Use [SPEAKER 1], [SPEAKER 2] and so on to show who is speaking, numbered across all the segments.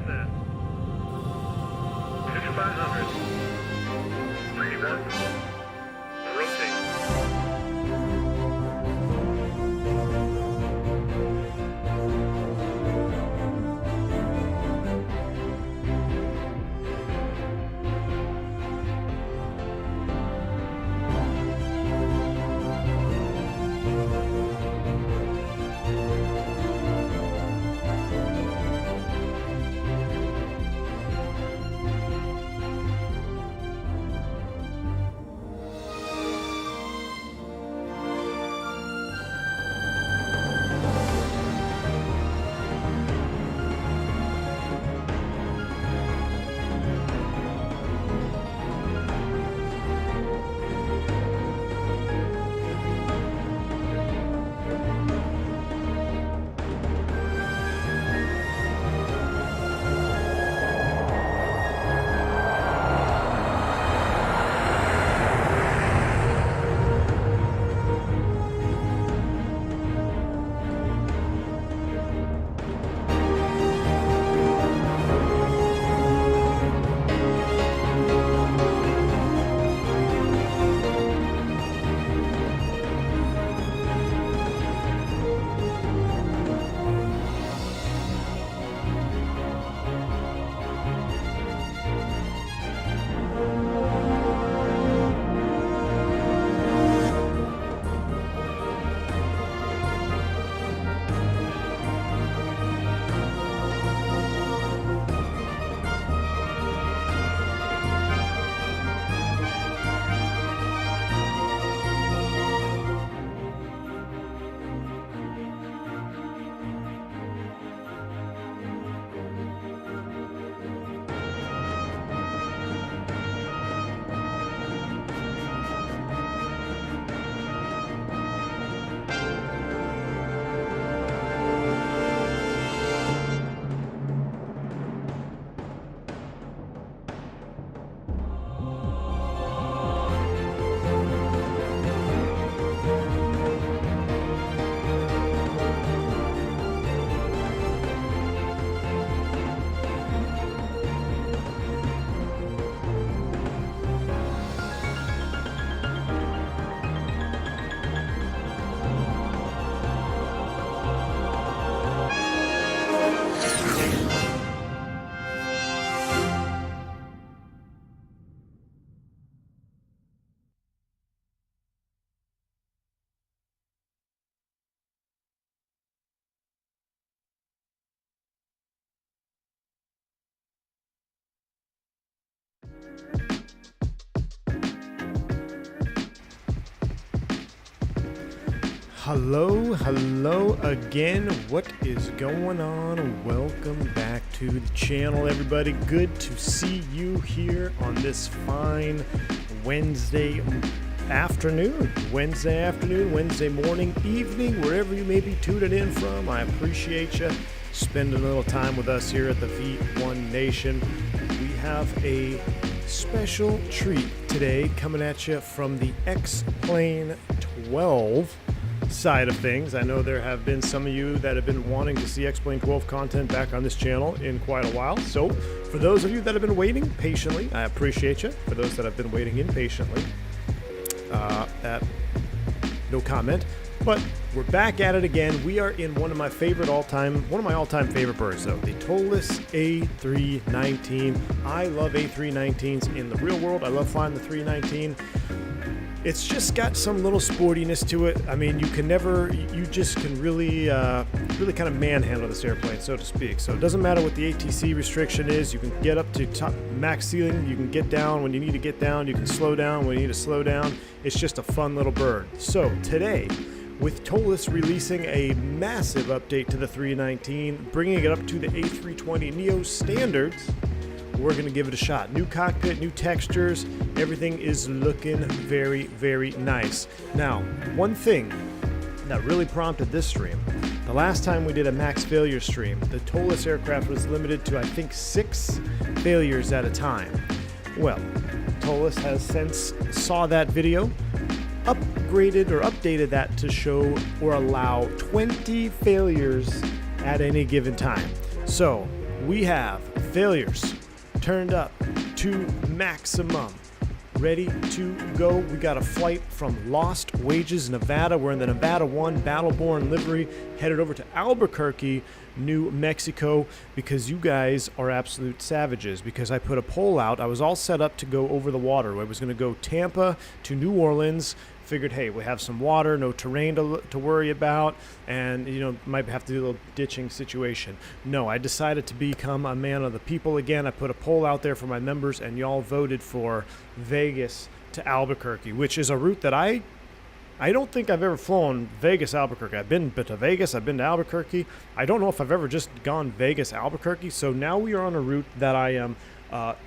[SPEAKER 1] set. Pitch by 100. Pre-work. Rotate.
[SPEAKER 2] Hello again. What is going on? Welcome back to the channel, everybody. Good to see you here on this fine Wednesday afternoon, Wednesday morning, evening, wherever you may be tuning in from. I appreciate you spending a little time with us here at the V1 Nation. We have a special treat today coming at you from the X-Plane 12 side of things. I know there have been some of you that have been wanting to see X-Plane 12 content back on this channel in quite a while. So for those of you that have been waiting patiently, I appreciate you. For those that have been waiting impatiently, no comment. But we're back at it again. We are in one of my all-time favorite birds, though, the toliss A319. I love A319s in the real world. I love flying the 319. It's just got some little sportiness to it. I mean, you just can really kind of manhandle this airplane, so to speak. So it doesn't matter what the ATC restriction is. You can get up to top max ceiling. You can get down when you need to get down. You can slow down when you need to slow down. It's just a fun little bird. So today, with toliss releasing a massive update to the 319, bringing it up to the A320neo standards, we're going to give it a shot. New cockpit, new textures, everything is looking very, very nice. Now, one thing that really prompted this stream, the last time we did a max failure stream, the toliss aircraft was limited to, I think, 6 failures at a time. Well, toliss has since saw that video, upgraded or updated that to show or allow 20 failures at any given time. So we have Failures turned up to maximum. Ready to go. We got a flight from Lost Wages, Nevada. We're in the Nevada 1 Battleborn livery, headed over to Albuquerque, New Mexico, because you guys are absolute savages. Because I put a poll out. I was all set up to go over the water. I was going to go Tampa to New Orleans. Figured, hey, we have some water, no terrain to worry about, and, you know, might have to do a little ditching situation. No, I decided to become a man of the people again. I put a poll out there for my members, and y'all voted for Vegas to Albuquerque, which is a route that I don't think I've ever flown Vegas-Albuquerque. I've been to Vegas, I've been to Albuquerque. I don't know if I've ever just gone Vegas-Albuquerque, so now we are on a route that I am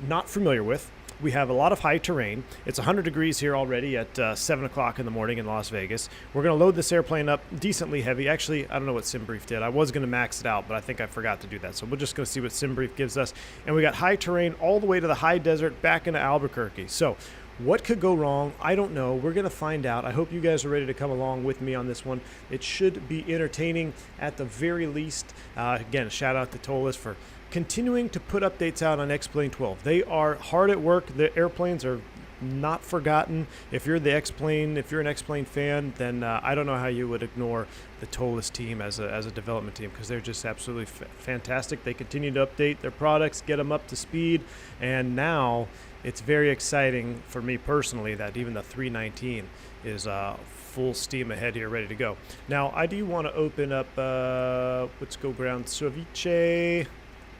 [SPEAKER 2] not familiar with. We have a lot of high terrain. It's 100 degrees here already at 7 o'clock in the morning in Las Vegas. We're going to load this airplane up decently heavy. Actually, I don't know what SimBrief did. I was going to max it out, but I think I forgot to do that. So we're just going to see what SimBrief gives us. And we got high terrain all the way to the high desert back into Albuquerque. So what could go wrong? I don't know. We're going to find out. I hope you guys are ready to come along with me on this one. It should be entertaining at the very least. Again, shout out to Toliss for continuing to put updates out on X-Plane 12. They are hard at work. The airplanes are not forgotten. If you're an X-Plane fan, then I don't know how you would ignore the Toliss team as a development team, because they're just absolutely fantastic. They continue to update their products, get them up to speed, and now it's very exciting for me personally that even the 319 is full steam ahead here, ready to go. Now, I do want to open up, let's go ground ceviche.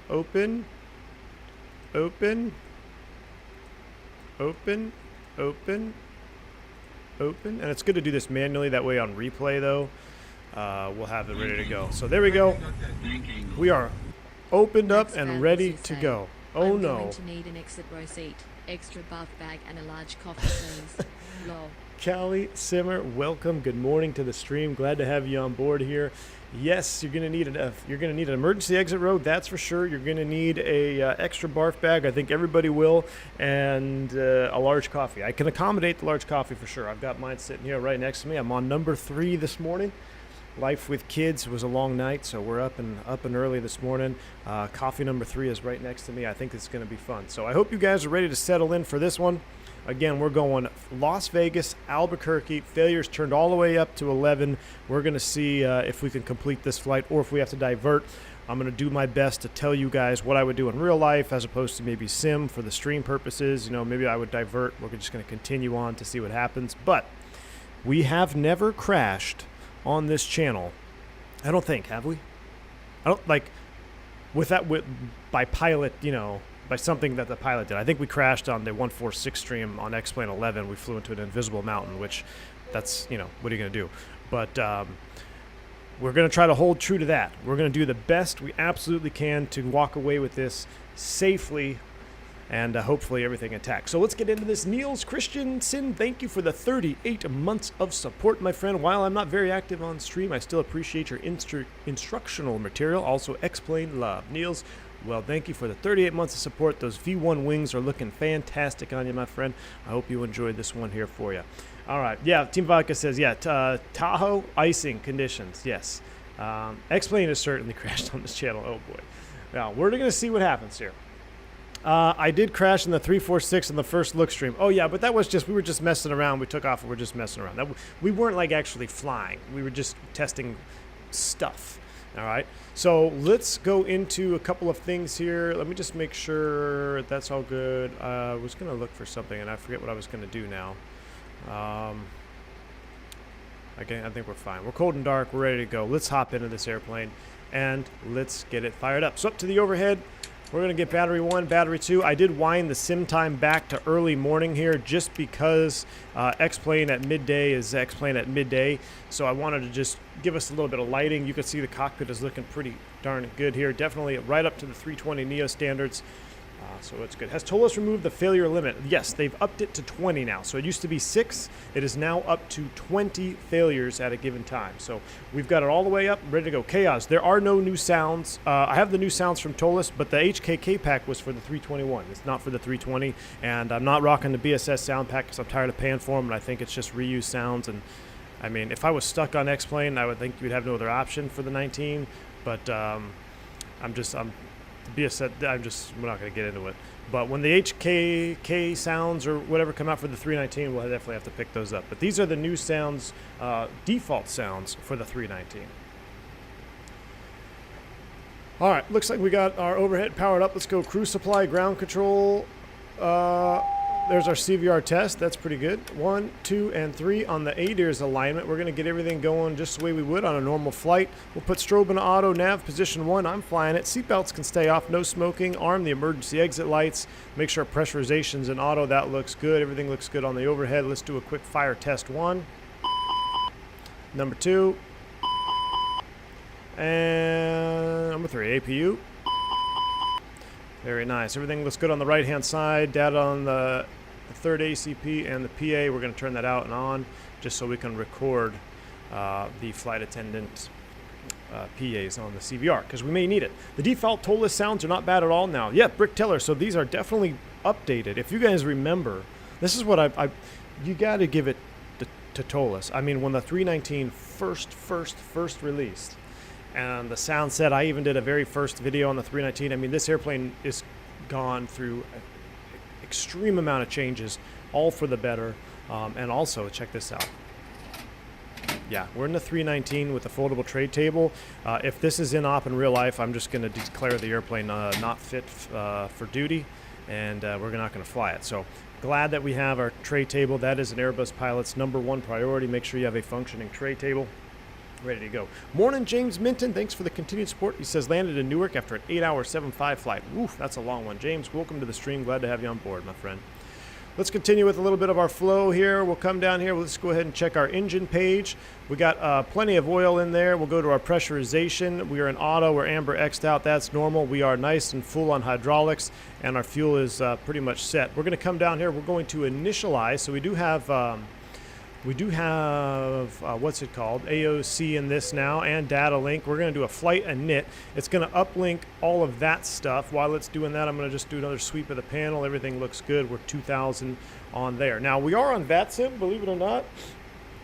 [SPEAKER 2] Open, and it's good to do this manually, that way on replay though we'll have it ready to go. So there we go, we are opened up and ready to go. Oh no, I'm going to need an exit row seat, extra bath bag, and a large coffee please. Lol. Callie Simmer, welcome, good morning to the stream, glad to have you on board here. Yes, you're gonna need an emergency exit row, that's for sure. You're gonna need a extra barf bag, I think everybody will, and a large coffee. I can accommodate the large coffee for sure. I've got mine sitting here right next to me. I'm on number 3 this morning. Life with kids was a long night, so we're up and early this morning. Coffee number 3 is right next to me. I think it's gonna be fun. So I hope you guys are ready to settle in for this one. Again, we're going Las Vegas, Albuquerque. Failures turned all the way up to 11. We're going to see if we can complete this flight or if we have to divert. I'm going to do my best to tell you guys what I would do in real life as opposed to maybe sim for the stream purposes. You know, maybe I would divert. We're just going to continue on to see what happens. But we have never crashed on this channel. I don't think, have we? I don't, like, by pilot, you know, by something that the pilot did. I think we crashed on the 146 stream on X-Plane 11. We flew into an invisible mountain, which that's, you know, what are you going to do? But we're going to try to hold true to that. We're going to do the best we absolutely can to walk away with this safely and hopefully everything intact. So let's get into this. Niels Christensen, thank you for the 38 months of support, my friend. While I'm not very active on stream, I still appreciate your instructional material. Also, X-Plane love. Niels, well, thank you for the 38 months of support. Those V1 wings are looking fantastic on you, my friend. I hope you enjoyed this one here for you. All right. Yeah, Team Vodka says, yeah, Tahoe icing conditions. Yes. X-Plane has certainly crashed on this channel. Oh, boy. Now, we're going to see what happens here. I did crash in the 346 in the first look stream. Oh, yeah, but that was just, we were just messing around. We took off and we're just messing around. We weren't, like, actually flying. We were just testing stuff. All right, so let's go into a couple of things here. Let me just make sure that's all good. I was going to look for something, and I forget what I was going to do now. Okay, I think we're fine. We're cold and dark. We're ready to go. Let's hop into this airplane, and let's get it fired up. So up to the overhead. We're going to get battery 1, battery 2. I did wind the sim time back to early morning here just because X-Plane at midday is X-Plane at midday. So I wanted to just give us a little bit of lighting. You can see the cockpit is looking pretty darn good here. Definitely right up to the 320 Neo standards. So it's good. Has Toliss removed the failure limit? Yes, they've upped it to 20 now. So it used to be 6. It is now up to 20 failures at a given time. So we've got it all the way up, ready to go. Chaos. There are no new sounds. I have the new sounds from Toliss, but the HKK pack was for the 321. It's not for the 320. And I'm not rocking the BSS sound pack because I'm tired of paying for them, and I think it's just reused sounds. And I mean, if I was stuck on X-Plane, I would think you'd have no other option for the 19. But I'm be a set. We're not going to get into it. But when the HKK sounds or whatever come out for the 319, we'll definitely have to pick those up. But these are the new sounds, default sounds for the 319. All right, looks like we got our overhead powered up. Let's go cruise supply, ground control. There's our CVR test. That's pretty good. 1, 2, and 3 on the ADIRS alignment. We're going to get everything going just the way we would on a normal flight. We'll put strobe in auto, nav position 1. I'm flying it. Seatbelts can stay off. No smoking. Arm the emergency exit lights. Make sure pressurization's in auto. That looks good. Everything looks good on the overhead. Let's do a quick fire test 1. Number 2. And number 3, APU. Very nice. Everything looks good on the right-hand side. Data on the third ACP and the PA. We're going to turn that out and on just so we can record the flight attendant PAs on the CVR because we may need it. The default toliss sounds are not bad at all now. Yeah, Brick Teller. So these are definitely updated. If you guys remember, this is what you got to give it to toliss. I mean, when the 319 first released, and the sound set, I even did a very first video on the 319. I mean, this airplane is gone through an extreme amount of changes, all for the better. And also, check this out. Yeah, we're in the 319 with the foldable tray table. If this is in op in real life, I'm just going to declare the airplane not fit for duty, and we're not going to fly it. So glad that we have our tray table. That is an Airbus pilot's #1 priority. Make sure you have a functioning tray table. Ready to go. Morning, James Minton. Thanks for the continued support. He says landed in Newark after an 8-hour 7.5 flight. Oof, that's a long one. James, welcome to the stream. Glad to have you on board, my friend. Let's continue with a little bit of our flow here. We'll come down here. Let's go ahead and check our engine page. We got plenty of oil in there. We'll go to our pressurization. We are in auto. We're amber X'd out. That's normal. We are nice and full on hydraulics, and our fuel is pretty much set. We're going to come down here. We're going to initialize. So we do have what's it called, AOC in this now, and data link. We're going to do a flight init. It's going to uplink all of that stuff. While it's doing that, I'm going to just do another sweep of the panel. Everything looks good. We're 2000 on there. Now, we are on VATSIM, believe it or not.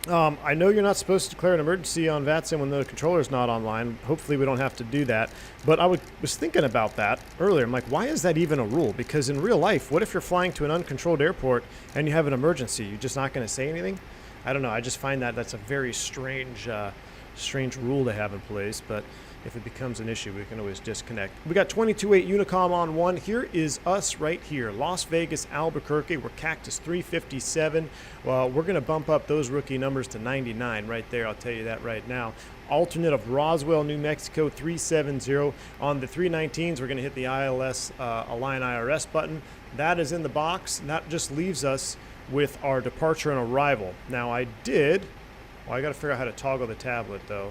[SPEAKER 2] I know you're not supposed to declare an emergency on VATSIM when the controller's not online. Hopefully we don't have to do that. But I was thinking about that earlier. I'm like, why is that even a rule? Because in real life, what if you're flying to an uncontrolled airport and you have an emergency? You're just not going to say anything? I don't know. I just find that's a very strange rule to have in place. But if it becomes an issue, we can always disconnect. We got 22.8 Unicom on 1. Here is us right here. Las Vegas, Albuquerque. We're Cactus 357. Well, we're going to bump up those rookie numbers to 99 right there. I'll tell you that right now. Alternate of Roswell, New Mexico 370. On the 319s, we're going to hit the ILS Align IRS button. That is in the box. And that just leaves us with our departure and arrival. Now I got to figure out how to toggle the tablet though.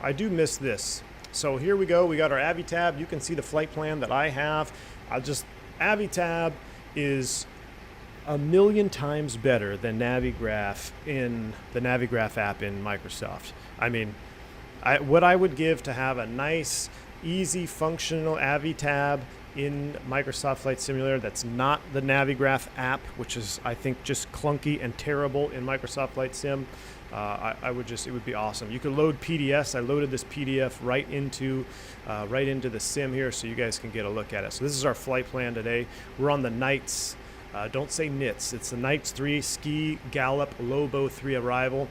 [SPEAKER 2] I do miss this. So here we go. We got our AviTab. You can see the flight plan that I have. AviTab is a million times better than Navigraph in the Navigraph app in Microsoft. I mean, what I would give to have a nice, easy, functional AviTab in Microsoft Flight Simulator that's not the Navigraph app, which is, I think, just clunky and terrible in Microsoft Flight Sim. It would be awesome. You could load PDFs. I loaded this PDF right into the sim here so you guys can get a look at it. So this is our flight plan today. We're on the Knights, don't say Nits. It's the Knights 3 Ski Gallop Lobo 3 arrival.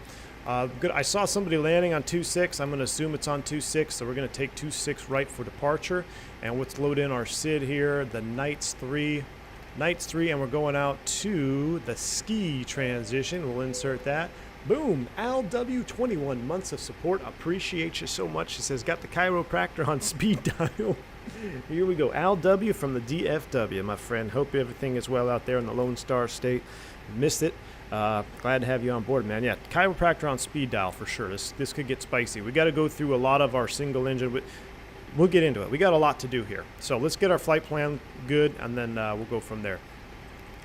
[SPEAKER 2] Good. I saw somebody landing on 2.6. I'm going to assume it's on 2.6, so we're going to take 2.6 right for departure. And let's load in our SID here, the Knights 3, and we're going out to the ski transition. We'll insert that. Boom, Al W, 21 months of support. Appreciate you so much. He says, got the chiropractor on speed dial. Here we go. Al W from the DFW, my friend. Hope everything is well out there in the Lone Star State. Missed it. Glad to have you on board, man. Yeah, chiropractor on speed dial for sure. This could get spicy. We got to go through a lot of our single engine. We'll get into it. We got a lot to do here. So let's get our flight plan good, and then we'll go from there.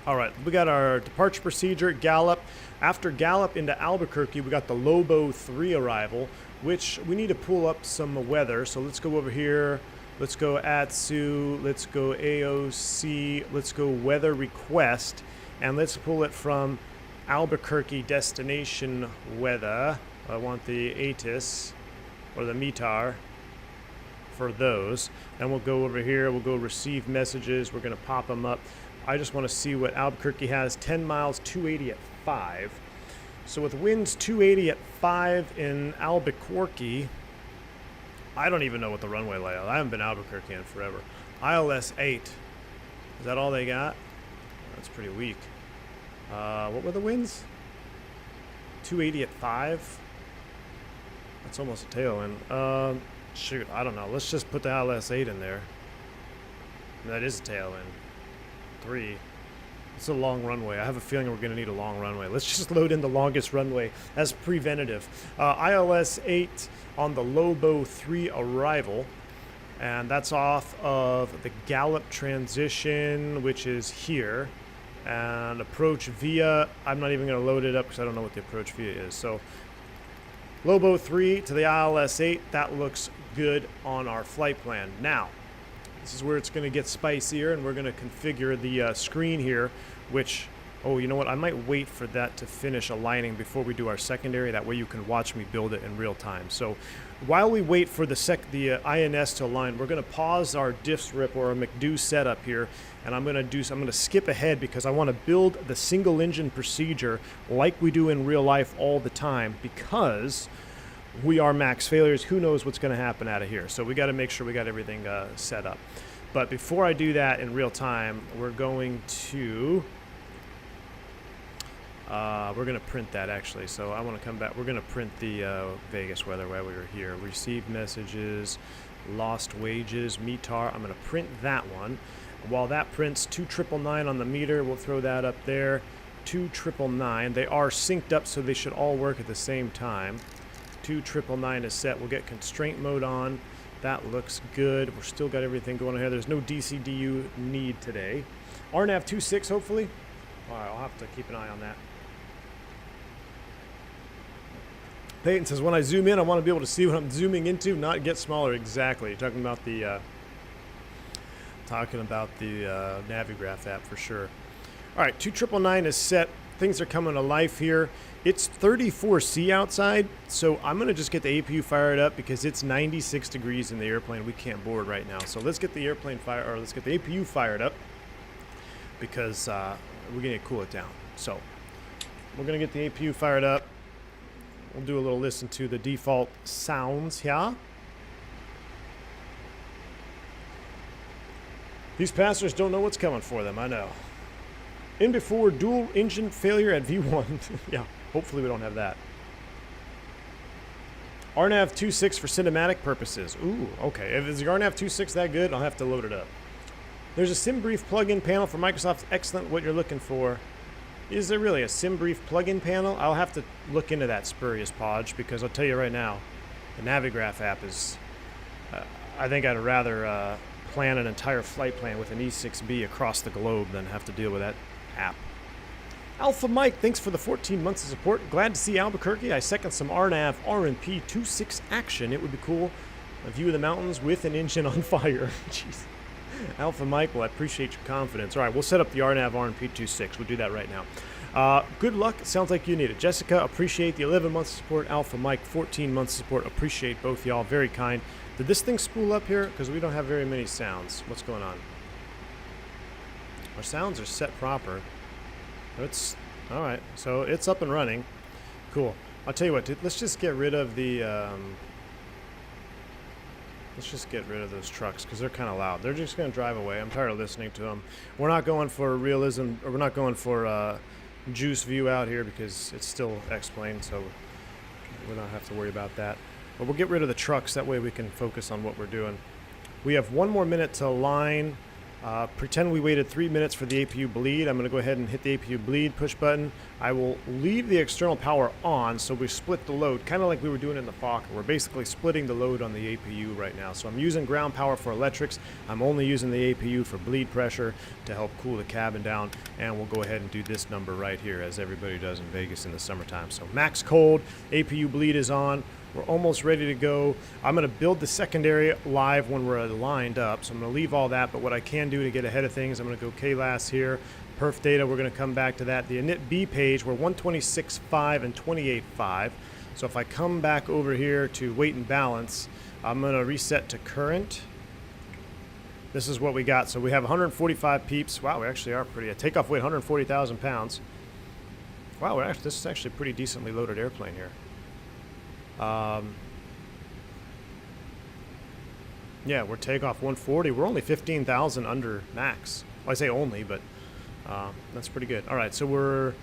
[SPEAKER 2] All right, we got our departure procedure, Gallup. After Gallup into Albuquerque, we got the Lobo 3 arrival, which we need to pull up some weather. So let's go over here. Let's go ATSU. Let's go AOC. Let's go weather request. And let's pull it from Albuquerque destination weather. I want the ATIS or the METAR for those. Then we'll go over here, we'll go receive messages, we're going to pop them up. I just want to see what Albuquerque has. 10 miles, 280 at 5. So with winds 280 at 5 in Albuquerque, I don't even know what the runway layout. I haven't been Albuquerque in forever. ILS 8. Is that all they got? That's pretty weak. What were the winds? 280 at 5. That's almost a tailwind. Shoot, I don't know. Let's just put the ILS 8 in there. That is a tailwind. 3. It's a long runway. I have a feeling we're going to need a long runway. Let's just load in the longest runway as preventative. ILS 8 on the Lobo 3 arrival. And that's off of the Gallup transition, which is here. And approach via, I'm not even going to load it up because I don't know what the approach via is. So Lobo 3 to the ILS 8, that looks good on our flight plan. Now, this is where it's going to get spicier, and we're going to configure the screen here, which, oh, you know what? I might wait for that to finish aligning before we do our secondary. That way you can watch me build it in real time. So while we wait for the INS to align, we're going to pause our diff rip or a McDo setup here, and I'm going to skip ahead because I want to build the single engine procedure like we do in real life all the time, because we are max failures. Who knows what's going to happen out of here? So we got to make sure we got everything set up. But before I do that in real time, we're going to print that actually. So I want to come back. We're going to print the Vegas weather while we were here. Received messages, lost wages, METAR. I'm going to print that one. While that prints 2999 on the meter, we'll throw that up there. 2999. They are synced up, so they should all work at the same time. 2999 is set. We'll get constraint mode on. That looks good. We're still got everything going on here. There's no DCDU need today. RNAV 26, hopefully. All right, I'll have to keep an eye on that. Peyton says, when I zoom in, I want to be able to see what I'm zooming into, not get smaller. Exactly. You're talking about the Navigraph app for sure. All right, 2999 is set. Things are coming to life here. It's 34C outside, so I'm going to just get the APU fired up because it's 96 degrees in the airplane. We can't board right now. So let's get the let's get the APU fired up because we're going to cool it down. So we're going to get the APU fired up. We'll do a little listen to the default sounds here. These passengers don't know what's coming for them, I know. In before dual engine failure at V1. Yeah, hopefully we don't have that. RNAV 26 for cinematic purposes. Ooh, okay. If it's the RNAV 26 that good, I'll have to load it up. There's a SimBrief plugin panel for Microsoft. Excellent, what you're looking for. Is there really a SimBrief plugin panel? I'll have to look into that spurious podge, because I'll tell you right now, the Navigraph app is... I think I'd rather plan an entire flight plan with an E6B across the globe than have to deal with that app. Alpha Mike, thanks for the 14 months of support. Glad to see Albuquerque. I second some RNAV RNP 26 action. It would be cool. A view of the mountains with an engine on fire. Jeez. Alpha Mike, well, I appreciate your confidence. All right, we'll set up the RNAV RNP 26. We'll do that right now. Good luck. Sounds like you need it. Jessica, appreciate the 11 months of support. Alpha Mike, 14 months of support. Appreciate both y'all. Very kind. Did this thing spool up here? Because we don't have very many sounds. What's going on? Our sounds are set proper. It's all right. So it's up and running. Cool. I'll tell you what. Let's just get rid of the. Let's just get rid of those trucks because they're kind of loud. They're just going to drive away. I'm tired of listening to them. We're not going for realism, or we're not going for juice view out here because it's still X-plane, so we don't have to worry about that. But we'll get rid of the trucks. That way we can focus on what we're doing. We have 1 more minute to align. Pretend we waited 3 minutes for the APU bleed. I'm going to go ahead and hit the APU bleed push button. I will leave the external power on, so we split the load, kind of like we were doing in the Fokker. We're basically splitting the load on the APU right now. So I'm using ground power for electrics. I'm only using the APU for bleed pressure to help cool the cabin down. And we'll go ahead and do this number right here, as everybody does in Vegas in the summertime. So max cold, APU bleed is on. We're almost ready to go. I'm going to build the secondary live when we're lined up. So I'm going to leave all that. But what I can do to get ahead of things, I'm going to go KLAS here. Perf data, we're going to come back to that. The init B page, we're 126.5 and 28.5. So if I come back over here to weight and balance, I'm going to reset to current. This is what we got. So we have 145 peeps. Wow, we actually are pretty. Takeoff weight 140,000 pounds. Wow, this is actually a pretty decently loaded airplane here. Yeah, we're takeoff 140. We're only 15,000 under max. Well, I say only, but that's pretty good. All right, so we're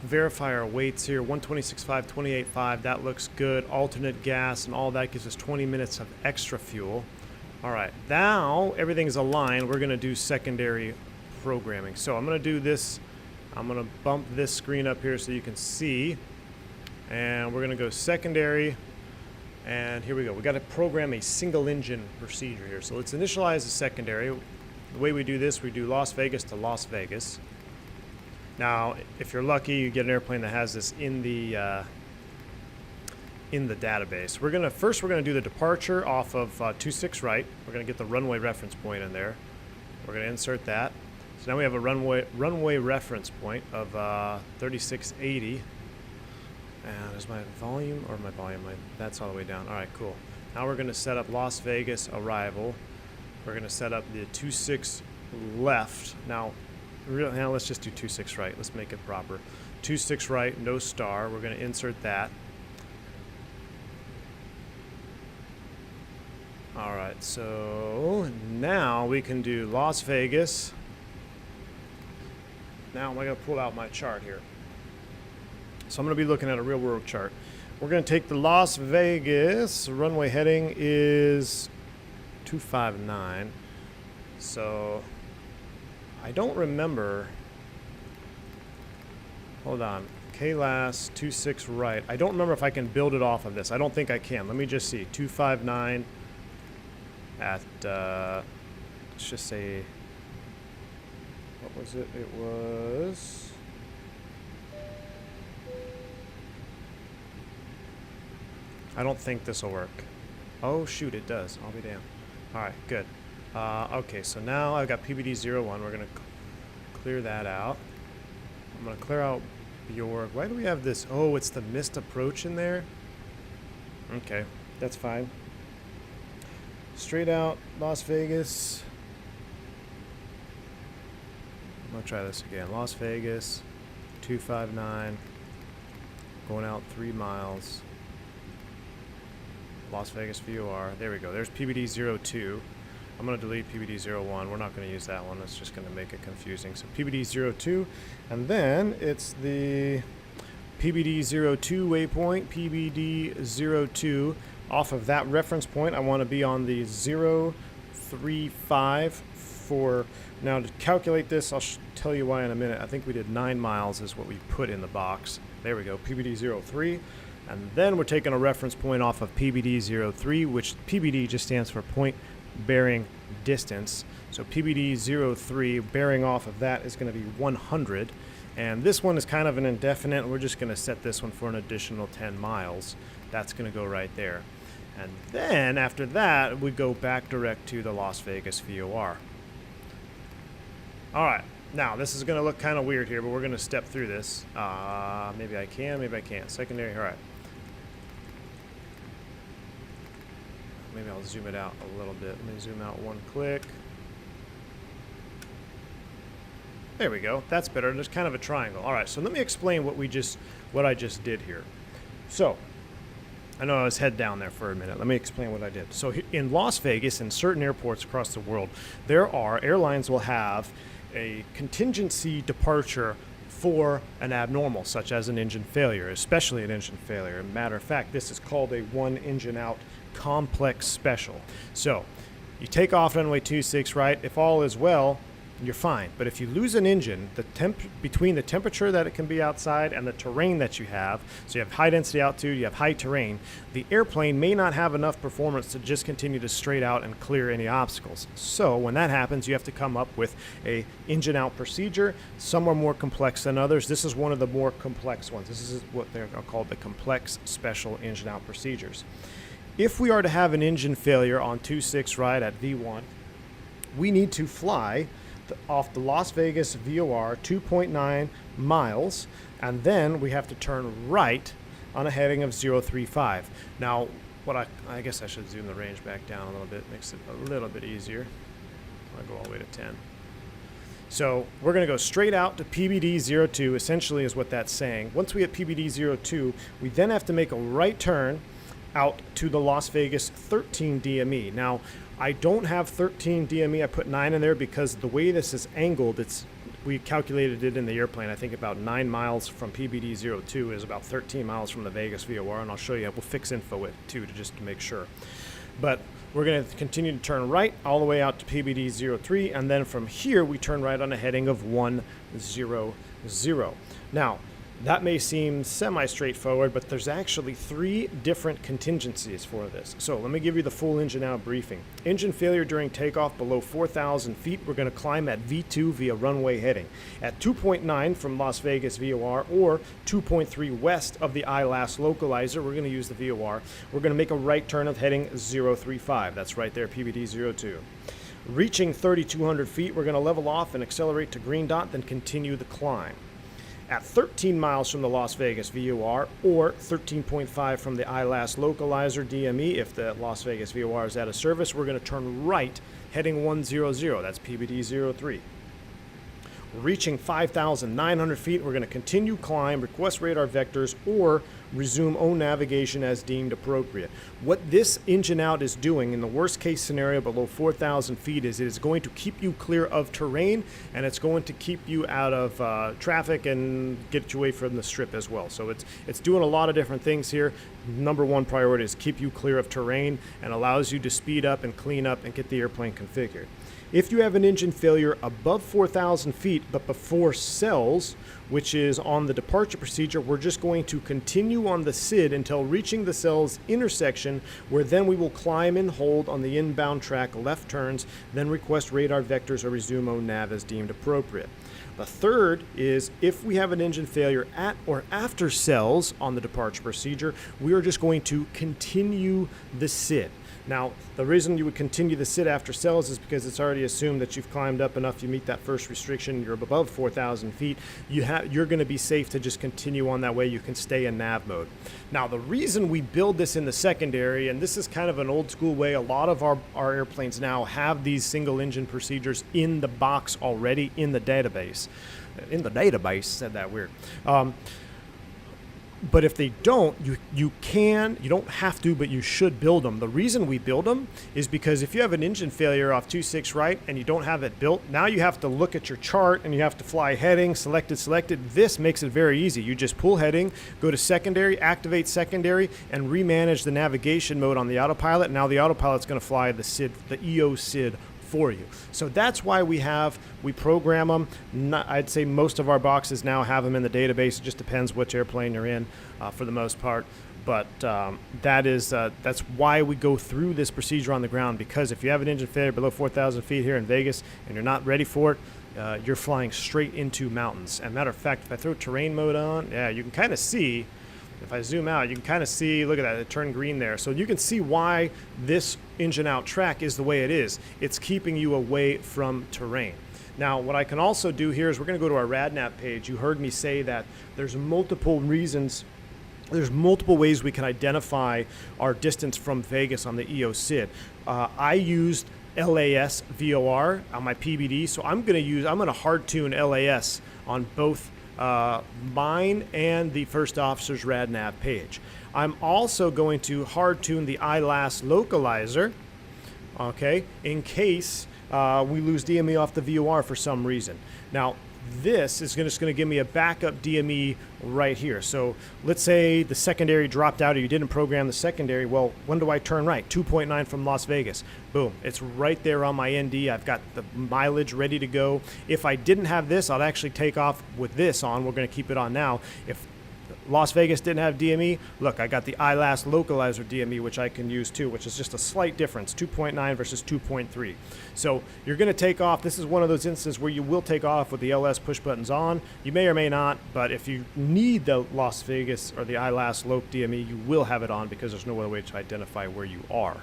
[SPEAKER 2] verify our weights here. 126.5, 28.5. That looks good. Alternate gas and all that gives us 20 minutes of extra fuel. All right, now everything's aligned. We're going to do secondary programming. So I'm going to do this. I'm going to bump this screen up here so you can see. And we're going to go secondary. And here we go. We got to program a single engine procedure here. So let's initialize the secondary. The way we do this, we do Las Vegas to Las Vegas. Now, if you're lucky, you get an airplane that has this in the database. We're gonna do the departure off of 26 right. We're gonna get the runway reference point in there. We're gonna insert that. So now we have a runway reference point of 3680. And is my volume or my volume? That's all the way down. All right, cool. Now we're gonna set up Las Vegas arrival. We're gonna set up the 26 left. Now let's just do 26 right. Let's make it proper. 26 right, no star. We're going to insert that. All right, so now we can do Las Vegas. Now I'm going to pull out my chart here. So I'm going to be looking at a real world chart. We're going to take the Las Vegas runway heading is 259. So I don't remember. Hold on. KLAS 26 right. I don't remember if I can build it off of this. I don't think I can. Let me just see. 259 at, let's just say, what was it? It was, I don't think this will work. Oh, shoot, it does. I'll be damned. All right, good. Okay, so now I've got PBD01. We're going to clear that out. I'm going to clear out Bjorg. Why do we have this? Oh, it's the missed approach in there? Okay, that's fine. Straight out Las Vegas. I'm going to try this again. Las Vegas, 259. Going out 3 miles. Las Vegas VOR. There we go. There's PBD02. I'm going to delete PBD01. We're not going to use that one. That's just going to make it confusing. So PBD02, and then it's the PBD02 waypoint, PBD02. Off of that reference point, I want to be on the 035 for... Now, to calculate this, I'll tell you why in a minute. I think we did 9 miles is what we put in the box. There we go, PBD03. And then we're taking a reference point off of PBD03, which PBD just stands for point bearing distance. So PBD03 bearing off of that is going to be 100. And this one is kind of an indefinite. We're just going to set this one for an additional 10 miles. That's going to go right there. And then after that, we go back direct to the Las Vegas VOR. All right. Now, this is going to look kind of weird here, but we're going to step through this. Maybe I can, maybe I can't. Secondary, all right. Maybe I'll zoom it out a little bit. Let me zoom out one click. There we go. That's better. There's kind of a triangle. All right, so let me explain what I just did here. So, I know I was head down there for a minute. Let me explain what I did. So in Las Vegas and certain airports across the world, airlines will have a contingency departure for an abnormal, such as an engine failure, especially an engine failure. Matter of fact, this is called a one engine out complex special. So you take off runway 26 right. If all is well, you're fine. But if you lose an engine, between the temperature that it can be outside and the terrain that you have, so you have high density altitude, you have high terrain, the airplane may not have enough performance to just continue to straight out and clear any obstacles. So when that happens, you have to come up with a engine out procedure. Some are more complex than others. This is one of the more complex ones. This is what they're called the complex special engine out procedures. If we are to have an engine failure on 26 right at V1, we need to fly off the Las Vegas VOR 2.9 miles, and then we have to turn right on a heading of 035. Now, I guess I should zoom the range back down a little bit, makes it a little bit easier. I'll go all the way to 10. So we're going to go straight out to PBD02, essentially is what that's saying. Once we hit PBD02, we then have to make a right turn out to the Las Vegas 13 DME. Now, I don't have 13 DME. I put 9 in there because the way this is angled, we calculated it in the airplane. I think about 9 miles from PBD02 is about 13 miles from the Vegas VOR, and I'll show you. We'll fix info it too, just to make sure. But we're going to continue to turn right all the way out to PBD03, and then from here we turn right on a heading of 100. Now, that may seem semi-straightforward, but there's actually 3 different contingencies for this. So let me give you the full engine out briefing. Engine failure during takeoff below 4,000 feet, we're going to climb at V2 via runway heading. At 2.9 from Las Vegas VOR or 2.3 west of the ILAS localizer, we're going to use the VOR. We're going to make a right turn of heading 035. That's right there, PBD02. Reaching 3,200 feet, we're going to level off and accelerate to green dot, then continue the climb. At 13 miles from the Las Vegas VOR or 13.5 from the ILAS localizer DME, if the Las Vegas VOR is out of service, we're going to turn right heading 100. That's PBD03. Reaching 5,900 feet, we're going to continue climb, request radar vectors, or resume own navigation as deemed appropriate. What this engine out is doing in the worst case scenario below 4,000 feet is it is going to keep you clear of terrain, and it's going to keep you out of traffic and get you away from the strip as well. So it's doing a lot of different things here. Number one priority is keep you clear of terrain and allows you to speed up and clean up and get the airplane configured. If you have an engine failure above 4,000 feet but before cells, which is on the departure procedure, we're just going to continue on the SID until reaching the cells intersection, where then we will climb and hold on the inbound track left turns, then request radar vectors or resume own nav as deemed appropriate. The third is if we have an engine failure at or after cells on the departure procedure, we are just going to continue the SID. Now, the reason you would continue the SID after cells is because it's already assumed that you've climbed up enough, you meet that first restriction, you're above 4,000 feet, you're going to be safe to just continue on that way. You can stay in nav mode. Now, the reason we build this in the secondary, and this is kind of an old school way, a lot of our airplanes now have these single engine procedures in the box already in the database. Said that weird. But if they don't, you don't have to, but you should build them. The reason we build them is because if you have an engine failure off 26 right and you don't have it built, now you have to look at your chart and you have to fly heading, selected. This makes it very easy. You just pull heading, go to secondary, activate secondary, and remanage the navigation mode on the autopilot. Now the autopilot's going to fly the SID, the EO SID for you. So that's why we program them. I'd say most of our boxes now have them in the database. It just depends which airplane you're in for the most part. But that's why we go through this procedure on the ground, because if you have an engine failure below 4,000 feet here in Vegas and you're not ready for it, you're flying straight into mountains. And matter of fact, if I throw terrain mode on, you can kind of see. If I zoom out, you can kind of see, look at that, it turned green there. So you can see why this engine out track is the way it is. It's keeping you away from terrain. Now, what I can also do here is we're going to go to our RadNav page. You heard me say that there's multiple reasons, there's multiple ways we can identify our distance from Vegas on the EO SID. I used LAS VOR on my PBD, so I'm going to hard tune LAS on both mine and the first officer's RadNav page. I'm also going to hard tune the ILAS localizer, okay, in case we lose DME off the VOR for some reason. Now, this is just going to give me a backup DME right here. So let's say the secondary dropped out or you didn't program the secondary. Well, when do I turn right? 2.9 from Las Vegas. Boom. It's right there on my ND. I've got the mileage ready to go. If I didn't have this, I'd actually take off with this on. We're going to keep it on now. If Las Vegas didn't have DME, look, I got the ILAS localizer DME, which I can use too, which is just a slight difference, 2.9 versus 2.3. So you're going to take off. This is one of those instances where you will take off with the LS push buttons on. You may or may not, but if you need the Las Vegas or the ILAS loc DME, you will have it on because there's no other way to identify where you are.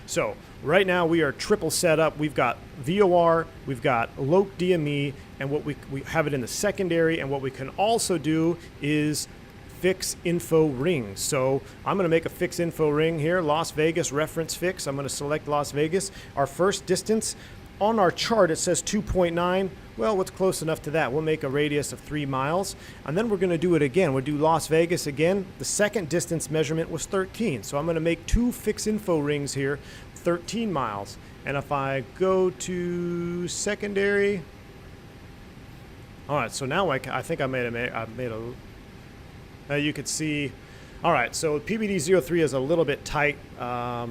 [SPEAKER 2] So right now we are triple set up. We've got VOR, we've got loc DME, and what we have it in the secondary, and what we can also do is fix info rings. So I'm going to make a fix info ring here, Las Vegas reference fix. I'm going to select Las Vegas. Our first distance on our chart, it says 2.9. Well, what's close enough to that? We'll make a radius of 3 miles, and then we're going to do it again. We'll do Las Vegas again. The second distance measurement was 13, so I'm going to make 2 fix info rings here, 13 miles. And if I go to secondary, all right, so now I think I made a, you could see, all right, so PBD03 is a little bit tight. I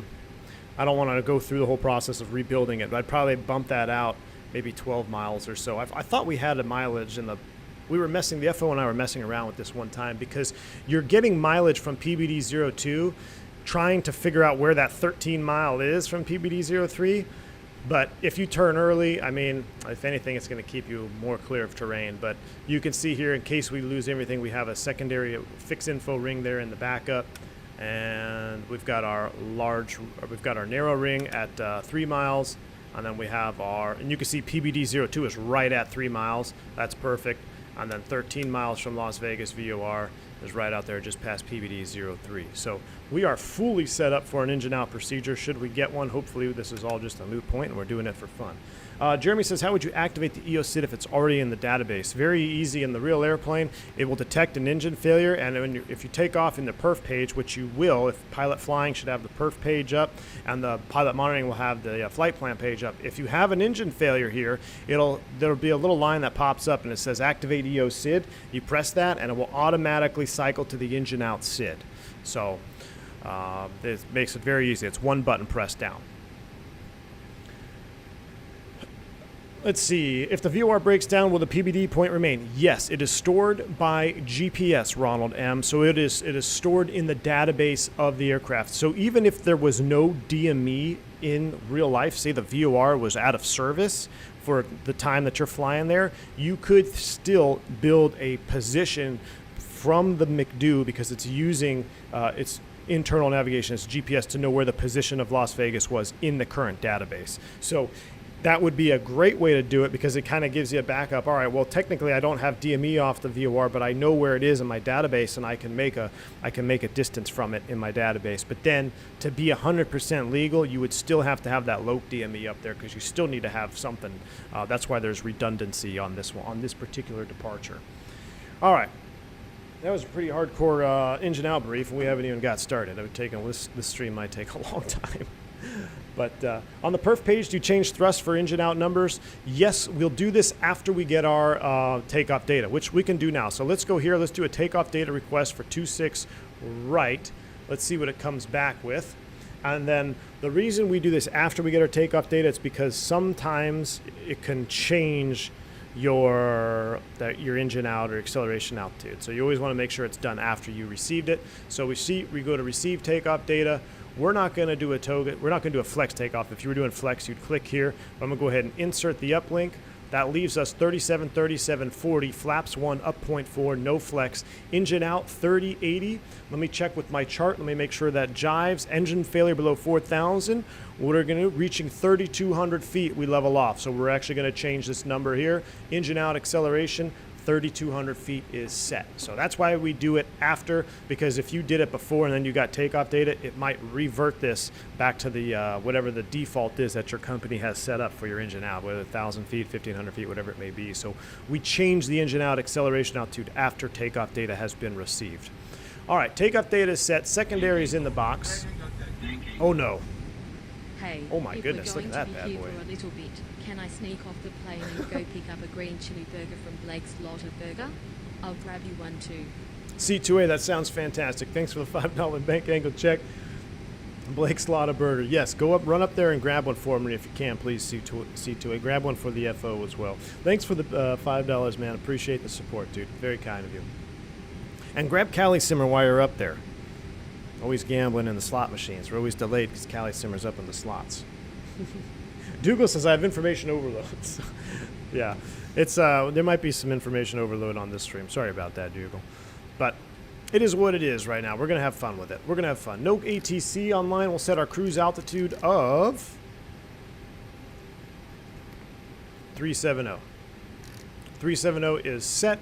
[SPEAKER 2] don't want to go through the whole process of rebuilding it, but I'd probably bump that out maybe 12 miles or so. I thought we had a mileage in the, the FO and I were messing around with this one time because you're getting mileage from PBD02, trying to figure out where that 13 mile is from PBD03. But if you turn early, I mean, if anything, it's going to keep you more clear of terrain. But you can see here, in case we lose everything, we have a secondary fix info ring there in the backup. And we've got our narrow ring at 3 miles. And then we have and you can see PBD02 is right at 3 miles. That's perfect. And then 13 miles from Las Vegas VOR is right out there just past PBD03. So we are fully set up for an engine out procedure should we get one. Hopefully this is all just a moot point and we're doing it for fun. Jeremy says, how would you activate the EOSID if it's already in the database? Very easy. In the real airplane, it will detect an engine failure, and if you take off in the perf page, which you will, if pilot flying should have the perf page up, and the pilot monitoring will have the flight plan page up. If you have an engine failure here, there'll be a little line that pops up and it says activate EOSID. You press that and it will automatically cycle to the engine out SID. So it makes it very easy. It's one button pressed down. Let's see, if the VOR breaks down, will the PBD point remain? Yes, it is stored by GPS, Ronald M. So it is stored in the database of the aircraft. So even if there was no DME in real life, say the VOR was out of service for the time that you're flying there, you could still build a position from the McDo because it's using its internal navigation, its GPS, to know where the position of Las Vegas was in the current database. So that would be a great way to do it because it kind of gives you a backup. All right, well, technically I don't have DME off the VOR, but I know where it is in my database, and I can make a distance from it in my database. But then to be 100% legal, you would still have to have that LOC DME up there because you still need to have something. That's why there's redundancy on this one, on this particular departure. All right. That was a pretty hardcore engine out brief, and we haven't even got started. This stream might take a long time. But on the perf page, do you change thrust for engine out numbers? Yes, we'll do this after we get our takeoff data, which we can do now. So let's go here. Let's do a takeoff data request for 26 right. Let's see what it comes back with. And then the reason we do this after we get our takeoff data is because sometimes it can change your engine out or acceleration altitude. So you always want to make sure it's done after you received it. So we go to receive takeoff data. We're not going to do a Toga. We're not going to do a flex takeoff. If you were doing flex, you'd click here. I'm going to go ahead and insert the uplink. That leaves us 37, 37, 40, flaps 1, up 0.4, no flex. Engine out 30, 80. Let me check with my chart. Let me make sure that jives. Engine failure below 4,000. What are we going to do? Reaching 3,200 feet, we level off. So we're actually going to change this number here. Engine out acceleration. 3,200 feet is set. So that's why we do it after, because if you did it before and then you got takeoff data, it might revert this back to the whatever the default is that your company has set up for your engine out, whether 1,000 feet, 1,500 feet, whatever it may be. So we change the engine out acceleration altitude after takeoff data has been received. All right, takeoff data is set. Secondary is in the box. Oh no.
[SPEAKER 3] Hey,
[SPEAKER 2] oh my goodness, look at that bad boy.
[SPEAKER 3] For a little bit, can I sneak off the plane and go pick up a green chili burger from Blake's Lotta Burger? I'll grab you one too. C2A,
[SPEAKER 2] that sounds fantastic. Thanks for the $5 bank angle check. Blake's Lotta Burger. Yes, run up there and grab one for me if you can, please, C2A. Grab one for the FO as well. Thanks for the $5, man. Appreciate the support, dude. Very kind of you. And grab Cali Simmer while you're up there. Always gambling in the slot machines. We're always delayed because Cali Simmer's up in the slots. Dougal says I have information overload. Yeah, it's there might be some information overload on this stream. Sorry about that, Dougal. But it is what it is right now. We're going to have fun with it. We're going to have fun. No ATC online. We'll set our cruise altitude of 370. 370 is set.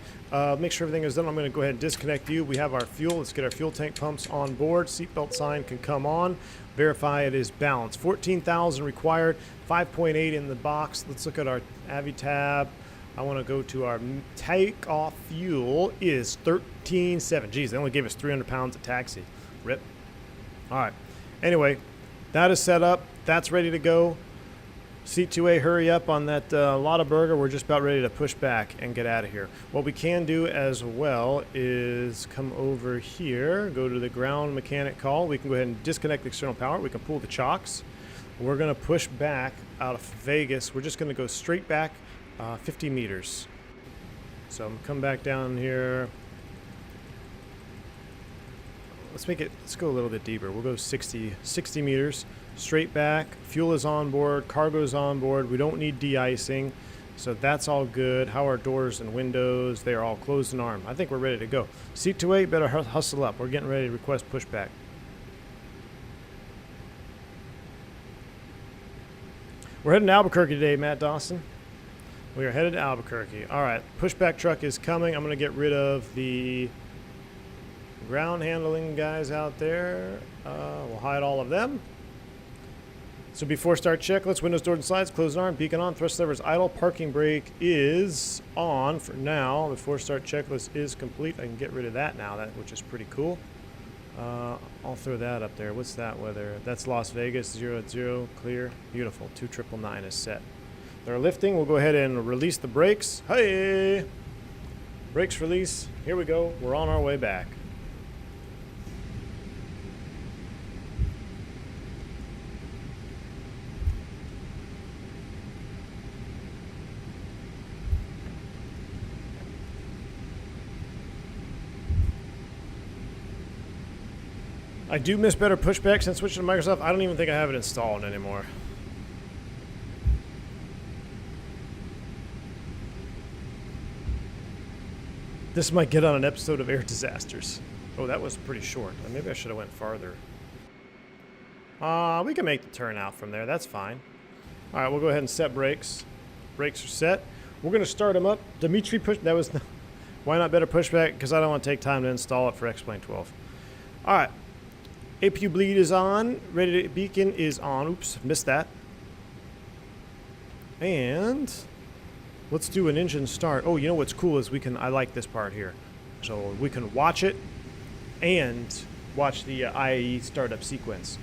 [SPEAKER 2] Make sure everything is done. I'm going to go ahead and disconnect you. We have our fuel. Let's get our fuel tank pumps on board. Seatbelt sign can come on. Verify it is balanced. 14,000 required. 5.8 in the box. Let's look at our Avi tab. I want to go to our takeoff fuel is 13.7. Geez, they only gave us 300 pounds of taxi. Rip. All right. Anyway, that is set up. That's ready to go. C2A, hurry up on that Lotta burger. We're just about ready to push back and get out of here. What we can do as well is come over here, go to the ground mechanic call. We can go ahead and disconnect the external power. We can pull the chocks. We're going to push back out of Vegas. We're just going to go straight back 50 meters. So I'm going to come back down here. Let's go a little bit deeper. We'll go 60 meters. Straight back. Fuel is on board. Cargo is on board. We don't need de-icing. So that's all good. How are doors and windows? They are all closed and armed. I think we're ready to go. C2A, better hustle up. We're getting ready to request pushback. We're heading to Albuquerque today, Matt Dawson. We are headed to Albuquerque. All right. Pushback truck is coming. I'm going to get rid of the ground handling guys out there. We'll hide all of them. So before start checklist, windows, doors, and slides, closed and armed, beacon on, thrust levers idle, parking brake is on for now. Before start checklist is complete. I can get rid of that now, which is pretty cool. I'll throw that up there. What's that weather? That's Las Vegas, 0 at 0, clear, beautiful. 2999 is set. They're lifting. We'll go ahead and release the brakes. Hey! Brakes release. Here we go. We're on our way back. I do miss better pushback since switching to Microsoft. I don't even think I have it installed anymore. This might get on an episode of Air Disasters. Oh, that was pretty short. Maybe I should have went farther. We can make the turn out from there. That's fine. All right, we'll go ahead and set brakes. Brakes are set. We're going to start them up. Dimitri push. That was. Why not better pushback? Because I don't want to take time to install it for X-Plane 12. All right. APU bleed is on. Ready to beacon is on. Oops, missed that. And let's do an engine start. Oh, you know what's cool is I like this part here. So we can watch it and watch the IAE startup sequence.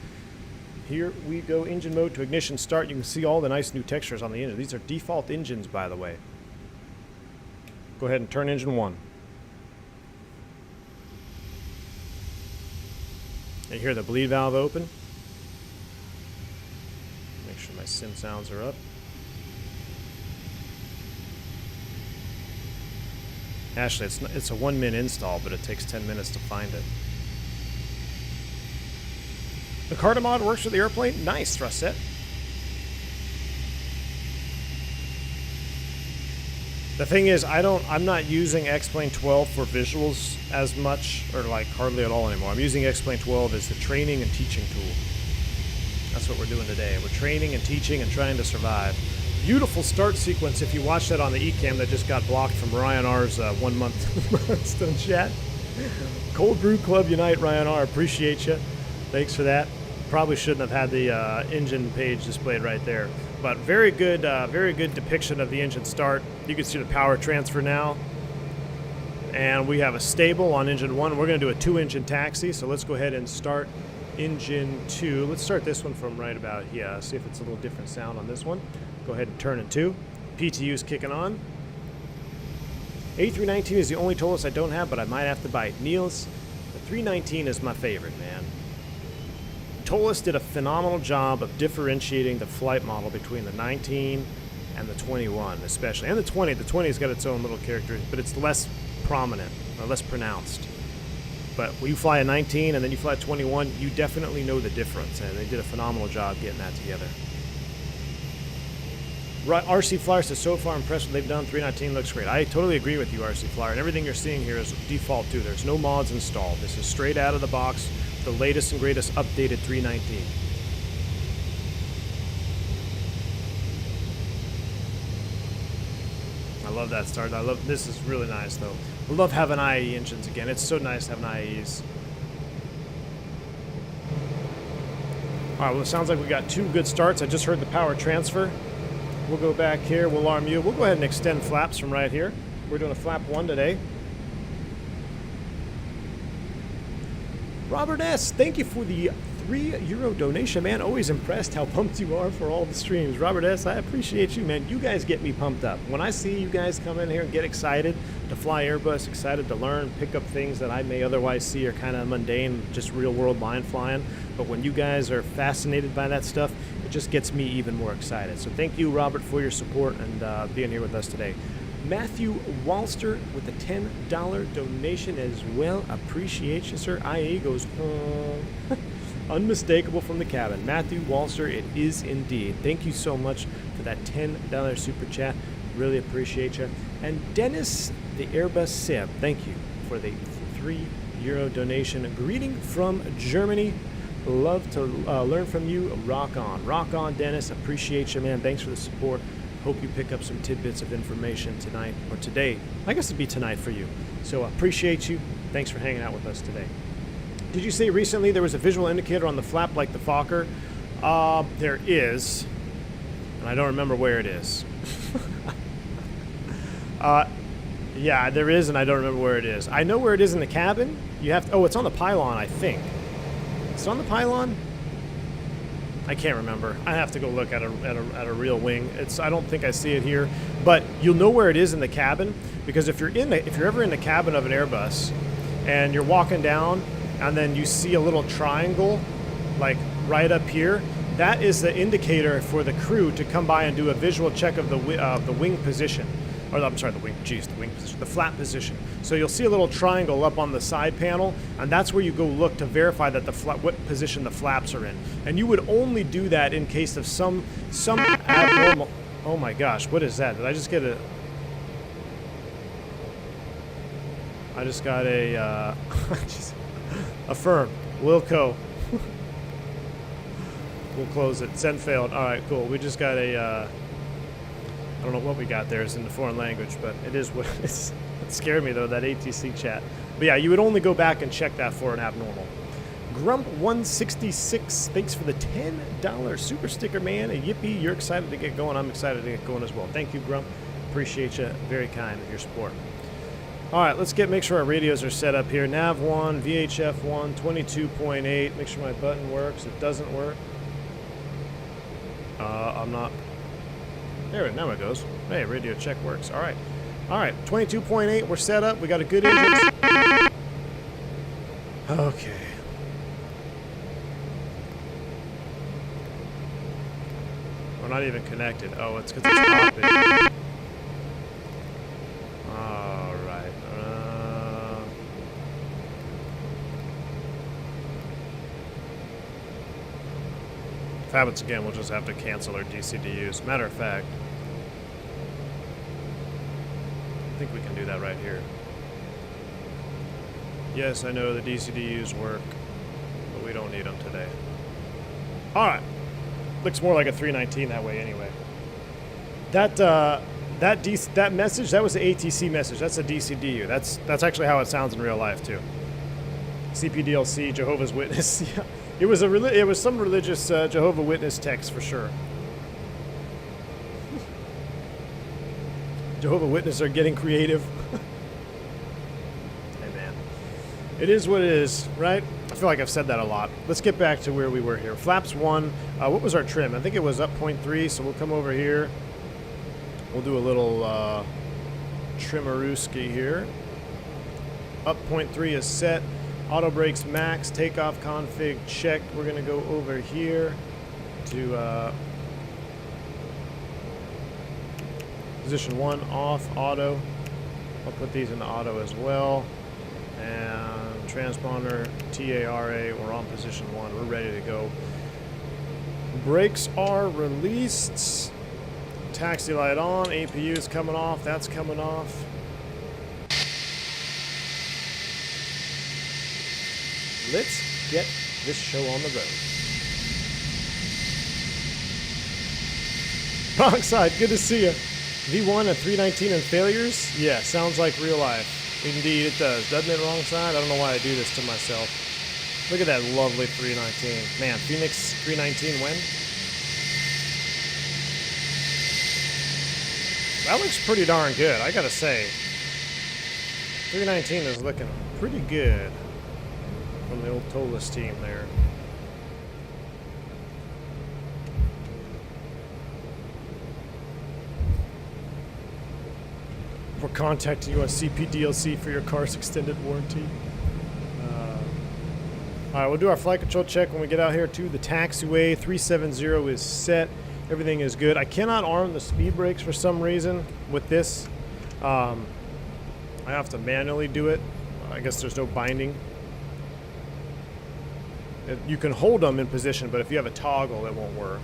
[SPEAKER 2] Here we go, engine mode to ignition start. You can see all the nice new textures on the engine. These are default engines, by the way. Go ahead and turn engine 1. You hear the bleed valve open. Make sure my sim sounds are up. Actually, it's a 1 min install, but it takes 10 minutes to find it. The Carta mod works with the airplane. Nice thrust set. The thing is, I'm not using X-Plane 12 for visuals as much, or like hardly at all anymore. I'm using X-Plane 12 as the training and teaching tool. That's what we're doing today. We're training and teaching and trying to survive. Beautiful start sequence if you watch that on the eCam that just got blocked from Ryan R's 1 month milestone chat. Cold Brew Club Unite, Ryan R. Appreciate you. Thanks for that. Probably shouldn't have had the engine page displayed right there. But very good depiction of the engine start. You can see the power transfer now. And we have a stable on engine 1. We're going to do a 2-engine taxi, so let's go ahead and start engine 2. Let's start this one from right about here. See if it's a little different sound on this one. Go ahead and turn it 2. PTU's kicking on. A319 is the only toliss I don't have, but I might have to bite. Niels, the 319 is my favorite, man. Toliss did a phenomenal job of differentiating the flight model between the 19 and the 21, especially. And the 20. The 20's got its own little character, but it's less prominent, or less pronounced. But when you fly a 19 and then you fly a 21, you definitely know the difference, and they did a phenomenal job getting that together. RC Flyer says, so far impressed with what they've done. 319 looks great. I totally agree with you, RC Flyer. And everything you're seeing here is default, too. There's no mods installed. This is straight out of the box, the latest and greatest updated 319. I love that start. I love this. Is really nice though. I love having IAE engines again. It's so nice having IAEs. All right, well, it sounds like we got 2 good starts. I just heard the power transfer. We'll go back here. We'll arm you. We'll go ahead and extend flaps from right here. We're doing a flap 1 today. Robert S., thank you for the €3 donation, man. Always impressed how pumped you are for all the streams. Robert S., I appreciate you, man. You guys get me pumped up. When I see you guys come in here and get excited to fly Airbus, excited to learn, pick up things that I may otherwise see are kind of mundane, just real-world line flying. But when you guys are fascinated by that stuff, it just gets me even more excited. So thank you, Robert, for your support and being here with us today. Matthew Walster with a $10 donation as well. Appreciate you, sir. IA goes home. Unmistakable from the cabin. Matthew Walster, it is indeed. Thank you so much for that $10 super chat. Really appreciate you. And Dennis, the Airbus Sib, thank you for the €3 donation. A greeting from Germany. Love to learn from you. Rock on. Rock on, Dennis. Appreciate you, man. Thanks for the support. Hope you pick up some tidbits of information tonight, or today. I guess it'd be tonight for you. So appreciate you. Thanks for hanging out with us today. Did you say recently there was a visual indicator on the flap like the Fokker? There is, and I don't remember where it is. Yeah, there is, and I don't remember where it is. I know where it is in the cabin. You have to, oh, it's on the pylon, I think. It's on the pylon? I can't remember. I have to go look at a real wing. I don't think I see it here, but you'll know where it is in the cabin, because if you're ever in the cabin of an Airbus and you're walking down and then you see a little triangle like right up here, that is the indicator for the crew to come by and do a visual check of the wing position. Or I'm sorry, the wing position, the flap position. So you'll see a little triangle up on the side panel, and that's where you go look to verify that what position the flaps are in. And you would only do that in case of some abnormal. Oh my gosh, what is that? Did I just get a? I just got a. Affirm. Wilco. We'll close it. Send failed. All right, cool. We just got a. I don't know what we got there. It's in the foreign language, but it is what it is. It scared me, though, that ATC chat. But yeah, you would only go back and check that for an abnormal. Grump166, thanks for the $10 super sticker, man. A yippee, you're excited to get going. I'm excited to get going as well. Thank you, Grump. Appreciate you. Very kind of your support. All right, let's make sure our radios are set up here. Nav1, VHF1, 22.8. Make sure my button works. It doesn't work. I'm not... There, now it goes. Hey, radio check works. All right. All right, 22.8, we're set up. We got a good engine. Okay. We're not even connected. Oh, it's because it's popping. All right. If it happens again, we'll just have to cancel our DCDUs. Matter of fact, I think we can do that right here. Yes, I know the DCDUs work, but we don't need them today. All right. Looks more like a 319 that way anyway. That message, that was the ATC message. That's a DCDU. That's actually how it sounds in real life too. CPDLC, Jehovah's Witness. Yeah. It was some religious Jehovah Witness text for sure. Jehovah Witness are getting creative. Hey man, it is what it is, right? I feel like I've said that a lot. Let's get back to where we were here. Flaps 1. What was our trim? I think it was up 0.3, so we'll come over here. We'll do a little trimmerooski here. Up 0.3 is set. Auto brakes max, takeoff config checked. We're going to go over here to position 1 off, auto. I'll put these in the auto as well. And transponder TARA, we're on position 1. We're ready to go. Brakes are released. Taxi light on. APU is coming off. That's coming off. Let's get this show on the road. Wrong side, good to see you. V1 at 319 and failures? Yeah, sounds like real life. Indeed it does. Doesn't it, wrong side? I don't know why I do this to myself. Look at that lovely 319. Man, Phoenix 319 when? That looks pretty darn good, I gotta say. 319 is looking pretty good from the old toliss team there. We're contacting you on CP DLC for your car's extended warranty. All right, we'll do our flight control check when we get out here to the taxiway. 370 is set. Everything is good. I cannot arm the speed brakes for some reason with this. I have to manually do it. I guess there's no binding. You can hold them in position, but if you have a toggle, it won't work.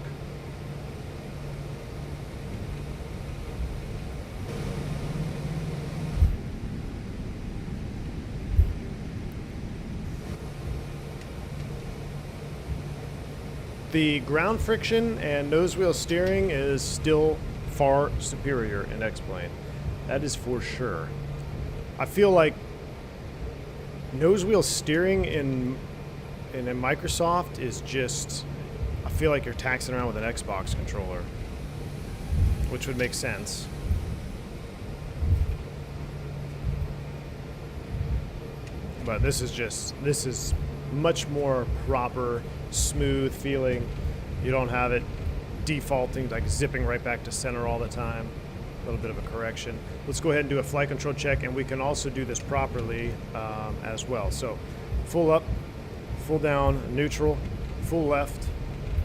[SPEAKER 2] The ground friction and nose wheel steering is still far superior in X-Plane. That is for sure. I feel like nose wheel steering in Microsoft is just, I feel like you're taxing around with an Xbox controller, which would make sense. But this is much more proper, smooth feeling. You don't have it defaulting, like zipping right back to center all the time. A little bit of a correction. Let's go ahead and do a flight control check, and we can also do this properly as well. So full up, full down, neutral, full left,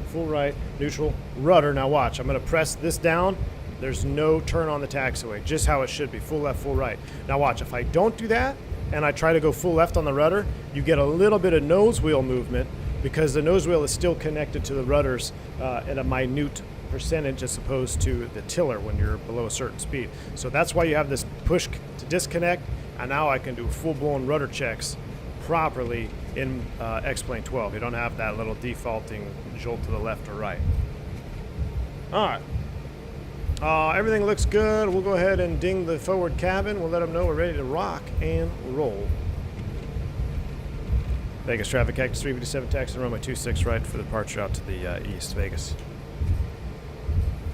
[SPEAKER 2] full right, neutral, rudder. Now watch, I'm going to press this down. There's no turn on the taxiway, just how it should be, full left, full right. Now watch, if I don't do that and I try to go full left on the rudder, you get a little bit of nose wheel movement because the nose wheel is still connected to the rudders at a minute percentage as opposed to the tiller when you're below a certain speed. So that's why you have this push to disconnect, and now I can do full-blown rudder checks properly in X-Plane 12. You don't have that little defaulting jolt to the left or right. All right. Everything looks good. We'll go ahead and ding the forward cabin. We'll let them know we're ready to rock and roll. Vegas traffic, Cactus 357, taxi runway 26 right for the departure out to the east, Vegas.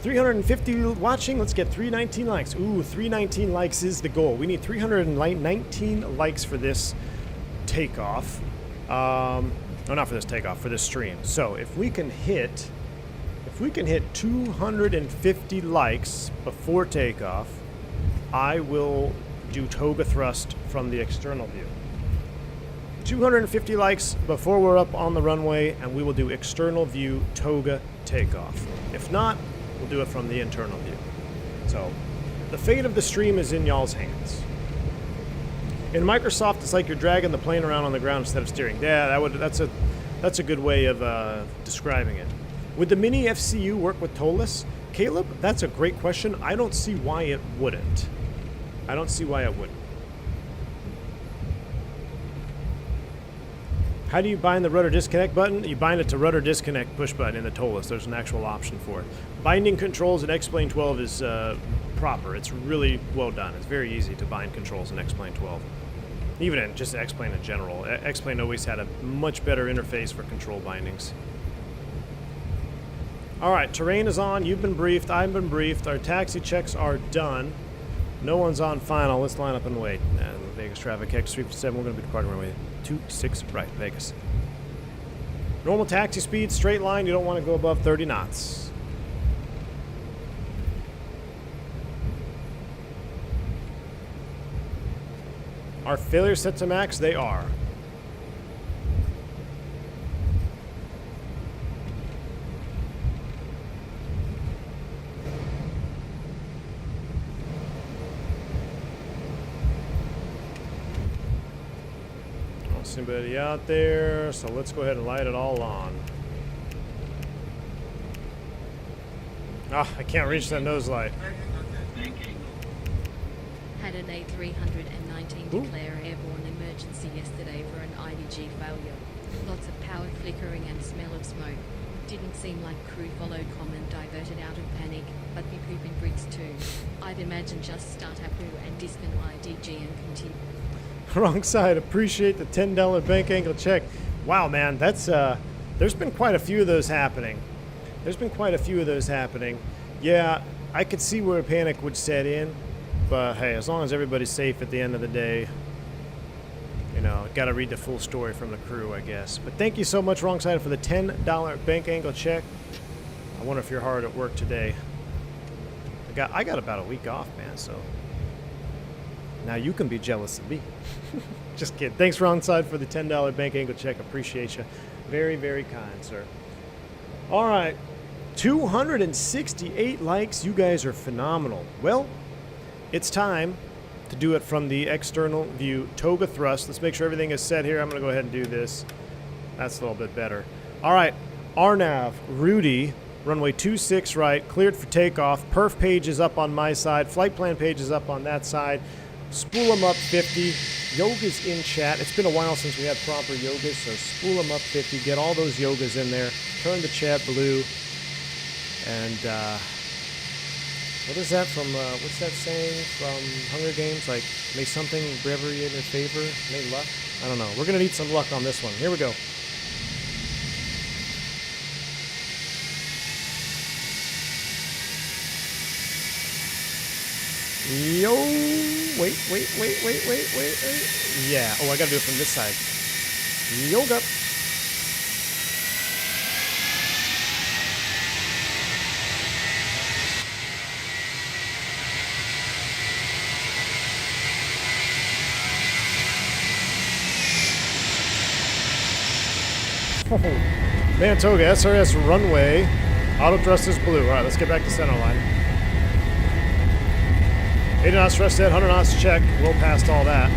[SPEAKER 2] 350 watching. Let's get 319 likes. Ooh, 319 likes is the goal. We need 319 likes for this takeoff. No, not for this takeoff, for this stream. So if we can hit 250 likes before takeoff, I will do Toga thrust from the external view. 250 likes before we're up on the runway, and we will do external view Toga takeoff. If not, we'll do it from the internal view. So the fate of the stream is in y'all's hands. In Microsoft, it's like you're dragging the plane around on the ground instead of steering. Yeah, that's a good way of describing it. Would the mini FCU work with toliss? Caleb, that's a great question. I don't see why it wouldn't. I don't see why it wouldn't. How do you bind the rudder disconnect button? You bind it to rudder disconnect push button in the toliss. There's an actual option for it. Binding controls in X-Plane 12 is proper. It's really well done. It's very easy to bind controls in X-Plane 12. Even in just X-Plane in general. X-Plane always had a much better interface for control bindings. All right, terrain is on. You've been briefed. I've been briefed. Our taxi checks are done. No one's on final. Let's line up and wait. And Vegas traffic, X357. We're going to be departing runway 26 right, Vegas. Normal taxi speed, straight line. You don't want to go above 30 knots. Are failures set to max? They are. Anybody out there, so let's go ahead and light it all on. Ah, I can't reach that nose light.
[SPEAKER 3] Had an A319 declare airborne emergency yesterday for an IDG failure. Lots of power flickering and smell of smoke. Didn't seem like crew followed common diverted out of panic, but be pooping bricks too. I'd imagine just start Apu and discount IDG and continue.
[SPEAKER 2] Wrong side. Appreciate the $10 bank angle check. Wow, man, that's there's been quite a few of those happening. Yeah, I could see where a panic would set in, but hey, as long as everybody's safe at the end of the day, you know, got to read the full story from the crew, I guess. But thank you so much, Wrong Side, for the $10 bank angle check. I wonder if you're hard at work today. I got about a week off, man, so now you can be jealous of me. Just kidding. Thanks, Wrong Side, for the $10 bank angle check. Appreciate you. Very, very kind, sir. All right. 268 likes. You guys are phenomenal. Well, it's time to do it from the external view. Toga thrust. Let's make sure everything is set here. I'm going to go ahead and do this. That's a little bit better. All right. RNAV, Rudy, runway 26 right, cleared for takeoff. Perf page is up on my side. Flight plan page is up on that side. Spool them up 50. Yoga's in chat. It's been a while since we had proper yogas, so spool them up 50. Get all those yogas in there. Turn the chat blue. And what is that from, what's that saying from Hunger Games? Like, may something bravery in your favor, may luck? I don't know. We're going to need some luck on this one. Here we go. Yo, wait. Yeah, oh, I gotta do it from this side. Yoga. Oh, man, Toga, SRS runway. Auto thrust is blue. All right, let's get back to center line. 80 knots thrust dead, 100 knots check. We'll past all that.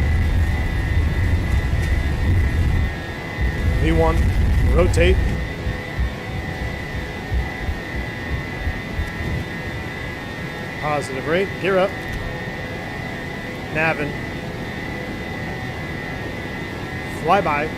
[SPEAKER 2] V1, rotate. Positive rate, gear up. Navin. Flyby.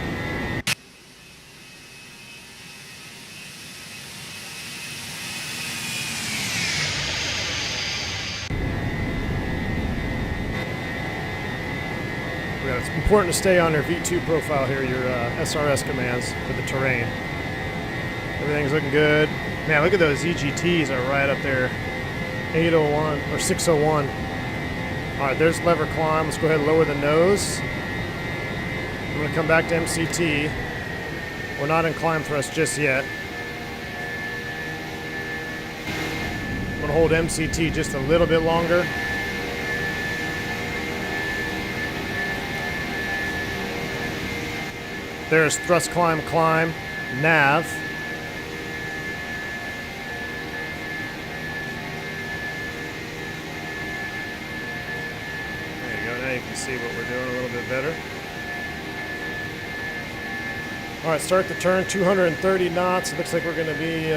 [SPEAKER 2] It's important to stay on your V2 profile here, your SRS commands for the terrain. Everything's looking good. Man, look at those EGTs are right up there. 801 or 601. All right, there's lever climb. Let's go ahead and lower the nose. I'm going to come back to MCT. We're not in climb thrust just yet. I'm going to hold MCT just a little bit longer. There's thrust climb, nav. There you go, now you can see what we're doing a little bit better. All right, start the turn, 230 knots. It looks like we're gonna be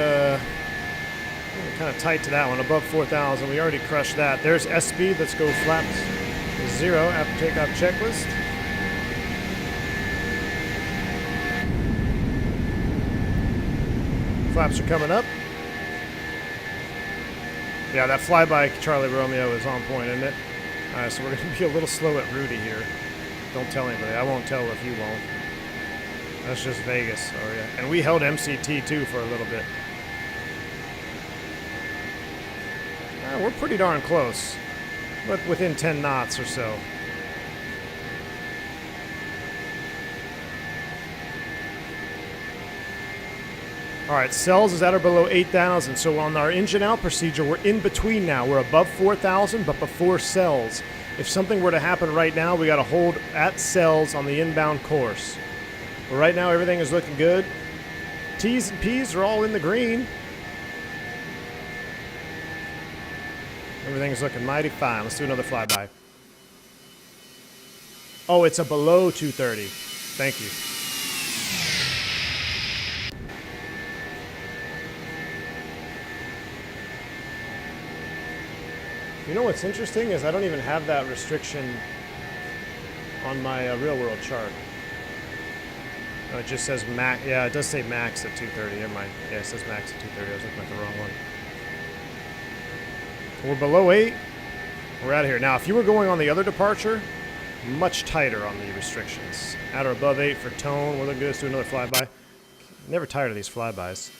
[SPEAKER 2] kind of tight to that one, above 4,000. We already crushed that. There's S speed, let's go flaps 0 after takeoff checklist. Flaps are coming up. Yeah, that flyby Charlie Romeo is on point, isn't it? All right, so we're going to be a little slow at Rudy here. Don't tell anybody. I won't tell if you won't. That's just Vegas. Oh, yeah. And we held MCT, too, for a little bit. We're pretty darn close, but within 10 knots or so. All right, cells is at or below 8,000. So on our engine out procedure, we're in between now. We're above 4,000, but before cells. If something were to happen right now, we got to hold at cells on the inbound course. But right now, everything is looking good. T's and P's are all in the green. Everything is looking mighty fine. Let's do another flyby. Oh, it's a below 230. Thank you. You know what's interesting is I don't even have that restriction on my real world chart. Oh, it just says max. Yeah, it does say max at 230. Never mind. Yeah, it says max at 230. I was looking at the wrong one. We're below 8. We're out of here. Now, if you were going on the other departure, much tighter on the restrictions. At or above 8 for tone. We're looking good. Let's do another flyby. Never tired of these flybys.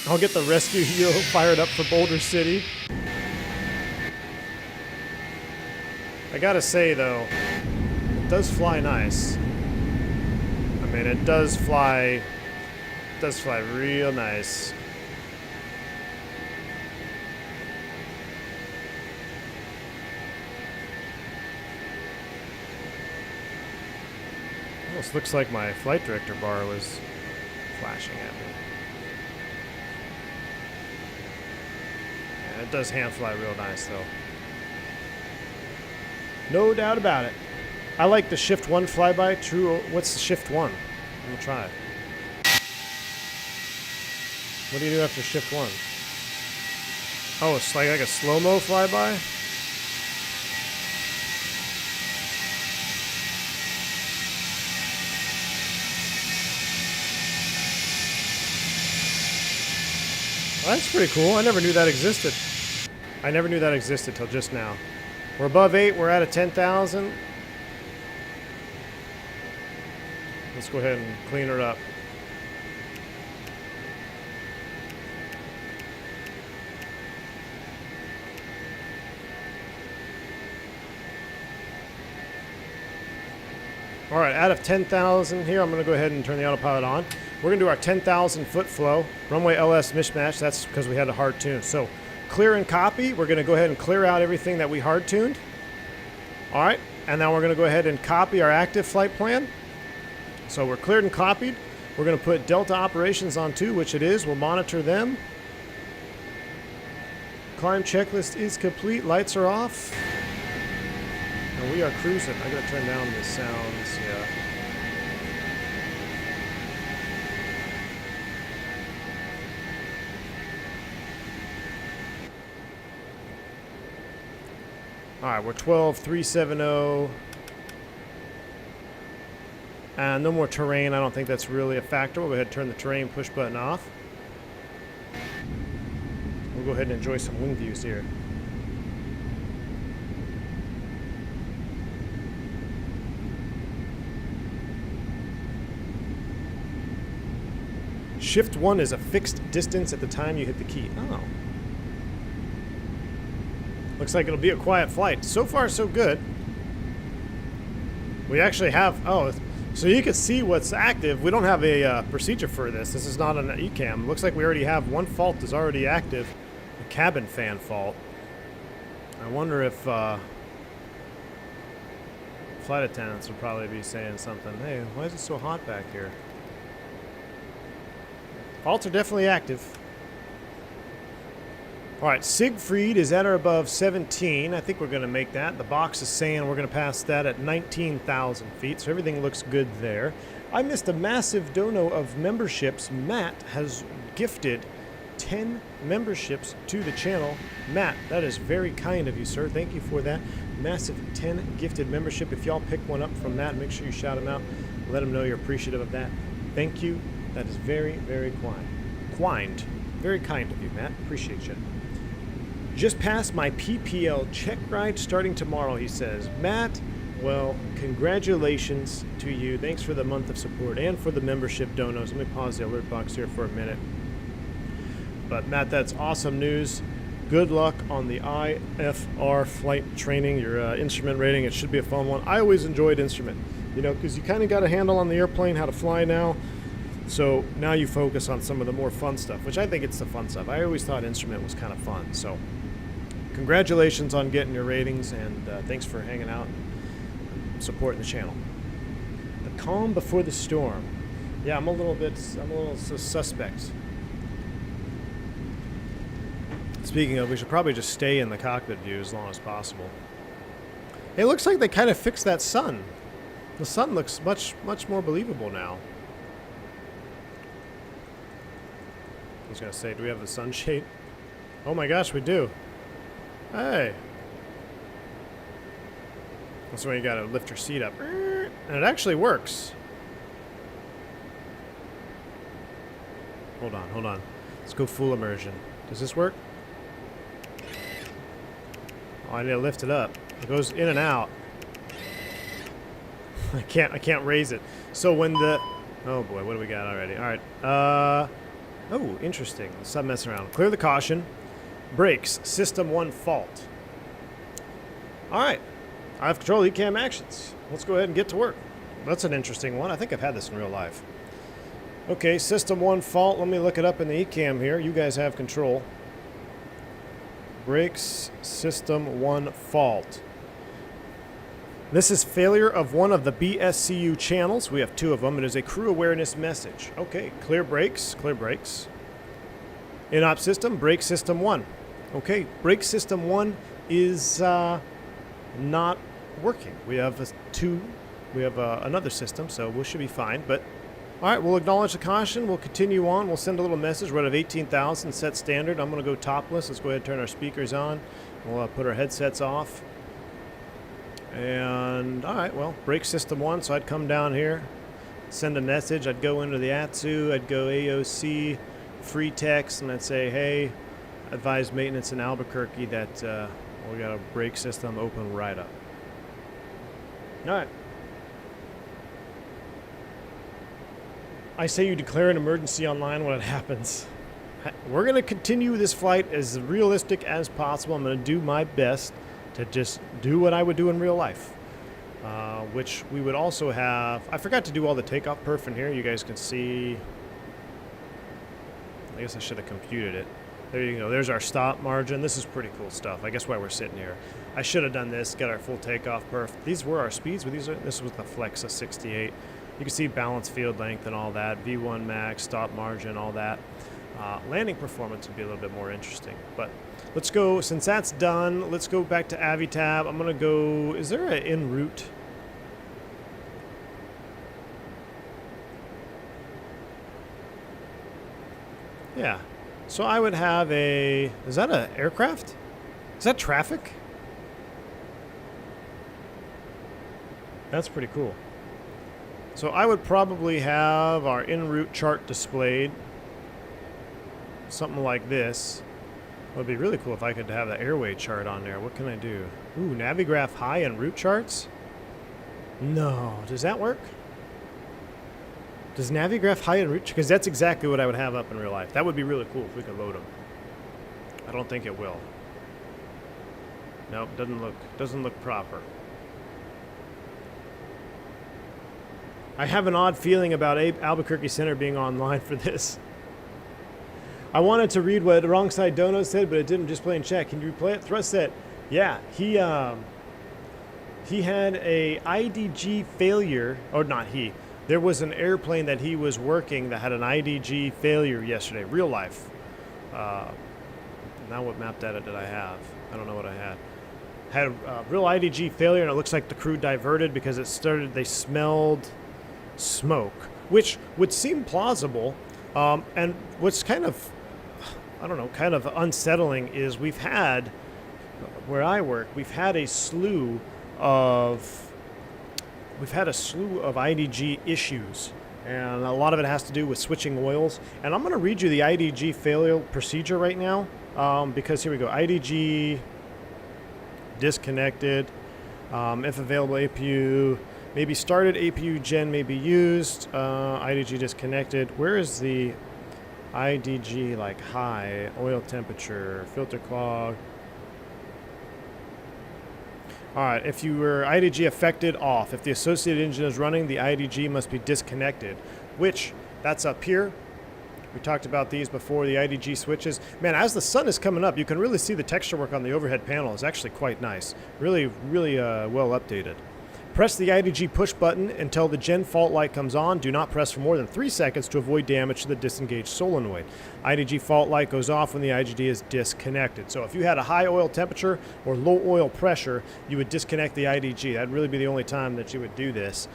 [SPEAKER 2] I'll get the rescue hero fired up for Boulder City. I gotta say, though, it does fly nice. I mean, it does fly real nice. Almost looks like my flight director bar was flashing at me. Yeah, it does hand fly real nice, though. No doubt about it. I like the shift 1 flyby. True. What's the shift 1? I'm gonna try it. What do you do after shift 1? Oh, it's like a slow-mo flyby? Well, that's pretty cool. I never knew that existed. I never knew that existed till just now. We're above 8. We're at a 10,000. Let's go ahead and clean her up. All right, out of 10,000 here, I'm going to go ahead and turn the autopilot on. We're going to do our 10,000 foot flow. Runway LS mismatch. That's because we had a hard tune. So clear and copy. We're going to go ahead and clear out everything that we hard tuned. All right, and now we're going to go ahead and copy our active flight plan. So we're cleared and copied. We're going to put Delta operations on 2, which it is. We'll monitor them. Climb checklist is complete. Lights are off. And we are cruising. I got to turn down the sounds. Yeah. All right, we're 12,370. And no more terrain. I don't think that's really a factor. We'll go ahead and turn the terrain push button off. We'll go ahead and enjoy some wing views here. Shift 1 is a fixed distance at the time you hit the key. Oh. Looks like it'll be a quiet flight. So far, so good. We actually have... Oh, so you can see what's active. We don't have a procedure for this. This is not an ECAM. Looks like we already have one fault is already active. A cabin fan fault. I wonder if flight attendants will probably be saying something. Hey, why is it so hot back here? Faults are definitely active. All right, Siegfried is at or above 17. I think we're going to make that. The box is saying we're going to pass that at 19,000 feet, so everything looks good there. I missed a massive dono of memberships. Matt has gifted 10 memberships to the channel. Matt, that is very kind of you, sir. Thank you for that. Massive 10 gifted membership. If y'all pick one up from Matt, make sure you shout him out. Let him know you're appreciative of that. Thank you. That is very, very kind. Very kind of you, Matt. Appreciate you. Just passed my PPL check ride starting tomorrow, he says. Matt, well, congratulations to you. Thanks for the month of support and for the membership donos. Let me pause the alert box here for a minute. But Matt, that's awesome news. Good luck on the IFR flight training, your instrument rating. It should be a fun one. I always enjoyed instrument, you know, because you kind of got a handle on the airplane, how to fly now. So now you focus on some of the more fun stuff, which I think it's the fun stuff. I always thought instrument was kind of fun. So congratulations on getting your ratings, and thanks for hanging out and supporting the channel. The calm before the storm. Yeah, I'm a little suspect. Speaking of, we should probably just stay in the cockpit view as long as possible. It looks like they kind of fixed that sun. The sun looks much more believable now. I was going to say, do we have the sunshade? Oh my gosh, we do. Hey. That's when you got to lift your seat up. And it actually works. Hold on, hold on. Let's go full immersion. Does this work? Oh, I need to lift it up. It goes in and out. I can't raise it. So when the... Oh boy, what do we got already? Alright. Oh, interesting. Let's stop messing around. Clear the caution. Brakes. System 1 fault. Alright. I have control of ECAM actions. Let's go ahead and get to work. That's an interesting one. I think I've had this in real life. Okay, System 1 fault. Let me look it up in the ECAM here. You guys have control. Brakes. System 1 fault. This is failure of one of the BSCU channels. We have 2 of them. It is a crew awareness message. Okay, clear brakes. Clear brakes. In-op system, brake system 1. Okay, brake system 1 is not working. We have another system, so we should be fine. But all right, we'll acknowledge the caution. We'll continue on. We'll send a little message. We're at 18,000 set standard. I'm going to go topless. Let's go ahead and turn our speakers on. We'll put our headsets off. And all right, well, brake system 1. So I'd come down here, send a message. I'd go into the ATSU. I'd go AOC, free text, and I'd say, hey, advise maintenance in Albuquerque that we got a brake system open right up. All right. I say you declare an emergency online when it happens. We're going to continue this flight as realistic as possible. I'm going to do my best to just do what I would do in real life. Which we would also have... I forgot to do all the takeoff perf in here. You guys can see... I guess I should have computed it. There you go. There's our stop margin. This is pretty cool stuff. I guess why we're sitting here. I should have done this, get our full takeoff perf. These were our speeds. But this was the Flexa 68. You can see balance field length and all that. V1 max, stop margin, all that. Landing performance would be a little bit more interesting. But let's go, since that's done, let's go back to Avitab. I'm going to go, is there an en route? Yeah. So I would have a, is that an aircraft? Is that traffic? That's pretty cool. So I would probably have our en route chart displayed. Something like this. It would be really cool if I could have the airway chart on there. What can I do? Ooh, Navigraph high and route charts? No. Does that work? Does Navigraph high and route? Because that's exactly what I would have up in real life. That would be really cool if we could load them. I don't think it will. Nope, doesn't look proper. I have an odd feeling about Albuquerque Center being online for this. I wanted to read what Wrong Side Dono said, but it didn't just play in chat. Can you replay it? Thrust said, yeah, he had a IDG failure, or not he. There was an airplane that he was working that had an IDG failure yesterday, real life. Now what map data did I have? I don't know what I had. Had a real IDG failure, and it looks like the crew diverted because they smelled smoke, which would seem plausible. And what's kind of, I don't know, kind of unsettling is we've had, where I work, we've had a slew of IDG issues, and a lot of it has to do with switching oils. And I'm going to read you the IDG failure procedure right now, because here we go. IDG disconnected, if available APU, maybe started, APU gen may be used, IDG disconnected. Where is the IDG, like high, oil temperature, filter clog? Alright, if you were IDG affected, off. If the associated engine is running, the IDG must be disconnected, which, that's up here. We talked about these before, the IDG switches. Man, as the sun is coming up, you can really see the texture work on the overhead panel is actually quite nice. Really, really well updated. Press the IDG push button until the gen fault light comes on. Do not press for more than 3 seconds to avoid damage to the disengaged solenoid. IDG fault light goes off when the IGD is disconnected. So if you had a high oil temperature or low oil pressure, you would disconnect the IDG. That'd really be the only time that you would do this.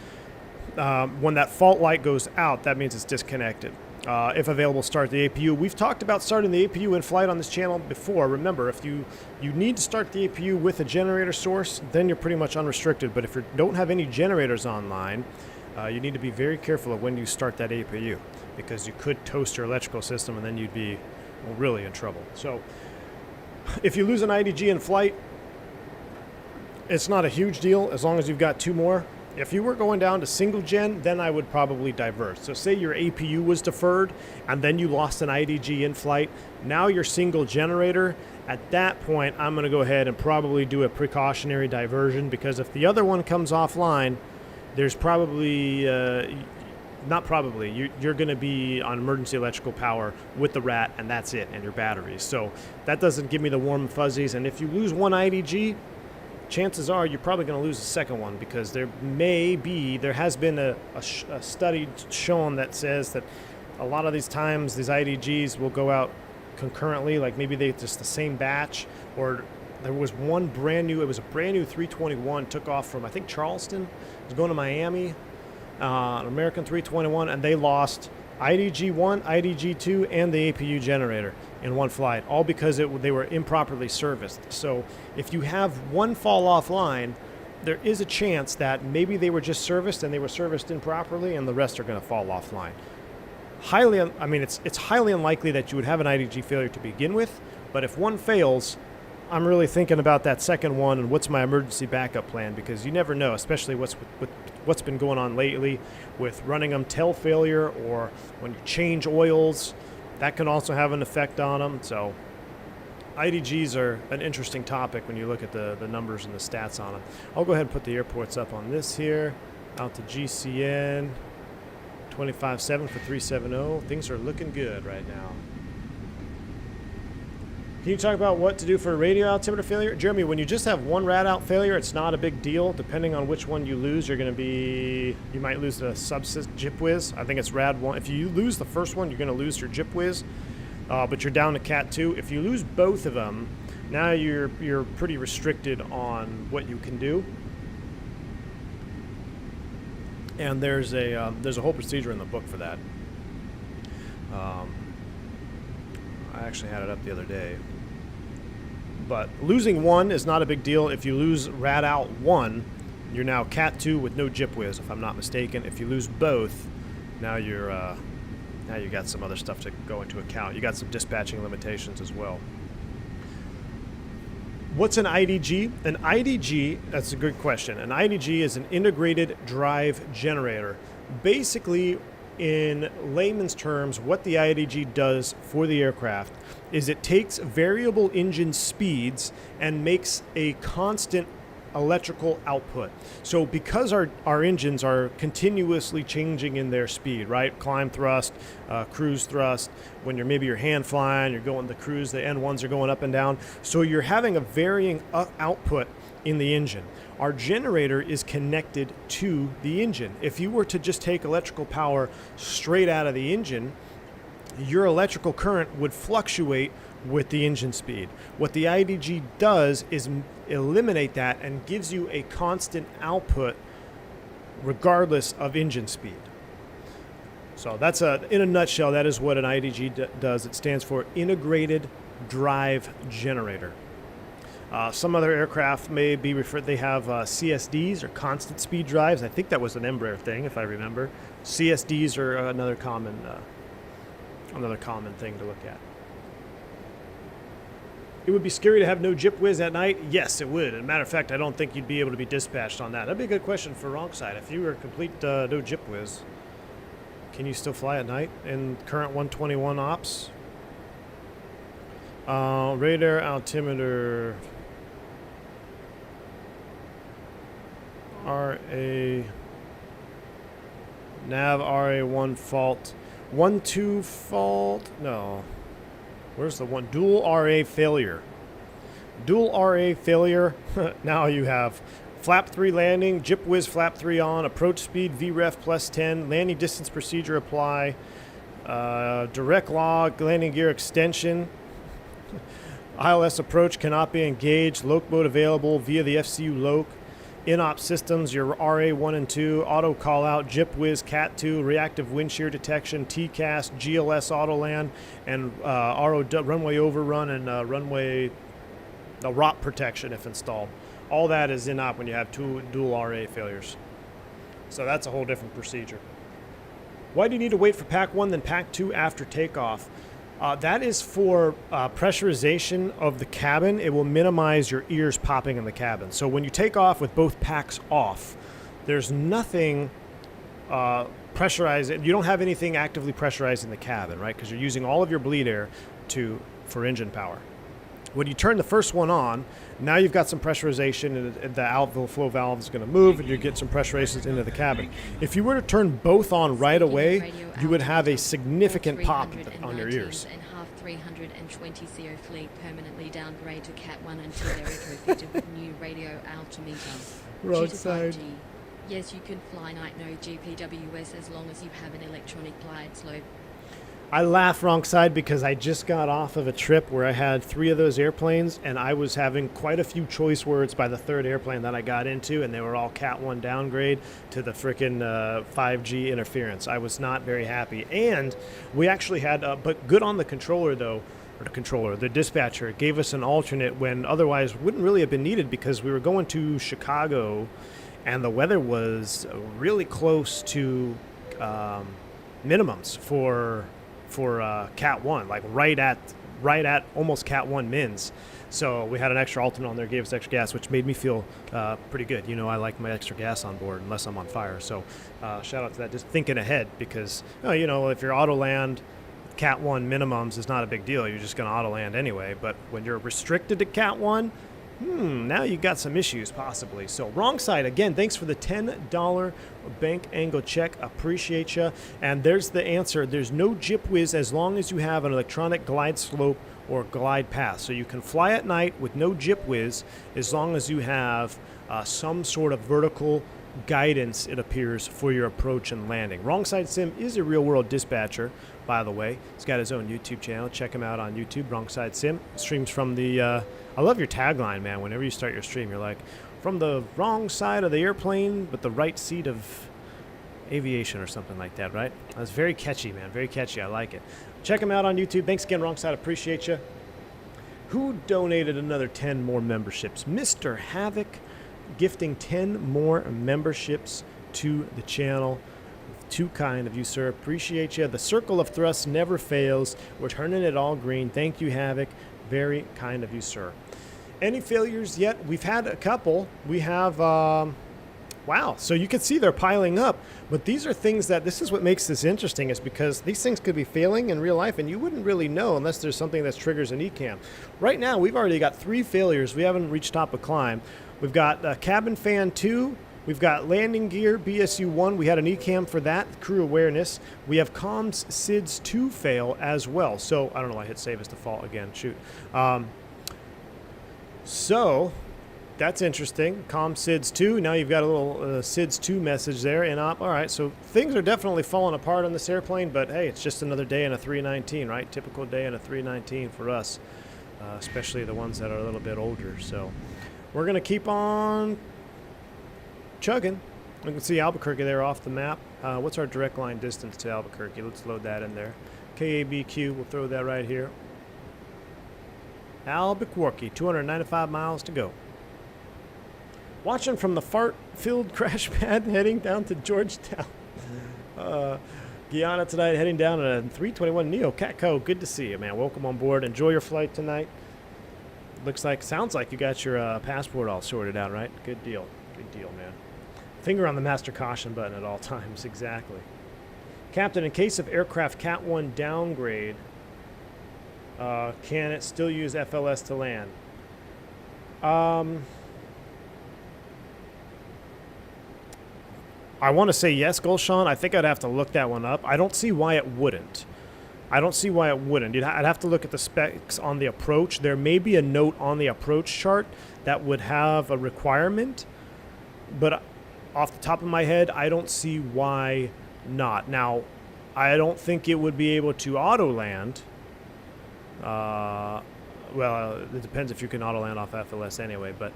[SPEAKER 2] When that fault light goes out, that means it's disconnected. If available, start the APU. We've talked about starting the APU in flight on this channel before. Remember, if you need to start the APU with a generator source, then you're pretty much unrestricted. But if you don't have any generators online, you need to be very careful of when you start that APU, because you could toast your electrical system and then you'd be really in trouble. So if you lose an IDG in flight, it's not a huge deal as long as you've got 2 more. If you were going down to single gen, then I would probably divert. So say your APU was deferred and then you lost an IDG in flight. Now you're single generator. At that point, I'm going to go ahead and probably do a precautionary diversion, because if the other one comes offline, there's probably, not probably, you're going to be on emergency electrical power with the RAT, and that's it, and your batteries. So that doesn't give me the warm fuzzies. And if you lose one IDG, chances are you're probably going to lose the second one, because there has been a study shown that says that a lot of these times these IDGs will go out concurrently, like maybe they just the same batch, or there was one brand new 321 took off from, I think, Charleston. It was going to Miami, an American 321, and they lost IDG1, IDG2, and the APU generator in one flight, all because they were improperly serviced. So if you have one fall offline, there is a chance that maybe they were just serviced and they were serviced improperly, and the rest are going to fall offline. It's highly unlikely that you would have an IDG failure to begin with, but if one fails, I'm really thinking about that second one and what's my emergency backup plan, because you never know, especially what's been going on lately with running them tail failure, or when you change oils, that can also have an effect on them. So IDGs are an interesting topic when you look at the numbers and the stats on them. I'll go ahead and put the airports up on this here, out to GCN, 25.7 for 370. Things are looking good right now. Can you talk about what to do for a radio altimeter failure? Jeremy, when you just have one rad out failure, it's not a big deal. Depending on which one you lose, you might lose the subsys JIPWiz. I think it's rad 1. If you lose the first one, you're going to lose your JIPWiz, but you're down to cat 2. If you lose both of them, now you're pretty restricted on what you can do. And there's a whole procedure in the book for that. I actually had it up the other day. But losing one is not a big deal. If you lose rad out 1, you're now cat 2 with no JIPWiz, if I'm not mistaken. If you lose both, now you got some other stuff to go into account. You got some dispatching limitations as well. What's an IDG? An IDG, that's a good question. An IDG is an integrated drive generator. Basically, in layman's terms, what the IDG does for the aircraft is it takes variable engine speeds and makes a constant electrical output. So because our engines are continuously changing in their speed, right? Climb thrust, cruise thrust, when you're hand flying, you're going the cruise, the N1s are going up and down. So you're having a varying output in the engine. Our generator is connected to the engine. If you were to just take electrical power straight out of the engine, your electrical current would fluctuate with the engine speed. What the IDG does is eliminate that and gives you a constant output regardless of engine speed. So that's in a nutshell, that is what an IDG does. It stands for Integrated Drive Generator. Some other aircraft may be referred, they have CSDs, or constant speed drives. I think that was an Embraer thing, if I remember. CSDs are another common thing to look at. It would be scary to have no JIPWiz at night? Yes, it would. As a matter of fact, I don't think you'd be able to be dispatched on that. That'd be a good question for wrong side. If you were complete no JIPWiz, can you still fly at night in current 121 ops? Radar altimeter nav RA1 fault, 1-2 fault. No, where's the one? Dual RA failure. Dual RA failure. Now you have flap 3 landing, JIPWiz flap 3 on, approach speed VREF plus 10, landing distance procedure apply, direct log, landing gear extension. ILS approach cannot be engaged, loc mode available via the FCU loc. in-op systems, your RA1 and 2, auto call-out, JIPWiz, CAT2, reactive wind shear detection, TCAS, GLS autoland, and runway overrun and ROP protection if installed. All that is in-op when you have two dual RA failures. So that's a whole different procedure. Why do you need to wait for Pack 1 than Pack 2 after takeoff? That is for pressurization of the cabin. It will minimize your ears popping in the cabin. So when you take off with both packs off, there's nothing pressurized. You don't have anything actively pressurizing the cabin, right? Because you're using all of your bleed air for engine power. When you turn the first one on, now you've got some pressurization, and the outflow valve is going to move, and you get some pressurization into the cabin. If you were to turn both on right away, you would have a significant pop on your ears.
[SPEAKER 3] And half 320 CO fleet permanently downgrade to Cat 1 until they're eco-fitted with new radio altimeter.
[SPEAKER 2] Roadside.
[SPEAKER 3] Due to 5G. Yes, you can fly night no GPWS as long as you have an electronic glide slope.
[SPEAKER 2] I laugh wrong side because I just got off of a trip where I had 3 of those airplanes, and I was having quite a few choice words by the 3rd airplane that I got into, and they were all Cat 1 downgrade to the frickin' 5G interference. I was not very happy. And we actually had, but good on the controller though, the dispatcher. It gave us an alternate when otherwise wouldn't really have been needed because we were going to Chicago, and the weather was really close to minimums for Cat 1, like right at almost Cat 1 mins. So we had an extra alternate on there, gave us extra gas, which made me feel pretty good. You know, I like my extra gas on board unless I'm on fire. So shout out to that, just thinking ahead, because you know, if your auto land Cat 1 minimums is not a big deal. You're just going to auto land anyway. But when you're restricted to Cat 1, now you got some issues possibly. So wrong side again. Thanks for the $10 bank angle check. Appreciate you. And there's the answer. There's no JIPWiz as long as you have an electronic glide slope or glide path. So you can fly at night with no JIPWiz as long as you have some sort of vertical guidance, it appears, for your approach and landing. Wrong Side Sim is a real-world dispatcher, by the way. He's got his own YouTube channel. Check him out on YouTube, Wrong Side Sim. Streams from the I love your tagline, man. Whenever you start your stream, you're like, from the wrong side of the airplane but the right seat of aviation or something like that, right? That's very catchy, man. Very catchy. I like it. Check him out on YouTube. Thanks again, Wrong Side. Appreciate you. Who donated another 10 more memberships? Mr. Havoc, gifting 10 more memberships to the channel. Too kind of you, sir. Appreciate you. The circle of thrust never fails. We're turning it all green. Thank you, Havoc. Very kind of you, sir. Any failures yet? We've had a couple. We have, wow. So you can see they're piling up. But these are things that, this is what makes this interesting, is because these things could be failing in real life and you wouldn't really know unless there's something that triggers an ECAM. Right now, we've already got 3 failures. We haven't reached top of climb. We've got cabin fan 2. We've got landing gear, BSU 1. We had an ECAM for that, crew awareness. We have comms SIDS 2 fail as well. So, I don't know why I hit save as default again. Shoot. So, that's interesting. Comm SIDS 2. Now you've got a little SIDS 2 message there in op. All right, so things are definitely falling apart on this airplane, but hey, it's just another day in a 319, right? Typical day in a 319 for us, especially the ones that are a little bit older. So, we're going to keep on chugging. We can see Albuquerque there off the map. What's our direct line distance to Albuquerque? Let's load that in there. KABQ, we'll throw that right here. Albuquerque, 295 miles to go. Watching from the fart-filled crash pad heading down to Georgetown. Guyana tonight, heading down on a 321 Neo Catco. Good to see you, man. Welcome on board. Enjoy your flight tonight. Sounds like you got your passport all sorted out, right? Good deal. Good deal, man. Finger on the master caution button at all times, exactly. Captain, in case of aircraft Cat 1 downgrade, can it still use FLS to land? I want to say yes, Gulshan. I think I'd have to look that one up. I don't see why it wouldn't. I'd have to look at the specs on the approach. There may be a note on the approach chart that would have a requirement, but off the top of my head, I don't see why not. Now, I don't think it would be able to auto-land. Well, it depends if you can auto-land off FLS anyway, but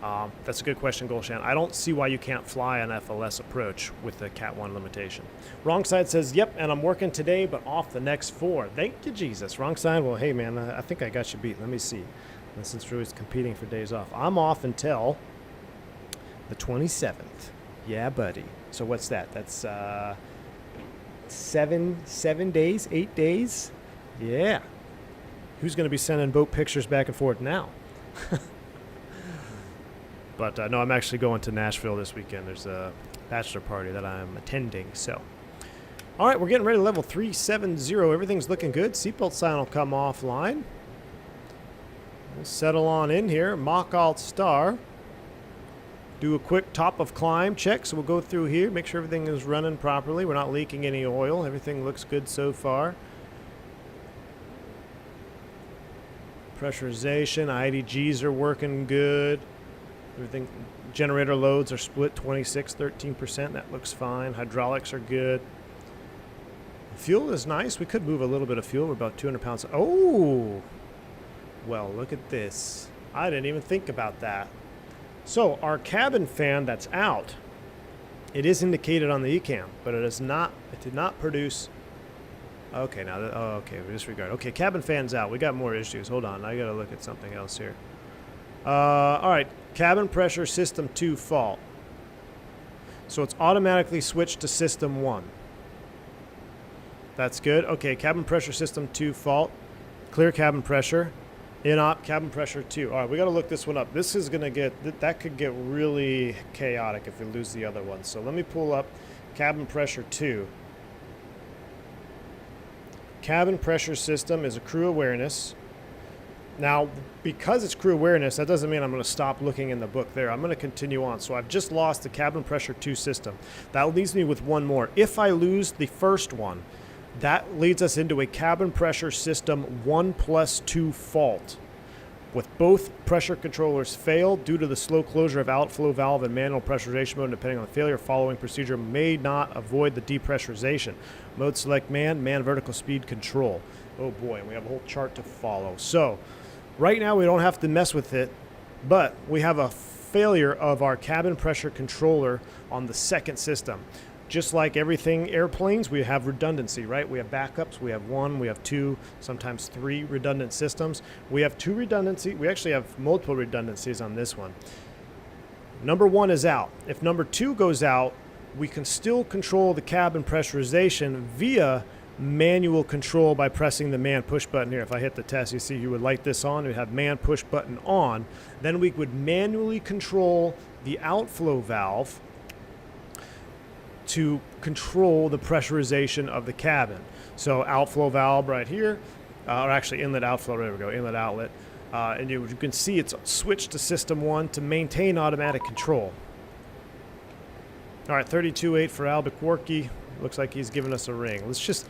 [SPEAKER 2] That's a good question, Gulshan. I don't see why you can't fly an FLS approach with the Cat 1 limitation. Wrong Side says, yep, and I'm working today, but off the next 4. Thank you, Jesus. Wrong Side, well, hey, man, I think I got you beat. Let me see. And since Rui's competing for days off, I'm off until the 27th. Yeah, buddy. So what's that? That's 7 days, 8 days? Yeah. Who's going to be sending boat pictures back and forth now? But no, I'm actually going to Nashville this weekend. There's a bachelor party that I'm attending. So, all right, we're getting ready to level 370. Everything's looking good. Seatbelt sign will come offline. We'll settle on in here. Mach Alt Star. Do a quick top of climb check. So we'll go through here, make sure everything is running properly. We're not leaking any oil. Everything looks good so far. Pressurization, IDGs are working good. Everything, generator loads are split 26, 13%. That looks fine. Hydraulics are good. Fuel is nice. We could move a little bit of fuel. We're about 200 pounds. Oh, well, look at this. I didn't even think about that. So our cabin fan that's out, it is indicated on the ECAM, but it is not. It did not produce. Okay, now, okay, we disregard. Okay, cabin fan's out. We got more issues. Hold on, I gotta look at something else here. All right, cabin pressure system 2 fault. So it's automatically switched to system 1. That's good. Okay, cabin pressure system 2 fault. Clear cabin pressure. In-op cabin pressure 2. All right, we got to look this one up. This is going to get, that could get really chaotic if we lose the other one. So let me pull up cabin pressure 2. Cabin pressure system is a crew awareness. Now, because it's crew awareness, that doesn't mean I'm going to stop looking in the book there. I'm going to continue on. So I've just lost the cabin pressure 2 system. That leaves me with one more. If I lose the first one, that leads us into a cabin pressure system 1+2 fault. With both pressure controllers fail due to the slow closure of outflow valve and manual pressurization mode, depending on the failure, following procedure may not avoid the depressurization. Mode select man vertical speed control. Oh boy, and we have a whole chart to follow. So right now we don't have to mess with it, but we have a failure of our cabin pressure controller on the second system. Just like everything airplanes, we have redundancy, right? We have backups. We have 1, we have 2, sometimes 3 redundant systems. We have 2 redundancy. We actually have multiple redundancies on this one. Number 1 is out. If number 2 goes out, we can still control the cabin pressurization via manual control by pressing the man push button here. If I hit the test, you see you would light this on. We have man push button on. Then we would manually control the outflow valve to control the pressurization of the cabin. So outflow valve right here, or actually inlet outflow, there we go, inlet outlet. And you can see it's switched to system 1 to maintain automatic control. All right, 32.8 for Albuquerque. Looks like he's giving us a ring. Let's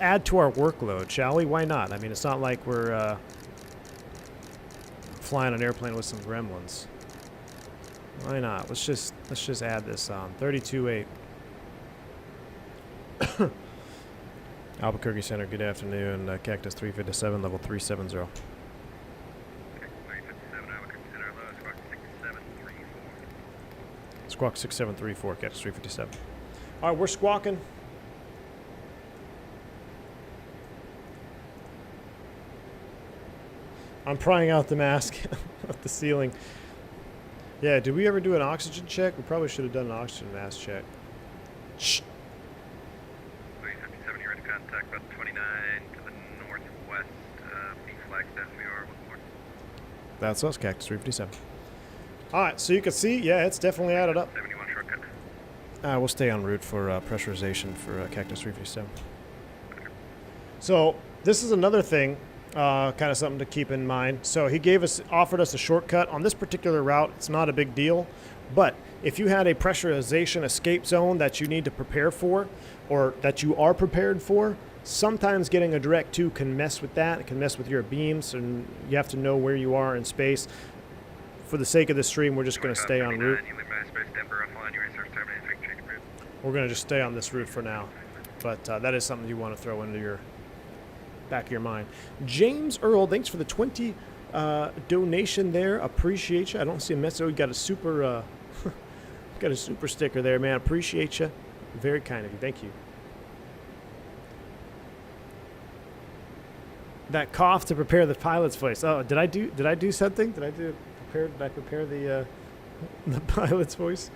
[SPEAKER 2] add to our workload, shall we? Why not? I mean, it's not like we're flying an airplane with some gremlins. Why not? Let's just add this on. 32.8. Albuquerque Center, good afternoon. Cactus 357, level 370.
[SPEAKER 1] 357, Albuquerque Center, low,
[SPEAKER 2] Squawk
[SPEAKER 1] squawk 6734.
[SPEAKER 2] 6734, Cactus 357. All right, we're squawking. I'm prying out the mask at the ceiling. Yeah, did we ever do an oxygen check? We probably should have done an oxygen mask check. Shh.
[SPEAKER 1] 357, you're ready to contact about 29 to the northwest. B flag says we are with more.
[SPEAKER 2] That's us, Cactus 357. All right, so you can see, yeah, it's definitely added up.
[SPEAKER 1] 71 shortcut.
[SPEAKER 2] We'll stay en route for pressurization for Cactus 357. So this is another thing, kind of something to keep in mind. So he offered us a shortcut on this particular route. It's not a big deal, but if you had a pressurization escape zone that you need to prepare for, or that you are prepared for, sometimes getting a direct 2 can mess with that. It can mess with your beams, and you have to know where you are in space. For the sake of the stream, we're just going to stay en route. We're going to just stay on this route for now, but that is something you want to throw into your back of your mind. James Earl, thanks for the 20 donation there. Appreciate you. I don't see a message. Oh, you got a super, got a super sticker there, man. Appreciate you. Very kind of you. Thank you. That cough to prepare the pilot's voice. Oh, did I do something? Did I prepare the pilot's voice?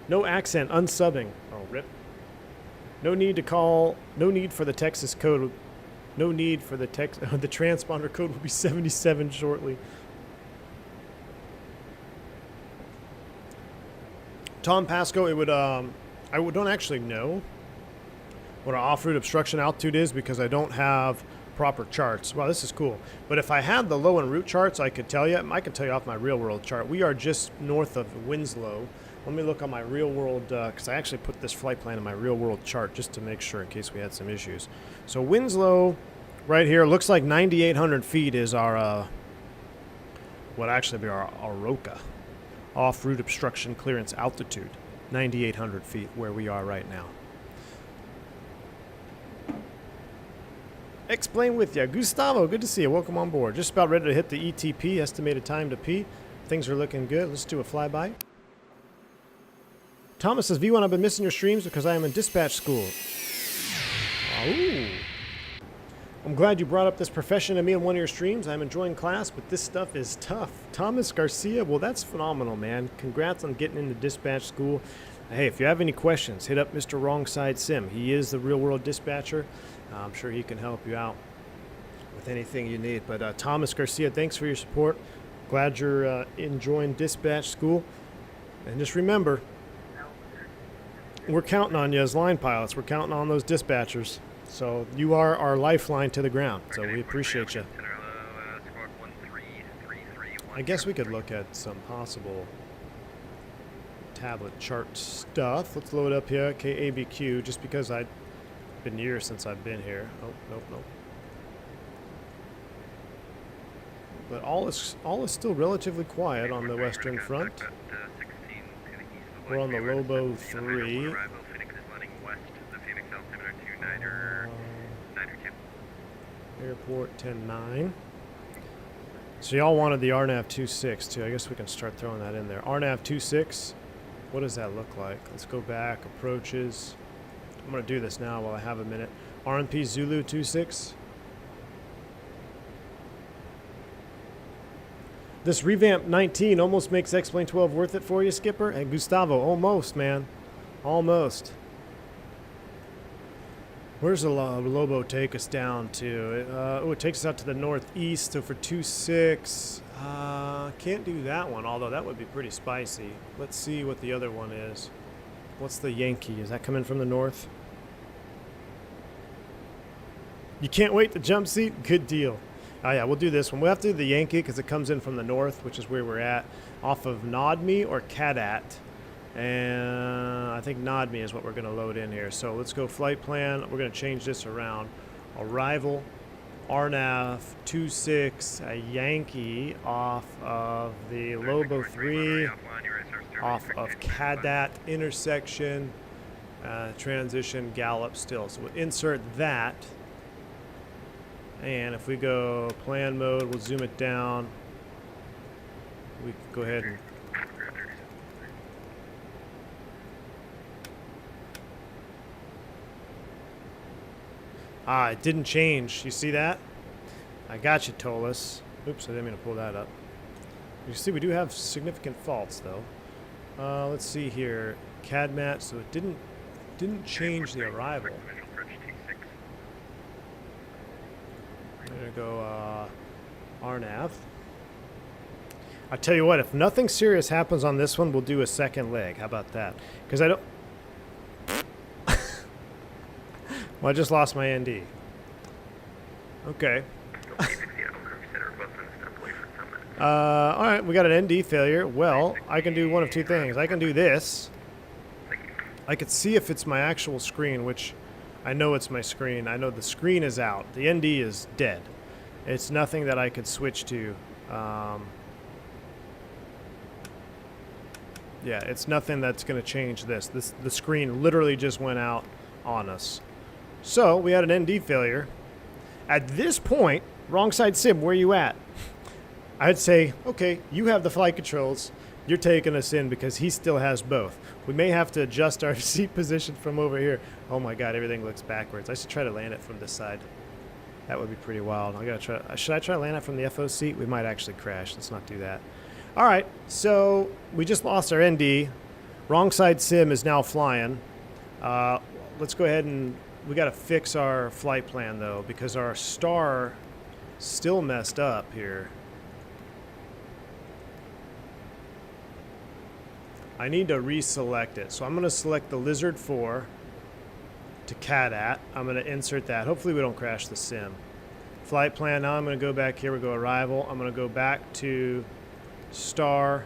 [SPEAKER 2] No accent, unsubbing. Oh, rip. No need for the Texas code. No need for the the transponder code will be 77 shortly. Tom Pasco, it would I don't actually know what our off-route obstruction altitude is because I don't have proper charts. Wow, this is cool. But if I had the low and route charts, I could tell you. I could tell you off my real-world chart. We are just north of Winslow. Let me look on my real-world, because I actually put this flight plan in my real-world chart just to make sure in case we had some issues. So Winslow, right here, looks like 9,800 feet is our, what actually be our ROCA, off-route obstruction clearance altitude. 9,800 feet where we are right now. Explain with ya. Gustavo, good to see you. Welcome on board. Just about ready to hit the ETP, estimated time to P. Things are looking good. Let's do a flyby. Thomas says, V1, I've been missing your streams because I am in dispatch school. Ooh. I'm glad you brought up this profession to me in one of your streams. I'm enjoying class, but this stuff is tough. Thomas Garcia, well, that's phenomenal, man. Congrats on getting into dispatch school. Hey, if you have any questions, hit up Mr. Wrongside Sim. He is the real-world dispatcher. I'm sure he can help you out with anything you need. But Thomas Garcia, thanks for your support. Glad you're enjoying dispatch school. And just remember, we're counting on you as line pilots. We're counting on those dispatchers. So you are our lifeline to the ground. So we appreciate you. I guess we could look at some possible tablet chart stuff. Let's load up here, KABQ, just because I've been years since I've been here. Oh, nope. But all is still relatively quiet on the Western Front. We're on the Lobo 3. Airport 10-9. So y'all wanted the RNAV 26 too. I guess we can start throwing that in there. RNAV 26. What does that look like? Let's go back. Approaches. I'm going to do this now while I have a minute. RNP Zulu 26. This revamp 19 almost makes X-Plane 12 worth it for you, Skipper. And Gustavo, almost, man. Almost. Where's the Lobo take us down to? Oh, it takes us out to the northeast. So for 26, can't do that one, although that would be pretty spicy. Let's see what the other one is. What's the Yankee? Is that coming from the north? You can't wait to jump seat? Good deal. Oh yeah, we'll do this one. We'll have to do the Yankee because it comes in from the north, which is where we're at. Off of Nodme or Cadat. And I think Nodme is what we're going to load in here. So let's go flight plan. We're going to change this around. Arrival, RNAV 26, a Yankee off of the Lobo 3, off of Cadat intersection, transition, gallop still. So we'll insert that. And if we go plan mode, we'll zoom it down. We can go ahead and it didn't change. You see that? I got you, Toliss. Oops, I didn't mean to pull that up. You see, we do have significant faults, though. Let's see here. CADMAT, so it didn't change the arrival. I'm gonna go RNAV. I tell you what, if nothing serious happens on this one, we'll do a second leg. How about that? Because I don't. Well, I just lost my ND. Okay. All right, we got an ND failure. Well, I can do one of two things. I can do this. I could see if it's my actual screen, which I know it's my screen. I know the screen is out. The ND is dead. It's nothing that I could switch to. Yeah, it's nothing that's going to change this. The screen literally just went out on us. So we had an ND failure. At this point, Wrong side sim, where you at? I'd say, okay, you have the flight controls. You're taking us in because he still has both. We may have to adjust our seat position from over here. Oh my God, everything looks backwards. I should try to land it from this side. That would be pretty wild. I gotta try. Should I try to land it from the FO seat? We might actually crash. Let's not do that. All right, so we just lost our ND. Wrong side sim is now flying. Let's go ahead and we got to fix our flight plan though because our star still messed up here. I need to reselect it. So I'm going to select the Lizard 4 to CADAT. I'm going to insert that. Hopefully we don't crash the sim. Flight plan. Now I'm going to go back here. We go arrival. I'm going to go back to star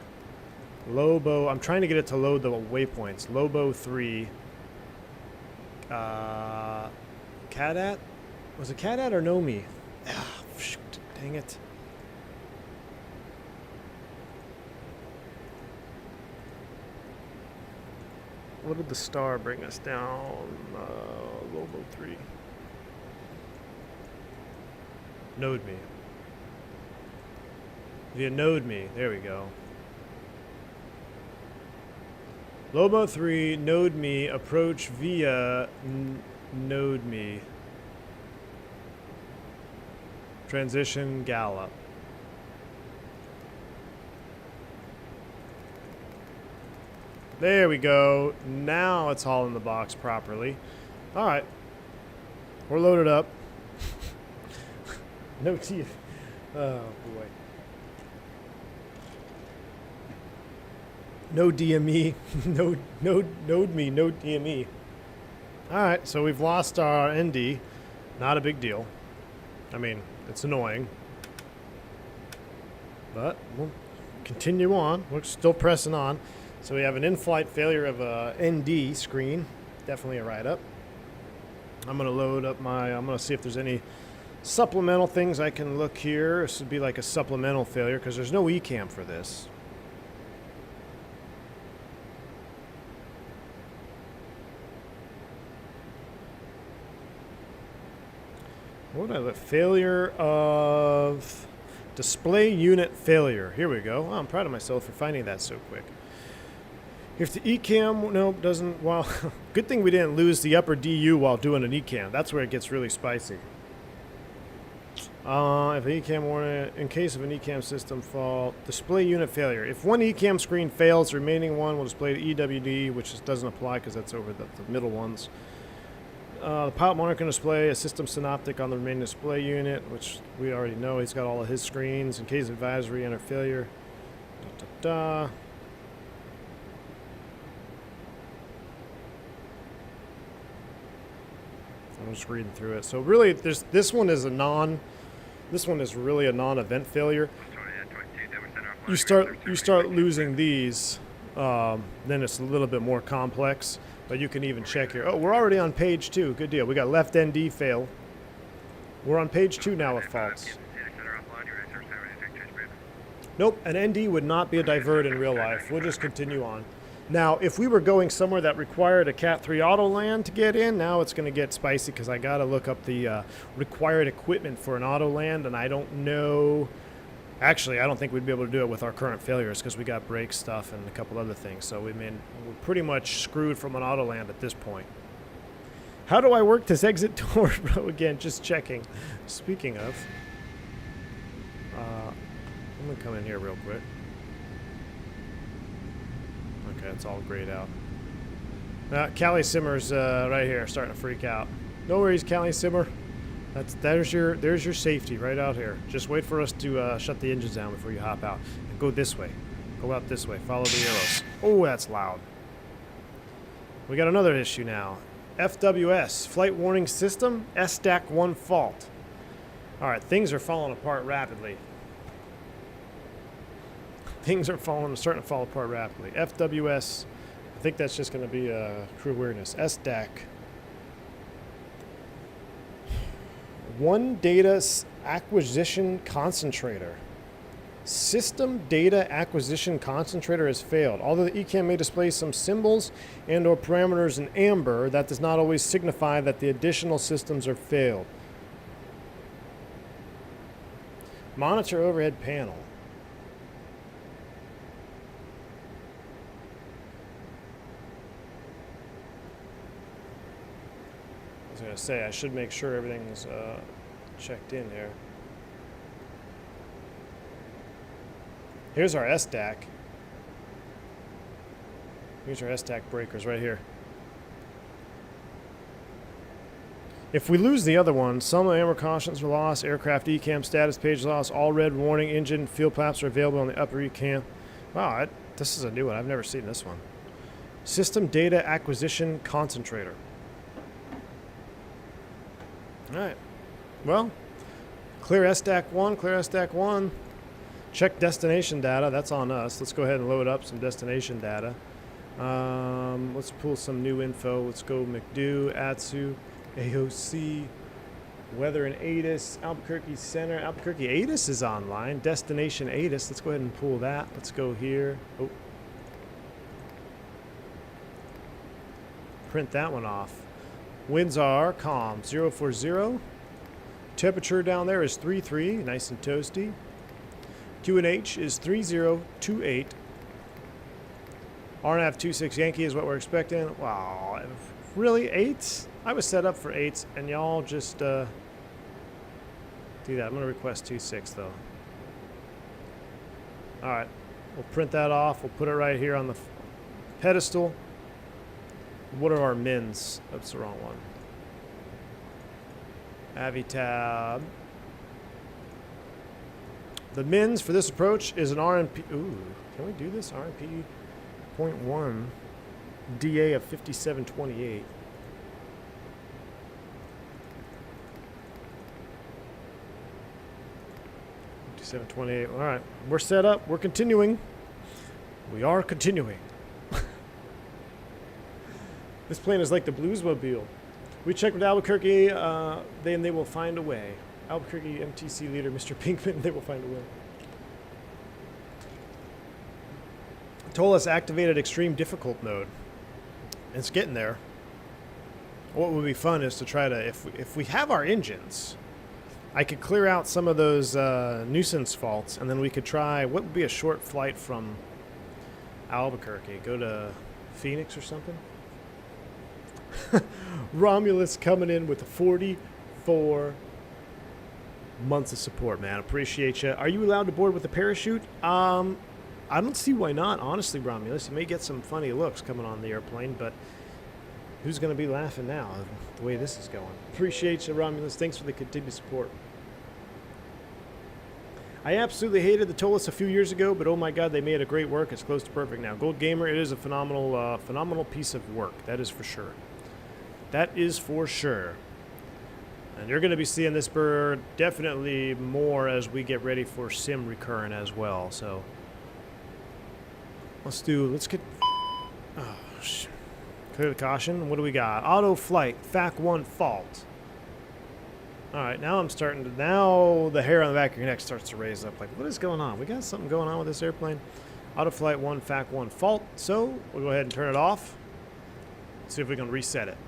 [SPEAKER 2] Lobo. I'm trying to get it to load the waypoints. Lobo 3. CADAT? Was it CADAT or Nomi? Ah, shoot, dang it. What did the star bring us down? Lobo 3. Node me. Via node me. There we go. Lobo 3, node me, approach via node me. Transition gallop. There we go. Now it's all in the box properly. All right. We're loaded up. No teeth. Oh, boy. No DME. Node me. No DME. All right. So we've lost our ND. Not a big deal. I mean, it's annoying. But we'll continue on. We're still pressing on. So we have an in-flight failure of a ND screen. Definitely a write-up. I'm going to load up I'm going to see if there's any supplemental things I can look here. This would be like a supplemental failure because there's no ECAM for this. What did I look? Failure of display unit failure. Here we go. Oh, I'm proud of myself for finding that so quick. If the ECAM, nope, doesn't, well, good thing we didn't lose the upper DU while doing an ECAM. That's where it gets really spicy. If the ECAM warning, in case of an ECAM system fault, display unit failure. If one ECAM screen fails, the remaining one will display the EWD, which just doesn't apply because that's over the middle ones. The pilot monitor can display a system synoptic on the remaining display unit, which we already know. He's got all of his screens. In case of advisory, enter failure. I'm just reading through it. So really, this one is really a non-event failure. You start losing these, then it's a little bit more complex. But you can even check here. Oh, we're already on page 2. Good deal. We got left ND fail. We're on page 2 now with faults. Nope, an ND would not be a divert in real life. We'll just continue on. Now, if we were going somewhere that required a Cat 3 auto land to get in, now it's going to get spicy because I got to look up the required equipment for an auto land, and I don't know. Actually, I don't think we'd be able to do it with our current failures because we got brake stuff and a couple other things. So we're pretty much screwed from an auto land at this point. How do I work this exit door, bro? Again, just checking. Speaking of, I'm going to come in here real quick. Okay, it's all grayed out. Callie Simmer's right here, starting to freak out. No worries, Callie Simmer. There's your safety right out here. Just wait for us to shut the engines down before you hop out. And go this way. Go out this way. Follow the arrows. Oh, that's loud. We got another issue now. FWS, Flight Warning System, SDAC 1 fault. All right, things are falling apart rapidly. Things are starting to fall apart rapidly. FWS, I think that's just going to be crew awareness. SDAC. One data acquisition concentrator. System data acquisition concentrator has failed. Although the ECAM may display some symbols and or parameters in amber, that does not always signify that the additional systems are failed. Monitor overhead panel. I was going to say, I should make sure everything's checked in here. Here's our SDAC. Here's our SDAC breakers right here. If we lose the other one, some ammo cautions are lost, aircraft ECAM status page lost, all red warning, engine, fuel flaps are available on the upper ECAM. Wow, this is a new one. I've never seen this one. System data acquisition concentrator. All right. Well, clear SDAC 1, clear SDAC 1. Check destination data. That's on us. Let's go ahead and load up some destination data. Let's pull some new info. Let's go McDo, Atsu, AOC, weather in ATIS, Albuquerque Center. Albuquerque ATIS is online. Destination ATIS. Let's go ahead and pull that. Let's go here. Oh. Print that one off. Winds are calm, 040. Temperature down there is 33, nice and toasty. QNH is 3028. RNAV 26 Yankee is what we're expecting. Wow, really 8s? I was set up for 8s, and y'all just do that. I'm going to request 26 though. All right, we'll print that off. We'll put it right here on the pedestal. What are our mins? That's the wrong one. Avitab. The mins for this approach is an RNP. Ooh, can we do this? RNP 0.1. DA of 5728. All right, we're set up. We're continuing. We are continuing. This plane is like the Bluesmobile. We checked with Albuquerque, they will find a way. Albuquerque MTC leader, Mr. Pinkman, they will find a way. Toliss activated extreme difficult mode. It's getting there. What would be fun is to try to, if we have our engines, I could clear out some of those nuisance faults, and then we could try, what would be a short flight from Albuquerque? Go to Phoenix or something? Romulus coming in with 44 months of support, man. Appreciate you. Are you allowed to board with a parachute? I don't see why not, honestly, Romulus. You may get some funny looks coming on the airplane, but who's going to be laughing now the way this is going? Appreciate you, Romulus. Thanks for the continued support. I absolutely hated the Toliss a few years ago, but oh my god, they made a great work. It's close to perfect now. Gold Gamer, it is a phenomenal piece of work. That is for sure. That is for sure. And you're going to be seeing this bird definitely more as we get ready for sim recurrent as well. So let's get clear the caution. What do we got? Auto flight, FAC 1 fault. All right, now now the hair on the back of your neck starts to raise up. Like, what is going on? We got something going on with this airplane. Auto flight 1, FAC 1 fault. So we'll go ahead and turn it off. See if we can reset it.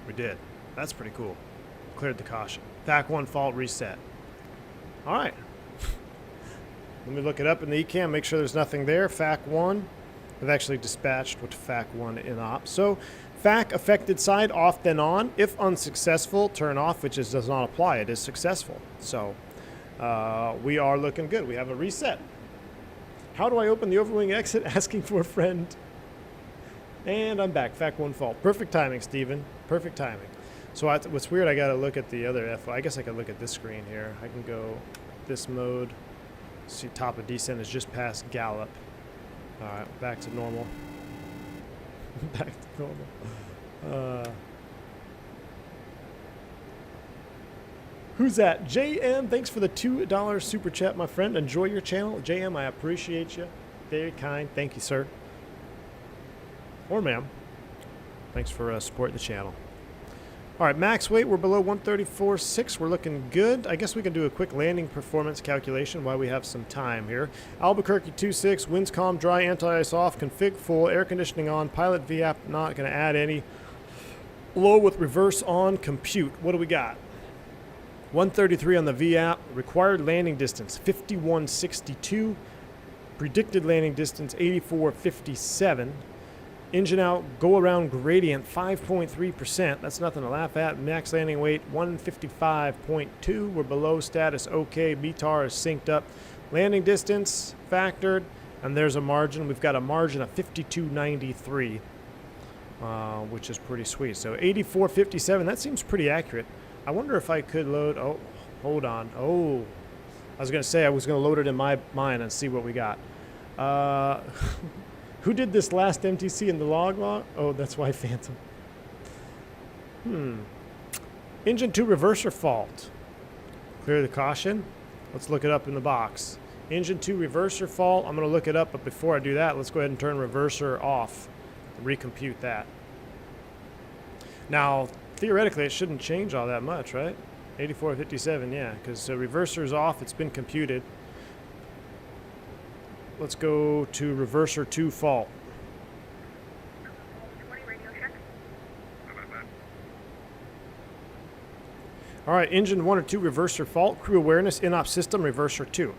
[SPEAKER 2] We did. That's pretty cool. Cleared the caution. FAC 1 fault reset. All right. Let me look it up in the ECAM, make sure there's nothing there. FAC 1. I've actually dispatched with FAC 1 in op. So FAC affected side off then on. If unsuccessful, turn off, which does not apply. It is successful. So we are looking good. We have a reset. How do I open the overwing exit? Asking for a friend. And I'm back. FAC 1 fault. Perfect timing, Steven. Perfect timing. So what's weird, I got to look at the other I guess I can look at this screen here. I can go this mode. See, top of descent is just past gallop. All right, back to normal. Back to normal. Who's that? JM, thanks for the $2 super chat, my friend. Enjoy your channel. JM, I appreciate you. Very kind. Thank you, sir. Or ma'am. Thanks for supporting the channel. All right, max weight, we're below 134.6. We're looking good. I guess we can do a quick landing performance calculation while we have some time here. Albuquerque 26, winds calm, dry, anti-ice off, config full, air conditioning on, pilot VAP not going to add any. Low with reverse on, compute. What do we got? 133 on the VAP. Required landing distance 5162. Predicted landing distance 8457. Engine out, go around gradient 5.3%. That's nothing to laugh at. Max landing weight 155.2. We're below status OK. BTAR is synced up. Landing distance factored, and there's a margin. We've got a margin of 5293, which is pretty sweet. So 8457. That seems pretty accurate. I wonder if I could load. Oh, hold on. Oh, I was going to say I was going to load it in my mine and see what we got. Who did this last MTC in the log? Oh, that's why Phantom. Engine 2 reverser fault. Clear the caution. Let's look it up in the box. Engine 2 reverser fault. I'm going to look it up, but before I do that, let's go ahead and turn reverser off. Recompute that. Now, theoretically, it shouldn't change all that much, right? 8457, yeah, because reverser's off. It's been computed. Let's go to reverser 2 fault.
[SPEAKER 4] 20 radio check.
[SPEAKER 2] All right, engine 1 or 2 reverser fault, crew awareness, in-op system, reverser 2.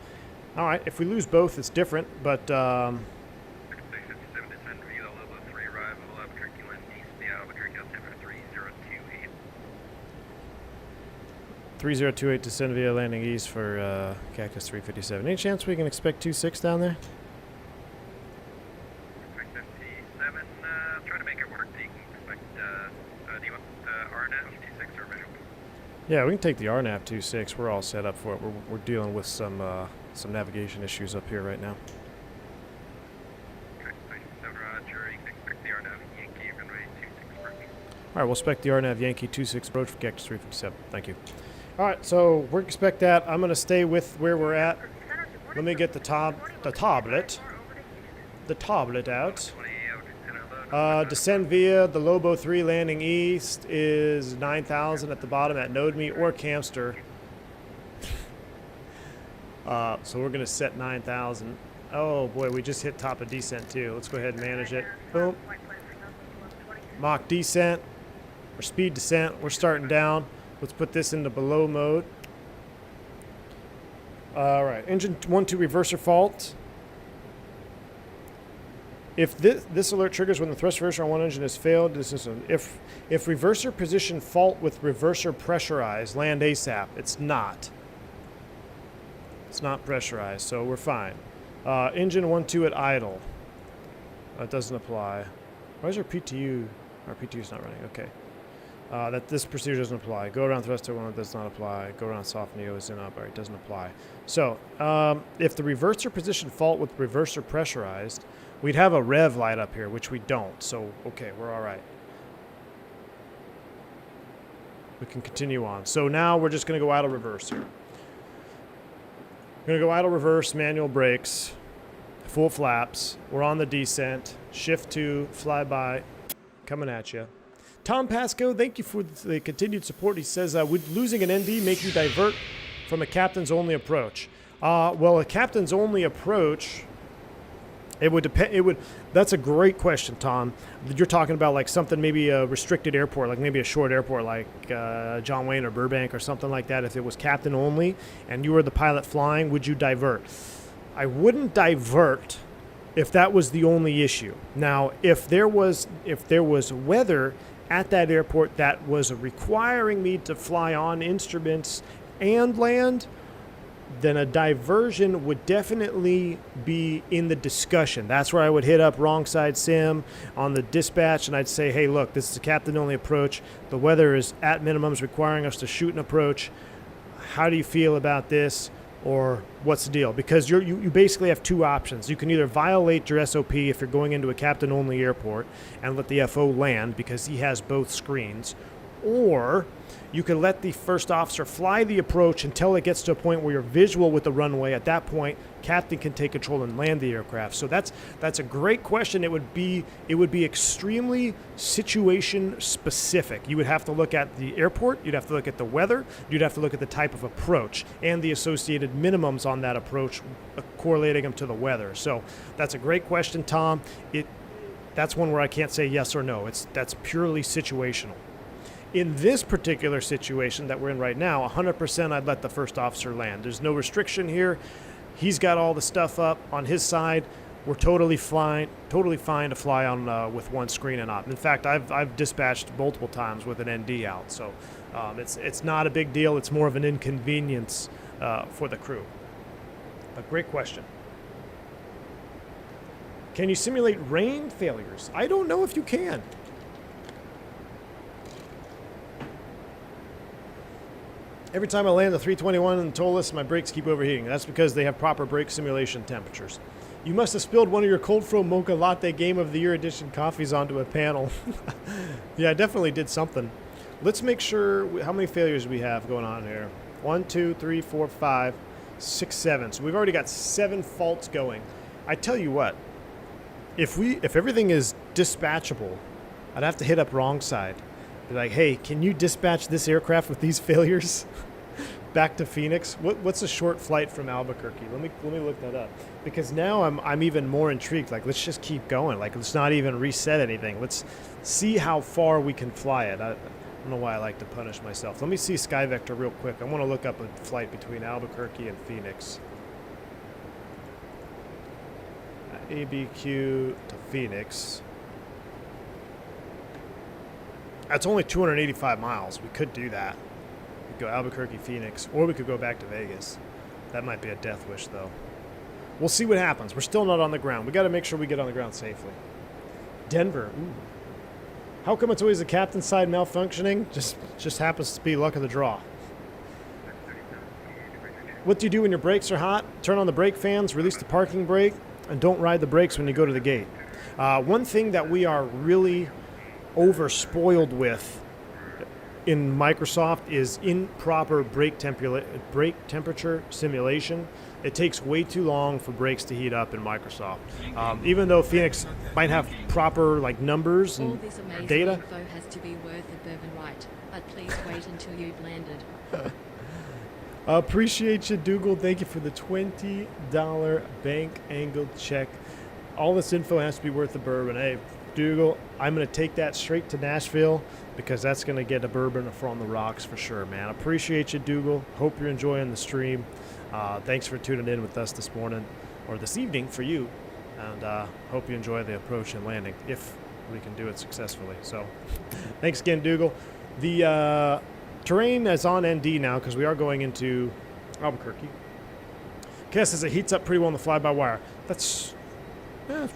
[SPEAKER 2] All right, if we lose both, it's different, but
[SPEAKER 1] 657 descend via Lobo 3 arrival, Albuquerque land east via Albuquerque altimeter 3028.
[SPEAKER 2] 3028 descend via landing east for Cactus 357. Any chance we can expect 2.6 down there?
[SPEAKER 1] 657, try to make it work. You can expect, do you want RNAV 26 or visual?
[SPEAKER 2] Yeah, we can take the RNAV 2.6. We're all set up for it. We're dealing with some navigation issues up here right now.
[SPEAKER 1] Okay, 97 Roger, you can expect the RNAV Yankee runway 26 approach.
[SPEAKER 2] All right, we'll expect the RNAV Yankee 2.6 approach for Cactus 357. Thank you. All right, so we expect that. I'm going to stay with where we're at. Let me get the tablet out.
[SPEAKER 1] 20 out,
[SPEAKER 2] Descend via the Lobo 3 landing east is 9,000 at the bottom at node me or Camster. So we're going to set 9,000. Oh boy, we just hit top of descent too. Let's go ahead and manage it. Boom. Mach descent or speed descent. We're starting down. Let's put this into below mode. All right, engine 1-2 reverser fault. If this alert triggers when the thrust reverser on one engine has failed, if reverser position fault with reverser pressurized, land ASAP. It's not. It's not pressurized, so we're fine. Engine 1-2 at idle. That doesn't apply. Why is our PTU? Our PTU is not running. Okay. That this procedure doesn't apply. Go around thruster one does not apply. Go around soft neo is in up. All right, doesn't apply. So if the reverser position fault with reverser pressurized, we'd have a rev light up here, which we don't. So okay, we're all right. We can continue on. So now we're just going to go idle reverse here. We're going to go idle reverse, manual brakes, full flaps. We're on the descent. Shift 2, flyby, coming at you. Tom Pasco, thank you for the continued support. He says, would losing an ND make you divert from a captain's only approach? Well, a captain's only approach, it would depend. That's a great question, Tom. You're talking about like something, maybe a restricted airport, like maybe a short airport like John Wayne or Burbank or something like that. If it was captain only and you were the pilot flying, would you divert? I wouldn't divert if that was the only issue. Now, if there was weather at that airport that was requiring me to fly on instruments and land, then a diversion would definitely be in the discussion. That's where I would hit up wrong side sim on the dispatch, and I'd say, hey, look, this is a captain-only approach. The weather is at minimums requiring us to shoot an approach. How do you feel about this? Or what's the deal? Because you basically have two options. You can either violate your SOP if you're going into a captain-only airport and let the FO land because he has both screens, or you can let the first officer fly the approach until it gets to a point where you're visual with the runway. At that point, captain can take control and land the aircraft. So that's a great question. It would be extremely situation specific. You would have to look at the airport, you'd have to look at the weather, you'd have to look at the type of approach and the associated minimums on that approach, correlating them to the weather. So that's a great question, Tom. That's one where I can't say yes or no. That's purely situational. In this particular situation that we're in right now, 100% I'd let the first officer land. There's no restriction here. He's got all the stuff up on his side. We're totally fine to fly on with one screen and op. In fact, I've dispatched multiple times with an ND out, so it's not a big deal. It's more of an inconvenience for the crew. But great question. Can you simulate rain failures? I don't know if you can. Every time I land the 321 in the toliss, my brakes keep overheating. That's because they have proper brake simulation temperatures. You must have spilled one of your cold fro mocha latte Game of the Year edition coffees onto a panel. Yeah, I definitely did something. Let's make sure how many failures we have going on here. 1, 2, 3, 4, 5, 6, 7. So we've already got 7 faults going. I tell you what, if everything is dispatchable, I'd have to hit up wrong side. Be like, hey, can you dispatch this aircraft with these failures back to Phoenix? What's a short flight from Albuquerque? Let me look that up, because now I'm even more intrigued. Like, let's just keep going. Like, let's not even reset anything. Let's see how far we can fly it. I don't know why I like to punish myself. Let me see Sky Vector real quick. I want to look up a flight between Albuquerque and Phoenix. ABQ to Phoenix. That's only 285 miles. We could do that. We could go Albuquerque, Phoenix, or we could go back to Vegas. That might be a death wish, though. We'll see what happens. We're still not on the ground. We got to make sure we get on the ground safely. Denver. Ooh. How come it's always the captain's side malfunctioning? Just happens to be luck of the draw. What do you do when your brakes are hot? Turn on the brake fans, release the parking brake, and don't ride the brakes when you go to the gate. One thing that we are really over-spoiled with in Microsoft is improper brake temperature simulation. It takes way too long for brakes to heat up in Microsoft. Even though Phoenix might have proper numbers and
[SPEAKER 3] All this amazing
[SPEAKER 2] data.
[SPEAKER 3] info has to be worth a bourbon, right? But please wait until you've landed.
[SPEAKER 2] Appreciate you, Dougal. Thank you for the $20 bank angled check. All this info has to be worth a bourbon. Hey, Dougal, I'm going to take that straight to Nashville, because that's going to get a bourbon from the rocks for sure, man. Appreciate you, Dougal. Hope you're enjoying the stream. Thanks for tuning in with us this morning, or this evening for you, and hope you enjoy the approach and landing, if we can do it successfully. So thanks again, Dougal. The terrain is on ND now, because we are going into Albuquerque. Cass says it heats up pretty well in the fly-by-wire. That's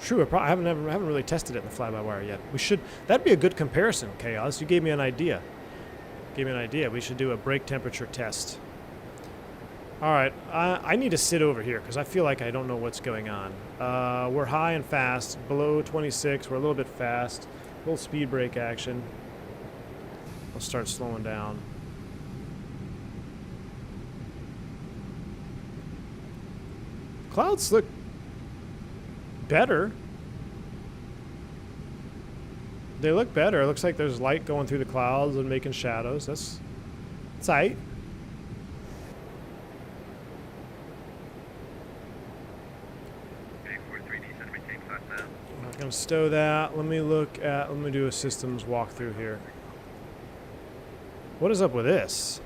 [SPEAKER 2] true. I haven't really tested it in the fly-by-wire yet. We should. That'd be a good comparison, Chaos. You gave me an idea. We should do a brake temperature test. All right. I need to sit over here, because I feel like I don't know what's going on. We're high and fast. Below 26. We're a little bit fast. A little speed brake action. I'll start slowing down. Clouds look better. They look better. It looks like there's light going through the clouds and making shadows. That's tight. I'm not going to stow that. Let me do a systems walkthrough here. What is up with this?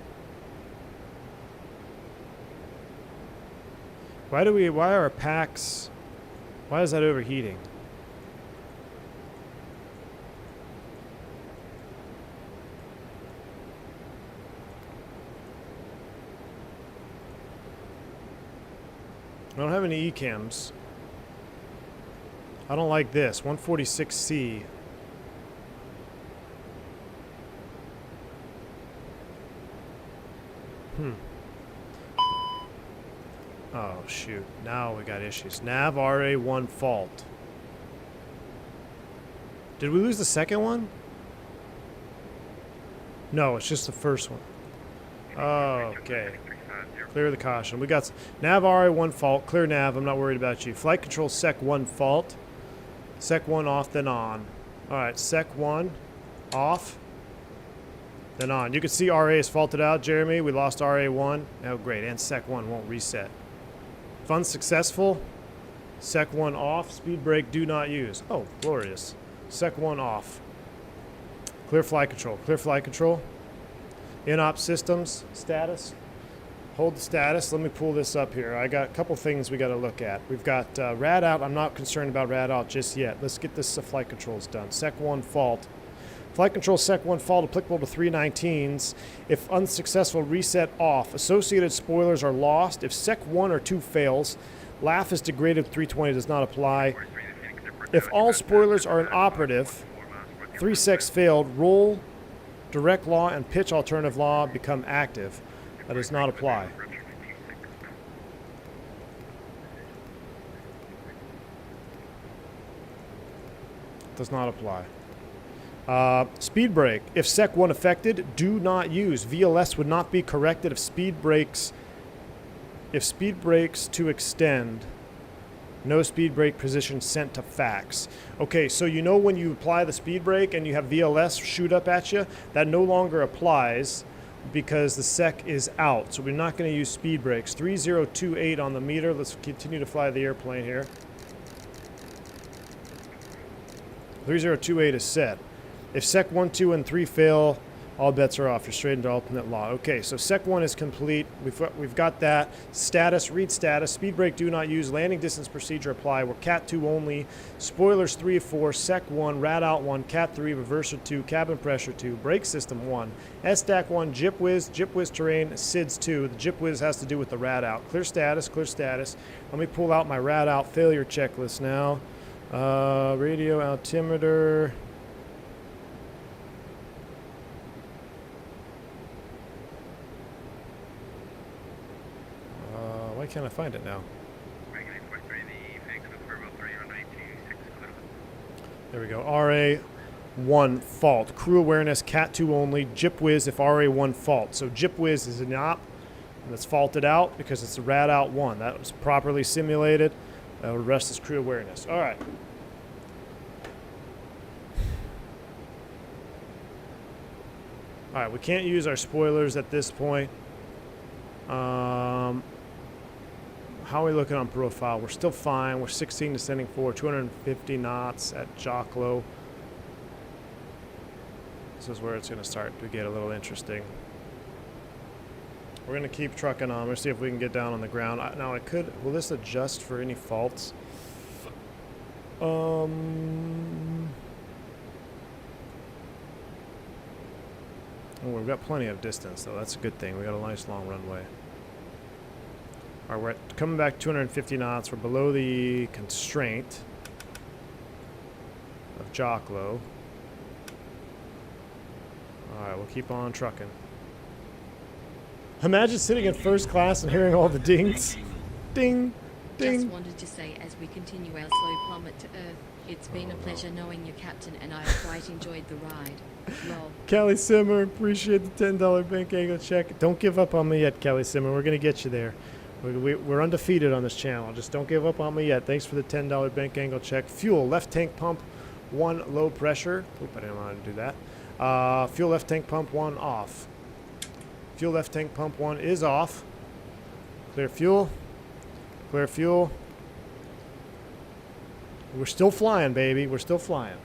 [SPEAKER 2] Why are our packs, why is that overheating? I don't have any ECAMs. I don't like this. 146C. Oh, shoot. Now we got issues. Nav RA1 fault. Did we lose the second one? No, it's just the first one. Oh, okay. Clear the caution. We got Nav RA1 fault. Clear nav. I'm not worried about you. Flight control sec 1 fault. Sec 1 off, then on. All right, sec 1 off, then on. You can see RA is faulted out, Jeremy. We lost RA1. Oh, great. And sec 1 won't reset. Fun successful. Sec 1 off. Speed brake do not use. Oh, glorious. Sec 1 off. Clear flight control. Clear flight control. In-op systems. Status. Hold the status. Let me pull this up here. I got a couple things we got to look at. We've got rad out. I'm not concerned about rad out just yet. Let's get this flight controls done. Sec 1 fault. Flight control Sec 1 fault applicable to 319s. If unsuccessful, reset off. Associated spoilers are lost. If Sec 1 or 2 fails, LAF is degraded. 320 does not apply. If all spoilers are inoperative, 3 secs failed, roll, direct law, and pitch alternative law become active. That does not apply. Does not apply. Speed brake. If Sec 1 affected, do not use. VLS would not be corrected if speed brakes to extend. No speed brake position sent to fax. Okay, so you know when you apply the speed brake and you have VLS shoot up at you, that no longer applies because the sec is out. So we're not going to use speed brakes. 3028 on the meter. Let's continue to fly the airplane here. 3028 is set. If Sec 1, 2, and 3 fail, all bets are off. You're straight into alternate law. Okay, so Sec 1 is complete. We've got that. Status, read status. Speed brake do not use. Landing distance procedure apply. We're Cat 2 only. Spoilers 3 of 4. Sec 1. Rad out 1. Cat 3. Reverser 2. Cabin pressure 2. Brake system 1. SDAC 1. Jip whiz terrain. SIDS 2. The jip whiz has to do with the rad out. Clear status. Clear status. Let me pull out my rad out failure checklist now. Radio altimeter. Why can't I find it now? There we go. RA1 fault. Crew awareness, Cat 2 only. Jip whiz if RA1 fault. So jip whiz is an op that's faulted out because it's a rad out 1. That was properly simulated. The rest is crew awareness. All right. All right, we can't use our spoilers at this point. How are we looking on profile? We're still fine. We're 16 descending forward, 250 knots at Jocklow. This is where it's going to start to get a little interesting. We're going to keep trucking on. Let's see if we can get down on the ground. Now I could. Will this adjust for any faults? Oh, we've got plenty of distance, though. That's a good thing. We got a nice long runway. All right, we're coming back 250 knots. We're below the constraint of Jocklow. All right, we'll keep on trucking. Imagine sitting in first class and hearing all the dings. Ding, ding.
[SPEAKER 3] Just wanted to say, as we continue our slow plummet to Earth, it's been a pleasure knowing you, Captain, and I quite enjoyed the ride. Lol.
[SPEAKER 2] Kelly Simmer, appreciate the $10 bank angle check. Don't give up on me yet, Kelly Simmer. We're going to get you there. We're undefeated on this channel. Just don't give up on me yet. Thanks for the $10 bank angle check. Fuel, left tank pump 1 low pressure. Oop, I didn't want to do that. Fuel left tank pump 1 off. Fuel left tank pump 1 is off. Clear fuel. Clear fuel. We're still flying, baby. We're still flying.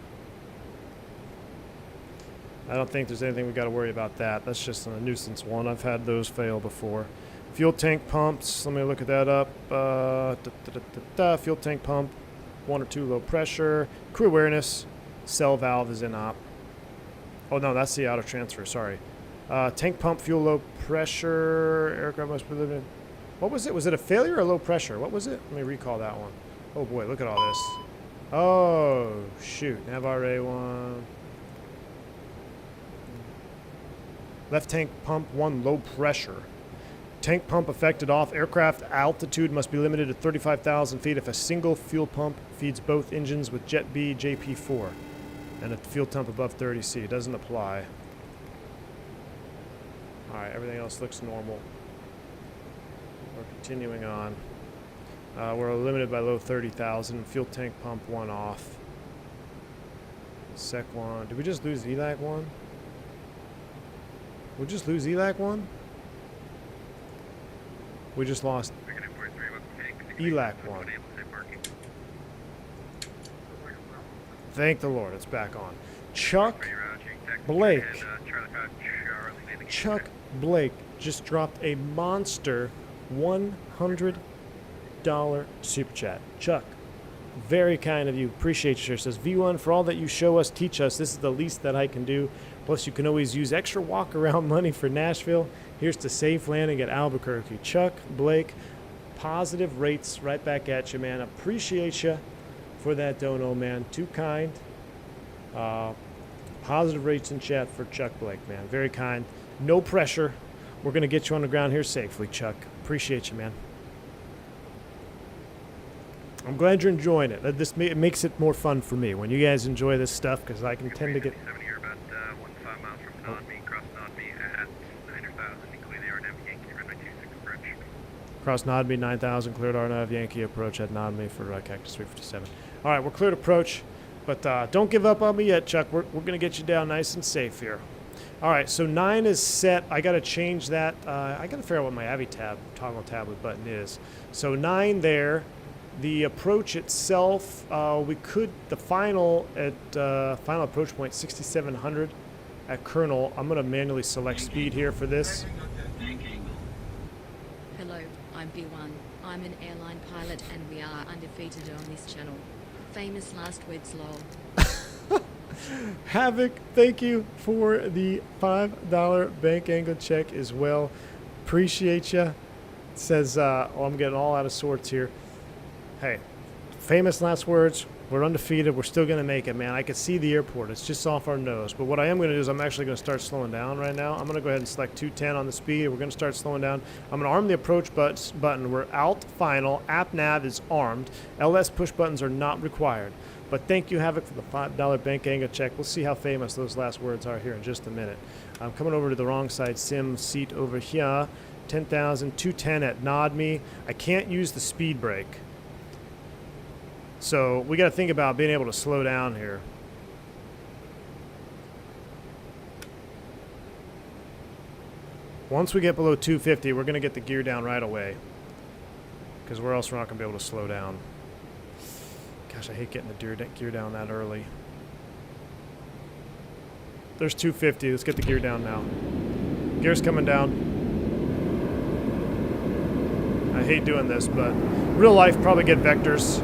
[SPEAKER 2] I don't think there's anything we got to worry about that. That's just a nuisance one. I've had those fail before. Fuel tank pumps. Let me look at that up. Fuel tank pump 1 or 2 low pressure. Crew awareness. Cell valve is in op. Oh no, that's the auto transfer. Sorry. Tank pump fuel low pressure. Aircraft must be living. What was it? Was it a failure or low pressure? What was it? Let me recall that one. Oh boy, look at all this. Oh shoot. Nav RA1. Left tank pump 1 low pressure. Tank pump affected off. Aircraft altitude must be limited to 35,000 feet if a single fuel pump feeds both engines with Jet B JP4 and a fuel temp above 30 C. It doesn't apply. Alright, everything else looks normal. We're continuing on. We're limited by low 30,000. Fuel tank pump 1 off. Sec 1. Did we just lose ELAC 1? We just lose ELAC 1? We just lost ELAC 1. Thank the Lord, it's back on. Chuck Blake.
[SPEAKER 1] And Charlie 5, Charlie landing.
[SPEAKER 2] Chuck Blake just dropped a monster $100 super chat. Chuck, very kind of you. Appreciate you, sir. Says, V1, for all that you show us, teach us. This is the least that I can do. Plus, you can always use extra walk-around money for Nashville. Here's to safe landing at Albuquerque. Chuck Blake, positive rates right back at you, man. Appreciate you for that dono, man. Too kind. Positive rates in chat for Chuck Blake, man. Very kind. No pressure. We're going to get you on the ground here safely, Chuck. Appreciate you, man. I'm glad you're enjoying it. It makes it more fun for me when you guys enjoy this stuff, because I can tend to get...
[SPEAKER 1] 7 here, about 1.5 miles from Nodme, cross Nodme at 9,000, including the RNAV Yankee, runway 26 approach.
[SPEAKER 2] Cross Nodme, 9,000, cleared RNAV Yankee approach at Nodme for Cactus 357. All right, we're cleared approach, but don't give up on me yet, Chuck. We're going to get you down nice and safe here. All right, so 9 is set. I got to change that. I got to figure out what my Avi tab, toggle tablet button is. So 9 there. The approach itself, the final approach point, 6,700 at Colonel. I'm going to manually select speed here for this.
[SPEAKER 3] Hello, I'm B1. I'm an airline pilot and we are undefeated on this channel. Famous last words, lol.
[SPEAKER 2] Havoc, thank you for the $5 bank angle check as well. Appreciate you. It says, I'm getting all out of sorts here. Hey, famous last words. We're undefeated. We're still going to make it, man. I can see the airport. It's just off our nose. But what I am going to do is I'm actually going to start slowing down right now. I'm going to go ahead and select 210 on the speed. We're going to start slowing down. I'm going to arm the approach button. We're out final. App nav is armed. LS push buttons are not required. But thank you, Havoc, for the $5 bank angle check. We'll see how famous those last words are here in just a minute. I'm coming over to the wrong side sim seat over here. 10,000, 210 at Nodme. I can't use the speed brake. So we got to think about being able to slow down here. Once we get below 250, we're going to get the gear down right away, because where else we're not going to be able to slow down. Gosh, I hate getting the gear down that early. There's 250. Let's get the gear down now. Gear's coming down. I hate doing this, but real life probably get vectors.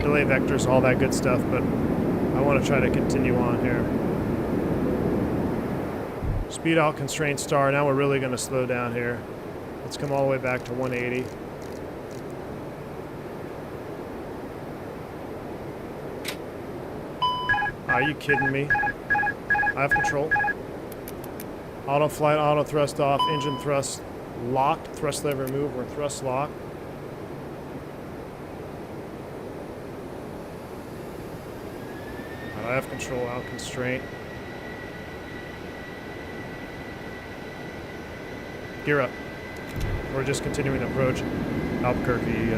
[SPEAKER 2] Delay vectors, all that good stuff, but I want to try to continue on here. Speed out constraint star. Now we're really going to slow down here. Let's come all the way back to 180. Are you kidding me? I have control. Auto flight, auto thrust off, engine thrust locked, thrust lever removed, or thrust locked. I have control, out constraint. Gear up. We're just continuing to approach Albuquerque,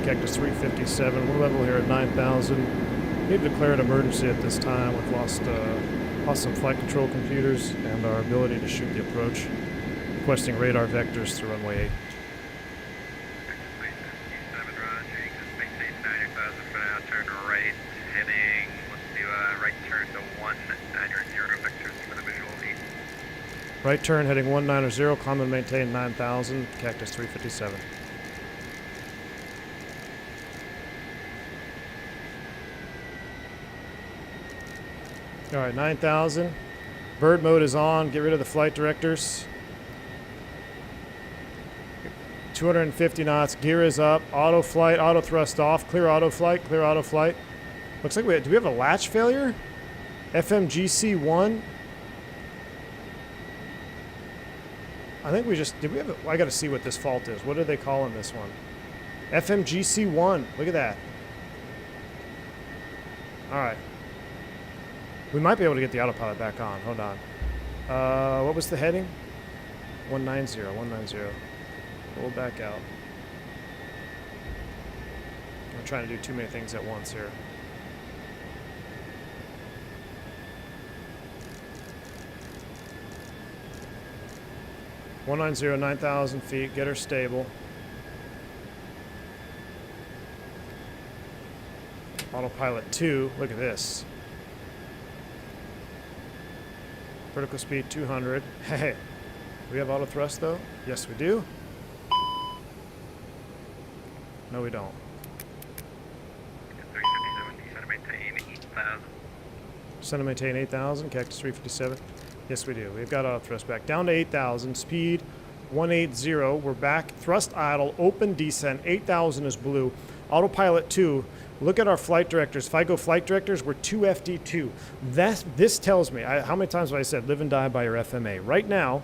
[SPEAKER 2] Cactus 357. We're level here at 9,000. We've declared emergency at this time. We've lost some flight control computers and our ability to shoot the approach. Requesting radar vectors to runway 8. Right turn heading 190, climb and maintain 9,000, Cactus 357. All right, 9,000. Bird mode is on. Get rid of the flight directors. 250 knots. Gear is up. Auto flight, auto thrust off. Clear auto flight, clear auto flight. Looks like do we have a latch failure? FMGC 1. I think we just, I got to see what this fault is. What are they calling this one? FMGC 1. Look at that. All right. We might be able to get the autopilot back on. Hold on. What was the heading? 190, 190. We'll back out. I'm trying to do too many things at once here. (190), 9,000 feet. Get her stable. Autopilot 2. Look at this. Vertical speed 200. Hey, we have auto thrust though? Yes, we do. No, we don't.
[SPEAKER 1] 357, descend and maintain 8,000.
[SPEAKER 2] Descend and maintain 8,000, cactus 357. Yes, we do. We've got auto thrust back down to 8,000, speed 180. We're back. Thrust idle, open descent, 8,000 is blue. Autopilot 2. Look at our flight directors. If I go flight directors, we're 2 FD2. This tells me, how many times have I said live and die by your FMA? Right now,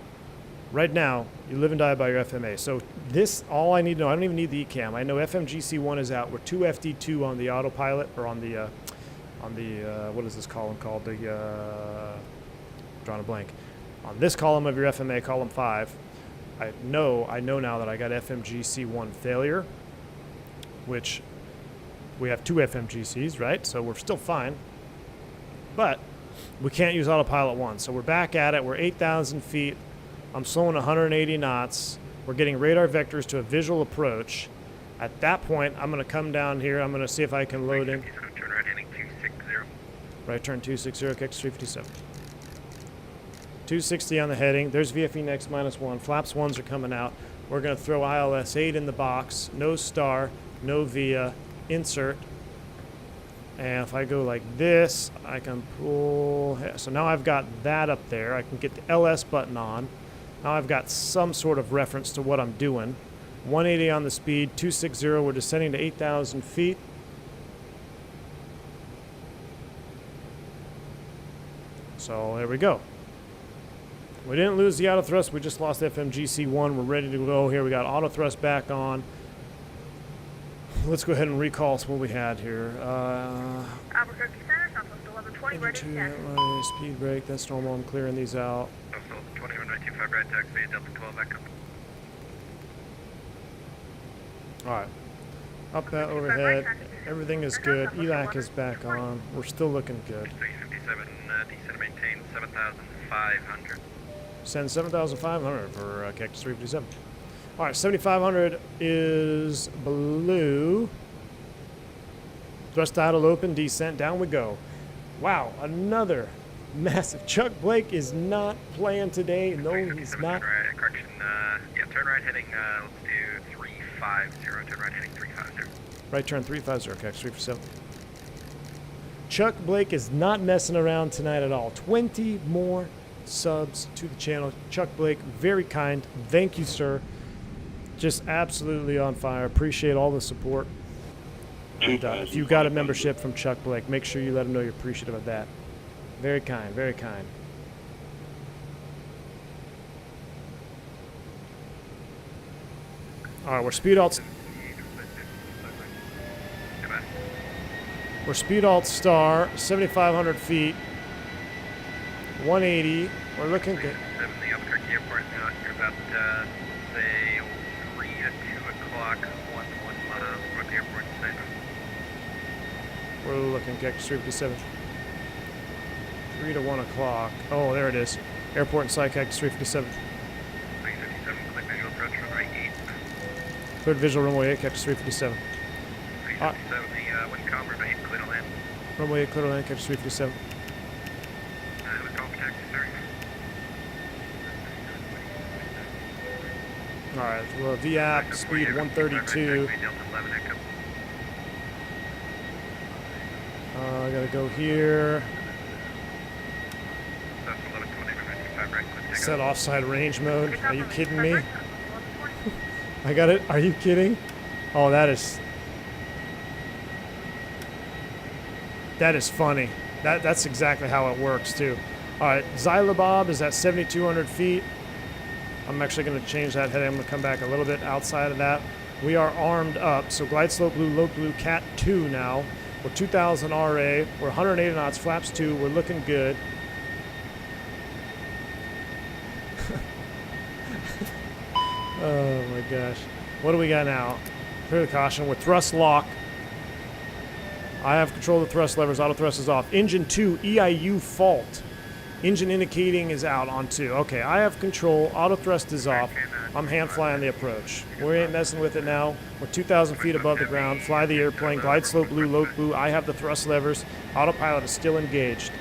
[SPEAKER 2] you live and die by your FMA. So this, all I need to know, I don't even need the ECAM. I know FMGC1 is out. We're 2 FD2 on the autopilot, or on the what is this column called? Drawing a blank. On this column of your FMA, column 5, I know now that I got FMGC1 failure, which we have 2 FMGCs, right? So we're still fine. But we can't use autopilot 1. So we're back at it. We're 8,000 feet. I'm slowing 180 knots. We're getting radar vectors to a visual approach. At that point, I'm going to come down here. I'm going to see if I can load in.
[SPEAKER 1] Turn right heading 260.
[SPEAKER 2] Right turn 260, cactus 357. 260 on the heading. There's VFE next -1. Flaps 1s are coming out. We're going to throw ILS 8 in the box. No star, no via, insert. And if I go like this, I can pull. So now I've got that up there. I can get the LS button on. Now I've got some sort of reference to what I'm doing. 180 on the speed, 260. We're descending to 8,000 feet. So there we go. We didn't lose the auto thrust. We just lost FMGC1. We're ready to go here. We got auto thrust back on. Let's go ahead and recall what we had here.
[SPEAKER 4] Albuquerque Center, Southwest 1120, ready to test.
[SPEAKER 2] Speed brake. That's normal. I'm clearing these out.
[SPEAKER 1] Southwest 21925, right taxi, Delta 12 back up.
[SPEAKER 2] All right. Up that overhead. Everything is good. ELAC is back on. We're still looking good.
[SPEAKER 1] 357, descend and maintain 7,500.
[SPEAKER 2] Send 7,500 for cactus 357. All right, 7,500 is blue. Thrust idle open, descent, down we go. Wow, another massive. Chuck Blake is not playing today. No, he's not.
[SPEAKER 1] Turn right, correction, turn right heading, let's do 350. Turn right heading 350.
[SPEAKER 2] Right turn 350, cactus 357. Chuck Blake is not messing around tonight at all. 20 more subs to the channel. Chuck Blake, very kind. Thank you, sir. Just absolutely on fire. Appreciate all the support. And if you got a membership from Chuck Blake, make sure you let him know you're appreciative of that. Very kind, very kind. All right, we're speed alt. We're speed alt star, 7,500 feet, 180. We're looking good.
[SPEAKER 1] The Albuquerque airport now. You're about, say, 3 to 2 o'clock, 1 mile from the airport tonight.
[SPEAKER 2] We're looking cactus 357. 3 to 1 o'clock. Oh, there it is. Airport and site cactus 357.
[SPEAKER 1] 357, click visual approach, runway 8.
[SPEAKER 2] Third visual runway 8, cactus 357.
[SPEAKER 1] 357, the wind calm, runway 8, clear to land.
[SPEAKER 2] Runway 8, clear to land, cactus 357.
[SPEAKER 1] With call for taxi, sir.
[SPEAKER 2] All right, well, VAP, speed 132.
[SPEAKER 1] Delta 11 echo.
[SPEAKER 2] I gotta go here.
[SPEAKER 1] That's 1120, runway 25, right, click
[SPEAKER 2] Set
[SPEAKER 1] takeoff.
[SPEAKER 2] offside range mode. Are you kidding me? I got it. Are you kidding? Oh, that is funny. That's exactly how it works too. All right, Xylobob is at 7,200 feet. I'm actually going to change that heading. I'm going to come back a little bit outside of that. We are armed up. So glide slope blue, low blue, cat 2 now. We're 2,000 RA. We're 180 knots, flaps 2. We're looking good. Oh my gosh. What do we got now? Clear the caution with thrust lock. I have control of the thrust levers. Auto thrust is off. Engine 2, EIU fault. Engine indicating is out on 2. Okay, I have control. Auto thrust is off. I'm hand flying the approach. We ain't messing with it now. We're 2,000 feet above the ground. Fly the airplane. Glide slope blue, low blue. I have the thrust levers. Autopilot is still engaged.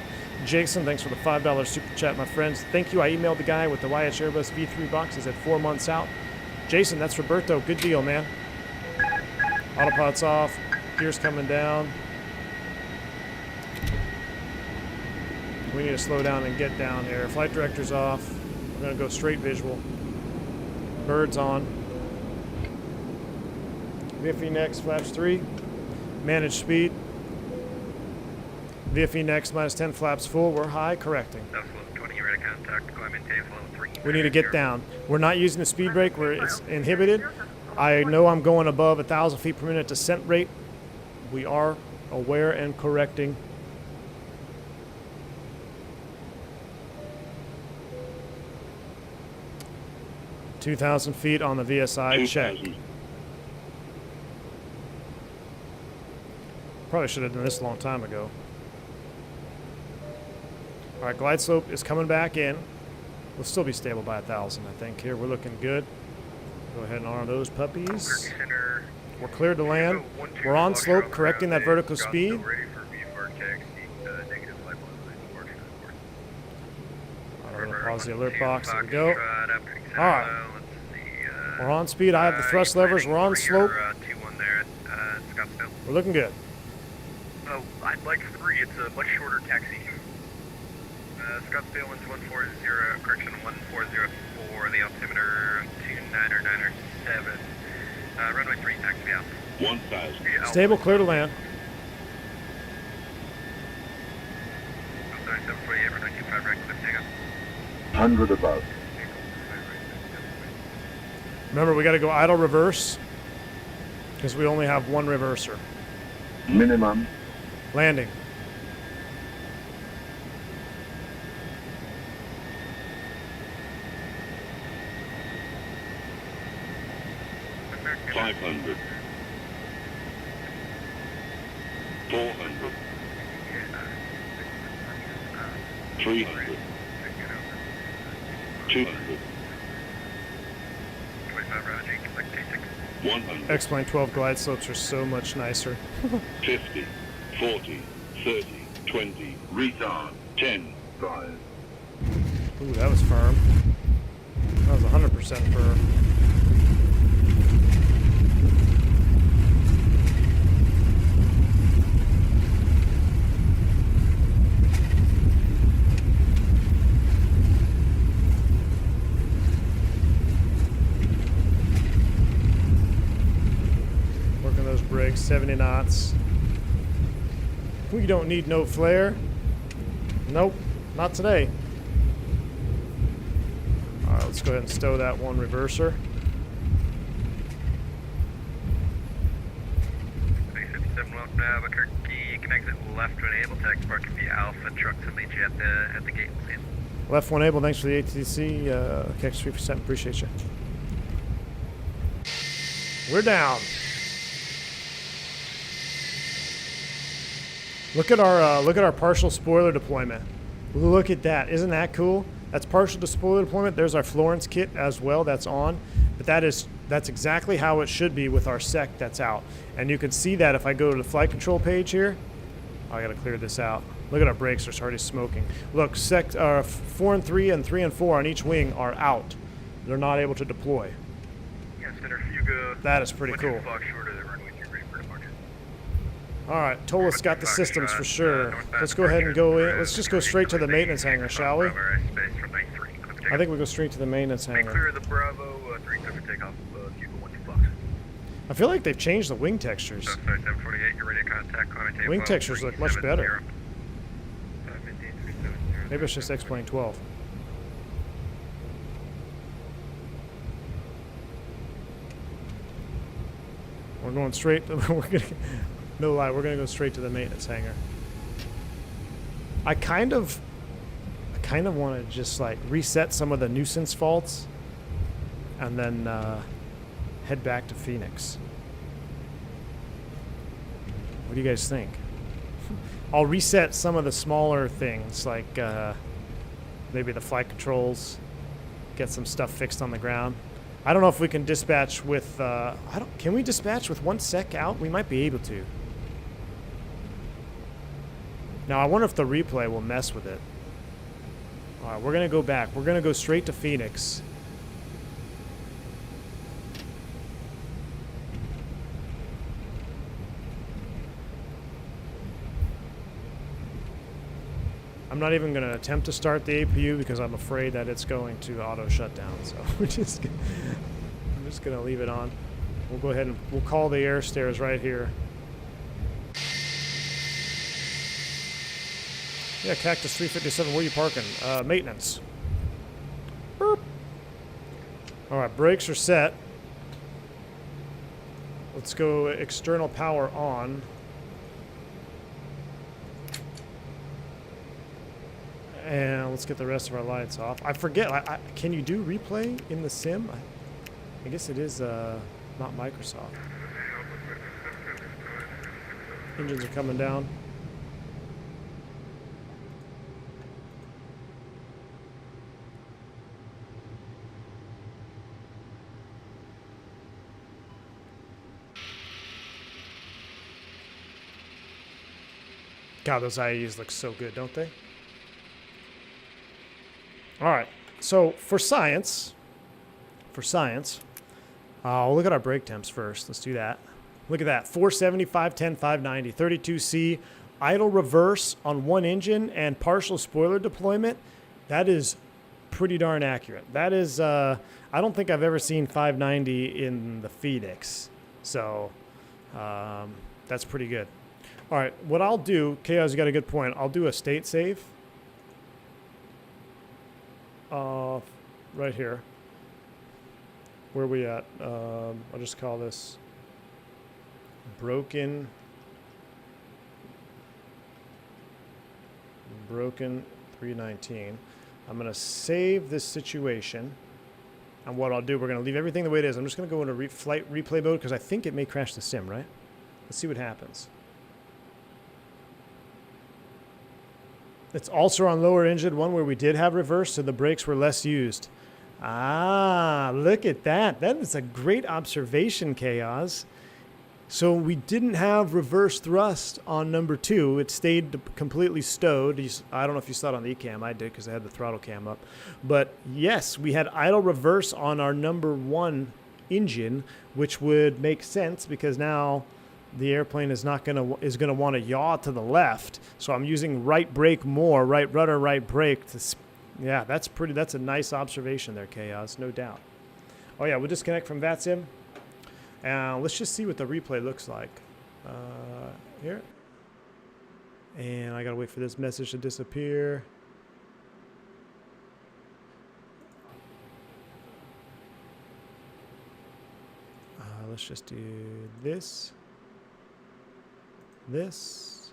[SPEAKER 2] Jason, thanks for the $5 super chat, my friends. Thank you. I emailed the guy with the YH Airbus V3 box. He said 4 months out. Jason, that's Roberto. Good deal, man. Autopilot's off. Gear's coming down. We need to slow down and get down here. Flight director's off. We're going to go straight visual. Bird's on. VFE next, flaps 3. Manage speed. VFE next, minus 10 flaps full. We're high, correcting.
[SPEAKER 1] That's level 20, you're ready to contact. Go ahead and maintain level 3.
[SPEAKER 2] We need to get down. We're not using the speed brake where it's inhibited. I know I'm going above 1,000 feet per minute descent rate. We are aware and correcting. $2,000 feet on the VSI, check. Probably should have done this a long time ago. All right, glide slope is coming back in. We'll still be stable by 1,000, I think. Here, we're looking good. Go ahead and arm those puppies. We're cleared to land. We're on slope, correcting that vertical speed.
[SPEAKER 1] Ready for VFR taxi, negative flight 1.
[SPEAKER 2] I'm going to pause the alert box. There we go. All right. We're on speed. I have the thrust levers. We're on slope.
[SPEAKER 1] 2-1 there at Scottsdale.
[SPEAKER 2] We're looking good.
[SPEAKER 1] Oh, I'd like 3. It's a much shorter taxi. Scottsdale 1140, correction 1404, the altimeter 29907. Runway 3, taxi out.
[SPEAKER 5] 1,000.
[SPEAKER 2] Stable, clear to land.
[SPEAKER 1] I'm sorry, 748, runway 25, right, clip takeoff.
[SPEAKER 5] 100 above.
[SPEAKER 2] Remember, we got to go idle reverse because we only have one reverser.
[SPEAKER 5] Minimum.
[SPEAKER 2] Landing.
[SPEAKER 1] American.
[SPEAKER 5] 500. 400. 300. 200.
[SPEAKER 1] 25, Roger, collect T6.
[SPEAKER 5] 100.
[SPEAKER 2] X-Plane 12 glide slopes are so much nicer.
[SPEAKER 5] 50. 40. 30. 20. Retard. 10. 5.
[SPEAKER 2] Ooh, that was firm. That was 100% firm. Working those brakes, 70 knots. We don't need no flare. Nope, not today. All right, let's go ahead and stow that one reverser.
[SPEAKER 1] 357, welcome to Albuquerque. You can exit left when able to export the Alpha truck to meet you at the gate. See you.
[SPEAKER 2] Left one able, thanks for the ATC. Kex 3%, appreciate you. We're down. Look at our partial spoiler deployment. Look at that. Isn't that cool? That's partial to spoiler deployment. There's our Florence kit as well. That's on. But that's exactly how it should be with our sec that's out. And you can see that if I go to the flight control page here. Oh, I got to clear this out. Look at our brakes. They're already smoking. Look, 4 and 3 and 3 and 4 on each wing are out. They're not able to deploy.
[SPEAKER 1] Yeah, centrifuga.
[SPEAKER 2] That is pretty cool.
[SPEAKER 1] Short of the runway 2, ready for departure.
[SPEAKER 2] All right, Toliss got the systems for sure. Let's go ahead and go in. Let's just go straight to the maintenance hangar, shall we? I think we go straight to the maintenance hangar.
[SPEAKER 1] Clear the Bravo 3 clear for takeoff. Fuel 12
[SPEAKER 2] I feel like they've changed the wing textures.
[SPEAKER 1] Sorry, 748, you're ready to contact.
[SPEAKER 2] Wing textures look much better. Maybe it's just X-Plane 12. We're going straight. No lie, we're gonna go straight to the maintenance hangar. I kind of want to just like reset some of the nuisance faults, and then head back to Phoenix. What do you guys think? I'll reset some of the smaller things, like maybe the flight controls, get some stuff fixed on the ground. I don't know if we can dispatch with. Can we dispatch with one sec out? We might be able to. Now I wonder if the replay will mess with it. All right, we're gonna go back. We're gonna go straight to Phoenix. I'm not even going to attempt to start the APU because I'm afraid that it's going to auto shut down. So I'm just going to leave it on. We'll go ahead and we'll call the air stairs right here. Yeah, Cactus 357, where are you parking? Maintenance. Boop. All right, brakes are set. Let's go external power on. And let's get the rest of our lights off. I forget, can you do replay in the sim? I guess it is not Microsoft. Engines are coming down. God, those IEs look so good, don't they? All right, so for science, we'll look at our brake temps first. Let's do that. Look at that, 470, 510, 590, 32C, idle reverse on one engine and partial spoiler deployment. That is pretty darn accurate. That is, I don't think I've ever seen 590 in the Phoenix. So that's pretty good. All right, what I'll do, Chaos, you got a good point. I'll do a state save. Right here. Where are we at? I'll just call this broken 319. I'm going to save this situation. And what I'll do, we're going to leave everything the way it is. I'm just going to go into flight replay mode because I think it may crash the sim, right? Let's see what happens. It's also on lower engine one where we did have reverse, so the brakes were less used. Ah, look at that. That is a great observation, Chaos. So we didn't have reverse thrust on number 2. It stayed completely stowed. I don't know if you saw it on the eCam. I did because I had the throttle cam up. But yes, we had idle reverse on our number 1 engine, which would make sense because now the airplane is gonna want to yaw to the left. So I'm using right brake more, right rudder, right brake. Yeah, that's a nice observation there, Chaos, no doubt. Oh yeah, we'll disconnect from VATSIM. And let's just see what the replay looks like. Here. And I gotta wait for this message to disappear. Let's just do this. This.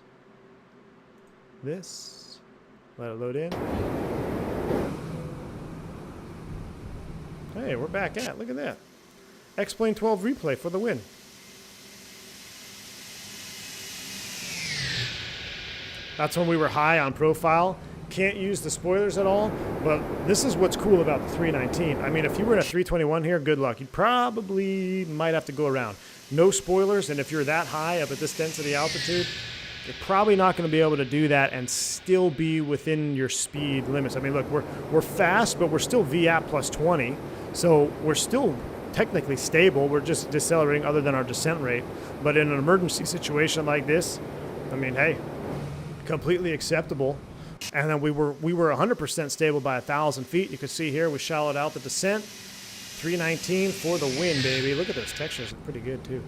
[SPEAKER 2] Let it load in. Hey, we're back at. Look at that. X-Plane 12 replay for the win. That's when we were high on profile. Can't use the spoilers at all, but this is what's cool about the 319. I mean, if you were in a 321 here, good luck. You probably might have to go around. No spoilers, and if you're that high up at this density altitude, you're probably not going to be able to do that and still be within your speed limits. I mean, look, we're fast, but we're still VAP plus 20, so we're still technically stable. We're just decelerating other than our descent rate. But in an emergency situation like this, I mean, hey, completely acceptable. And then we were 100% stable by 1,000 feet. You can see here we shallowed out the descent. 319 for the win, baby. Look at those textures, they're pretty good too.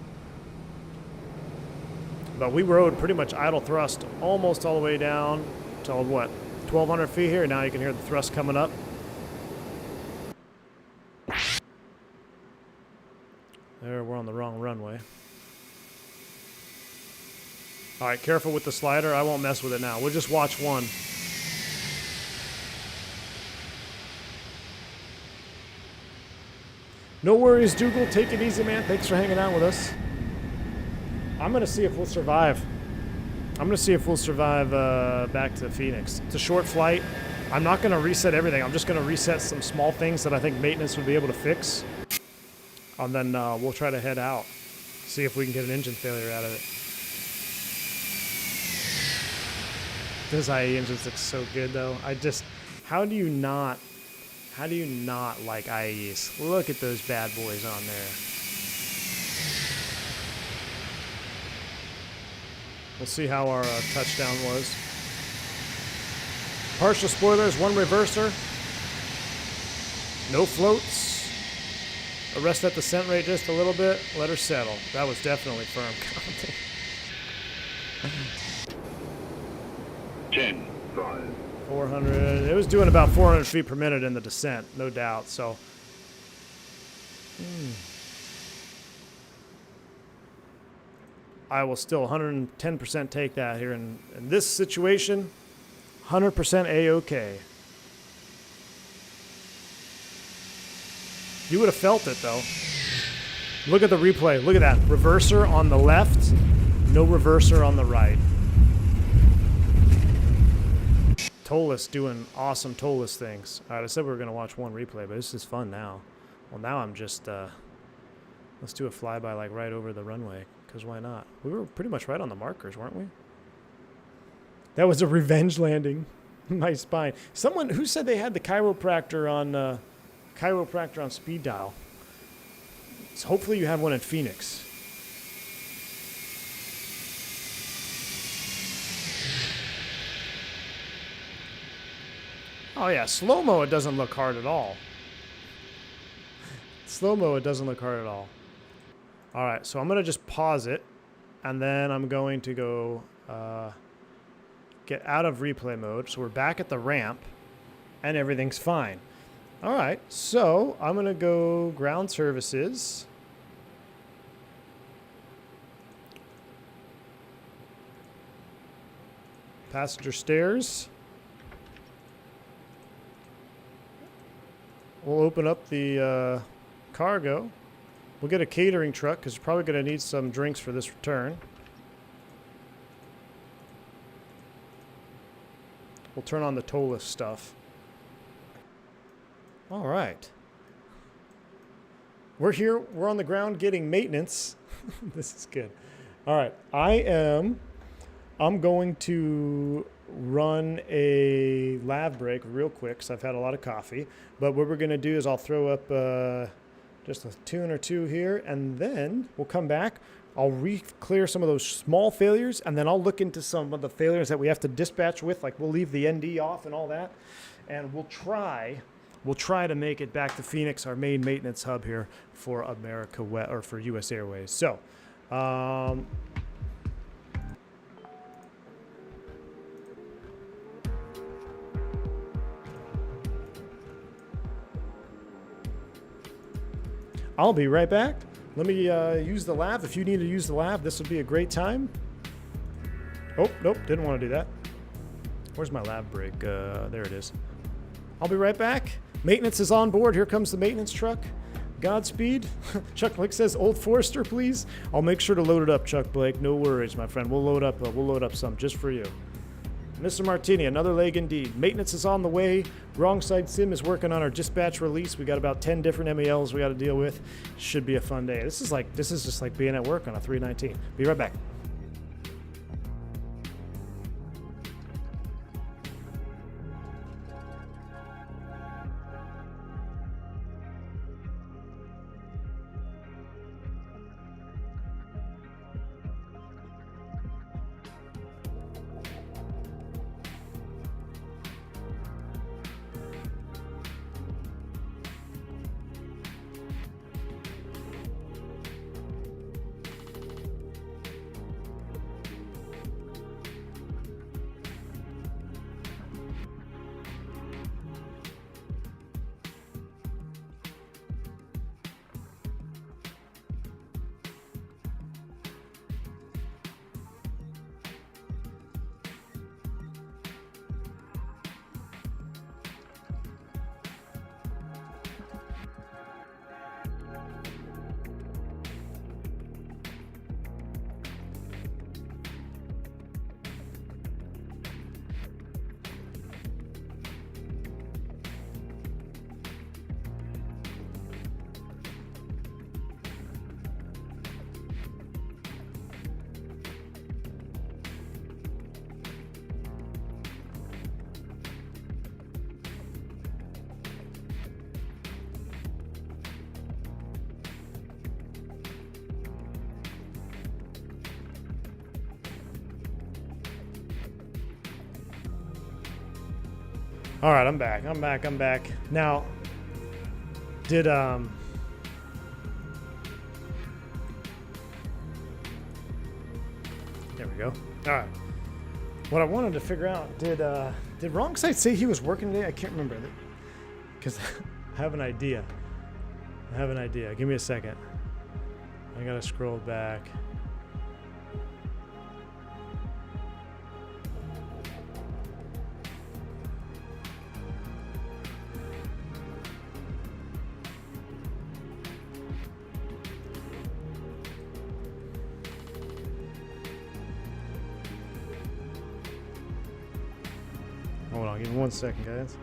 [SPEAKER 2] But we rode pretty much idle thrust almost all the way down to what, 1,200 feet here. Now you can hear the thrust coming up. There, we're on the wrong runway. All right, careful with the slider. I won't mess with it now. We'll just watch one. No worries, Dougal. Take it easy, man. Thanks for hanging out with us. I'm going to see if we'll survive. Back to Phoenix. It's a short flight. I'm not going to reset everything. I'm just going to reset some small things that I think maintenance would be able to fix. And then we'll try to head out. See if we can get an engine failure out of it. Those IE engines look so good though. How do you not like IEs? Look at those bad boys on there. We'll see how our touchdown was. Partial spoilers, 1 reverser. No floats. Arrest that descent rate just a little bit. Let her settle. That was definitely firm.
[SPEAKER 5] 10, 5.
[SPEAKER 2] 400. It was doing about 400 feet per minute in the descent, no doubt. So, I will still 110% take that here in this situation. 100% A-OK. You would have felt it though. Look at the replay. Look at that. Reverser on the left, no reverser on the right. Toliss doing awesome Toliss things. All right, I said we were going to watch one replay, but this is fun now. Well, now I'm just, let's do a flyby like right over the runway, because why not? We were pretty much right on the markers, weren't we? That was a revenge landing. My spine. Someone who said they had the chiropractor on speed dial. So hopefully you have one in Phoenix. Oh yeah, slow-mo, it doesn't look hard at all. Slow-mo, it doesn't look hard at all. All right, so I'm going to just pause it, and then I'm going to go get out of replay mode. So we're back at the ramp, and everything's fine. All right, so I'm going to go ground services. Passenger stairs. We'll open up the cargo. We'll get a catering truck because we're probably going to need some drinks for this return. We'll turn on the toliss stuff. All right. We're here. We're on the ground getting maintenance. This is good. All right. I'm going to run a lav break real quick because I've had a lot of coffee. But what we're going to do is I'll throw up just a tune or two here, and then we'll come back. I'll re-clear some of those small failures, and then I'll look into some of the failures that we have to dispatch with, like we'll leave the ND off and all that, and we'll try to make it back to Phoenix, our main maintenance hub here for America or for US Airways. So, I'll be right back. Let me use the lav. If you need to use the lav, this would be a great time. Oh, nope, didn't want to do that. Where's my lav break? There it is. I'll be right back. Maintenance is on board. Here comes the maintenance truck. Godspeed. Chuck Blake says, Old Forester, please. I'll make sure to load it up, Chuck Blake. No worries, my friend. We'll load up some just for you. Mr. Martini, another leg indeed. Maintenance is on the way. Wrong Side Sim is working on our dispatch release. We got about 10 different MELs we got to deal with. Should be a fun day. This is just like being at work on a 319. Be right back. All right, I'm back. I'm back. Now, did there we go. All right. What I wanted to figure out, did Wrong Site say he was working today? I can't remember. Because I have an idea. Give me a second. I gotta scroll back. Hold on, give me 1 second, guys.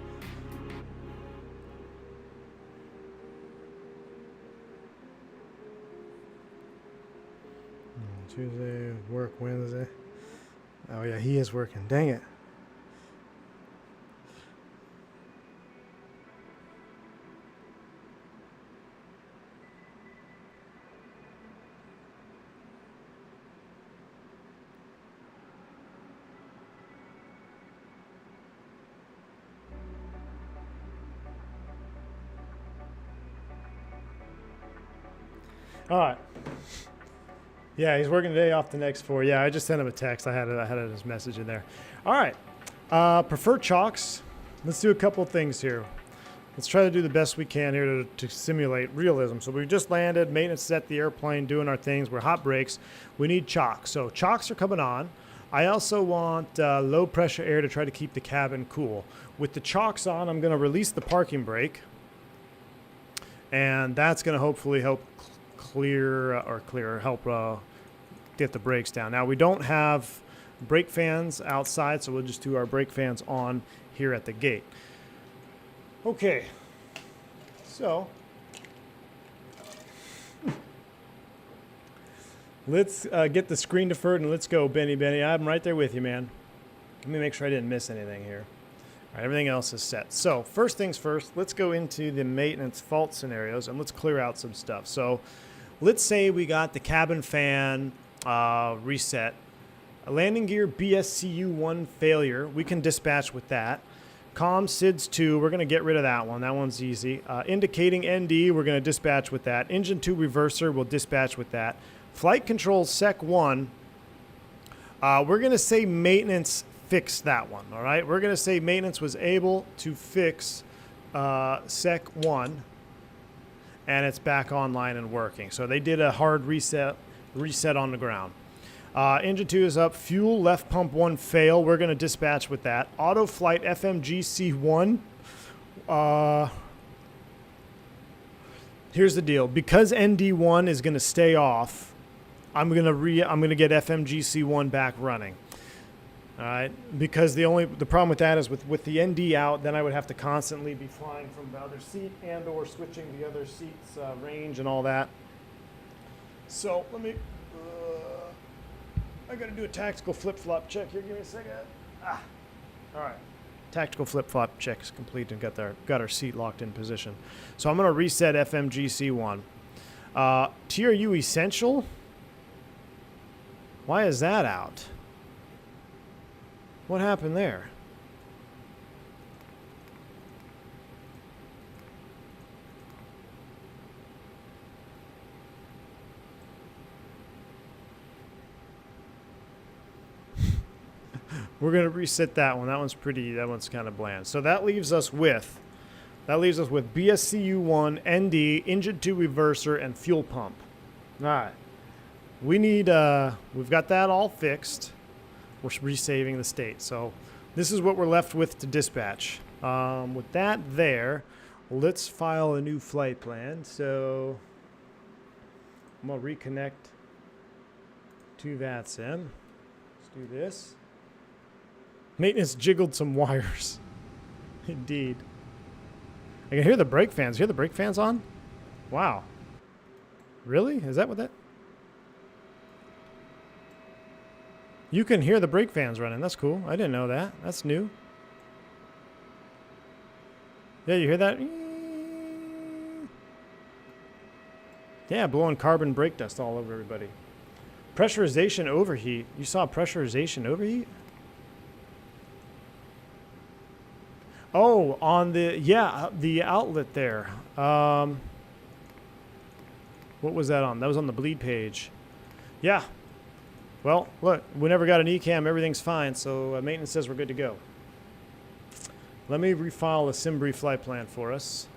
[SPEAKER 2] Tuesday, work Wednesday. Oh yeah, he is working. Dang it. All right. Yeah, he's working today, off the next 4. Yeah, I just sent him a text. I had his message in there. All right. Prefer chalks. Let's do a couple things here. Let's try to do the best we can here to simulate realism. So we just landed, maintenance is at the airplane, doing our things. We're hot brakes. We need chocks. So chocks are coming on. I also want low pressure air to try to keep the cabin cool. With the chocks on, I'm going to release the parking brake. And that's going to hopefully help help get the brakes down. Now we don't have brake fans outside, so we'll just do our brake fans on here at the gate. Okay, so let's get the screen deferred and let's go, Benny. I'm right there with you, man. Let me make sure I didn't miss anything here. All right, everything else is set. So first things first, let's go into the maintenance fault scenarios and let's clear out some stuff. So let's say we got the cabin fan reset. A landing gear BSCU1 failure. We can dispatch with that. COM SIDS 2, we're going to get rid of that one. That one's easy. Indicating ND, we're going to dispatch with that. Engine 2 reverser, we'll dispatch with that. Flight control SEC 1, we're going to say maintenance fixed that one. All right, we're going to say maintenance was able to fix SEC 1. And it's back online and working. So they did a hard reset on the ground. Engine 2 is up. Fuel left pump 1 fail. We're going to dispatch with that. Auto flight FMGC1. Here's the deal. Because ND1 is going to stay off, I'm going to get FMGC1 back running. All right, because the problem with that is with the ND out, then I would have to constantly be flying from the other seat and or switching the other seat's range and all that. So let me, I got to do a tactical flip-flop check here. Give me a second. All right, tactical flip-flop check is complete and got our seat locked in position. So I'm going to reset FMGC1. TRU essential. Why is that out? What happened there? We're going to reset that one. That one's kind of bland. So that leaves us with BSCU1, ND, engine 2 reverser, and fuel pump. All right. We've got that all fixed. We're resaving the state. So this is what we're left with to dispatch. With that there, let's file a new flight plan. So I'm going to reconnect to VATSIM. Let's do this. Maintenance jiggled some wires. Indeed. I can hear the brake fans. Hear the brake fans on? Wow. Really? Is that what that... You can hear the brake fans running. That's cool. I didn't know that. That's new. Yeah, you hear that? Yeah, blowing carbon brake dust all over everybody. Pressurization overheat. You saw pressurization overheat? Oh, on the, yeah, the outlet there. What was that on? That was on the bleed page. Yeah. Well, look, we never got an ECAM. Everything's fine. So maintenance says we're good to go. Let me refile a Simbri flight plan for us.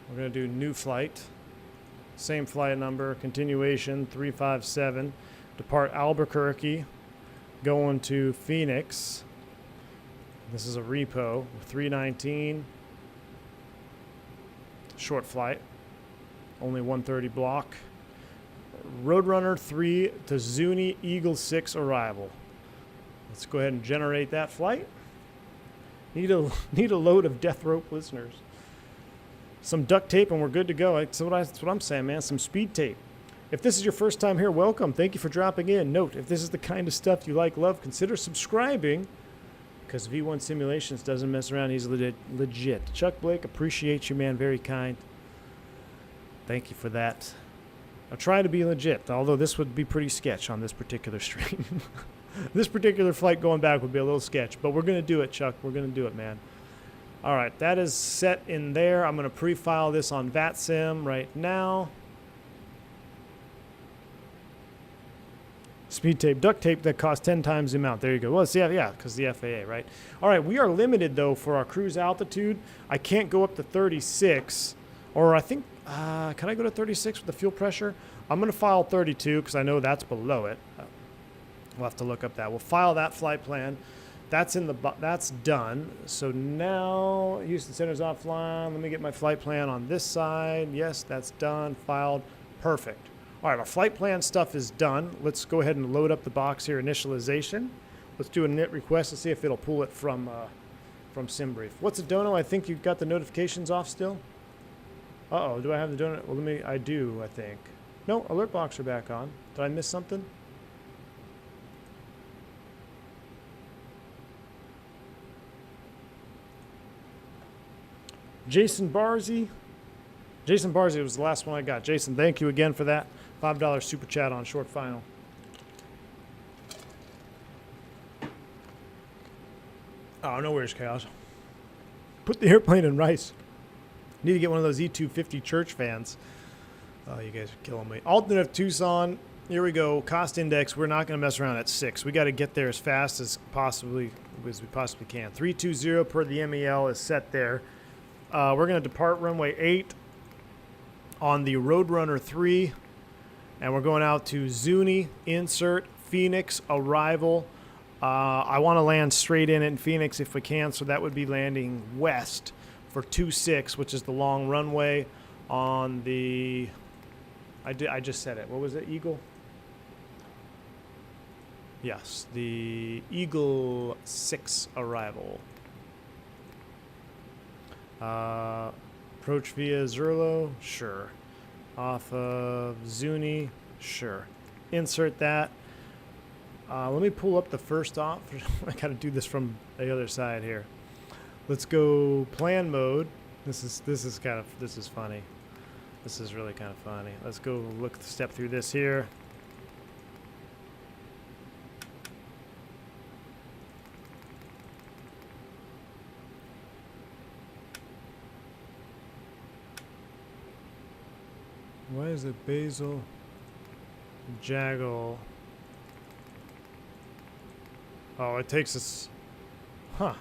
[SPEAKER 2] We're going to do new flight. Same flight number, continuation 357. Depart Albuquerque, going to Phoenix. This is a repo, 319. Short flight, only 130 block. Roadrunner 3 to Zuni Eagle 6 arrival. Let's go ahead and generate that flight. Need a load of death rope listeners. Some duct tape and we're good to go. That's what I'm saying, man. Some speed tape. If this is your first time here, welcome. Thank you for dropping in. Note, if this is the kind of stuff you like, love, consider subscribing, because V1 Simulations doesn't mess around. He's legit. Chuck Blake, appreciate you, man. Very kind. Thank you for that. I'll try to be legit, although this would be pretty sketch on this particular stream. This particular flight going back would be a little sketch, but we're going to do it, Chuck. We're going to do it, man. All right, that is set in there. I'm going to pre-file this on VATSIM right now. Speed tape, duct tape that costs 10 times the amount. There you go. Well, it's yeah, because the FAA, right? All right, we are limited, though, for our cruise altitude. I can't go up to 36, or I think, can I go to 36 with the fuel pressure? I'm going to file 32 because I know that's below it. We'll have to look up that. We'll file that flight plan. That's that's done. So now Houston Center's offline. Let me get my flight plan on this side. Yes, that's done. Filed. Perfect. All right, our flight plan stuff is done. Let's go ahead and load up the box here, initialization. Let's do a init request and see if it'll pull it from SimBrief. What's a dono? I think you've got the notifications off still. Uh-oh, do I have the dono? Well, I do, I think. No, alert box are back on. Did I miss something? Jason Barzy. Jason Barzy was the last one I got. Jason, thank you again for that. $5 super chat on short final. Oh, no worries, Chaos. Put the airplane in rice. Need to get one of those E250 church fans. Oh, you guys are killing me. Alternate of Tucson. Here we go. Cost index. We're not going to mess around at 6. We got to get there as fast as we possibly can. 320 per the MEL is set there. We're going to depart runway 8 on the Roadrunner 3, and we're going out to Zuni, insert, Phoenix, arrival. I want to land straight in Phoenix if we can, so that would be landing west for 26, which is the long runway on the, I just said it. What was it, Eagle? Yes, the Eagle 6 arrival. Approach via Zerlo, sure. Off of Zuni, sure. Insert that. Let me pull up the first off. I gotta do this from the other side here. Let's go plan mode. This is funny. This is really kind of funny. Let's go step through this here. Why is it Basil Jaggle? Oh, it takes us. Huh.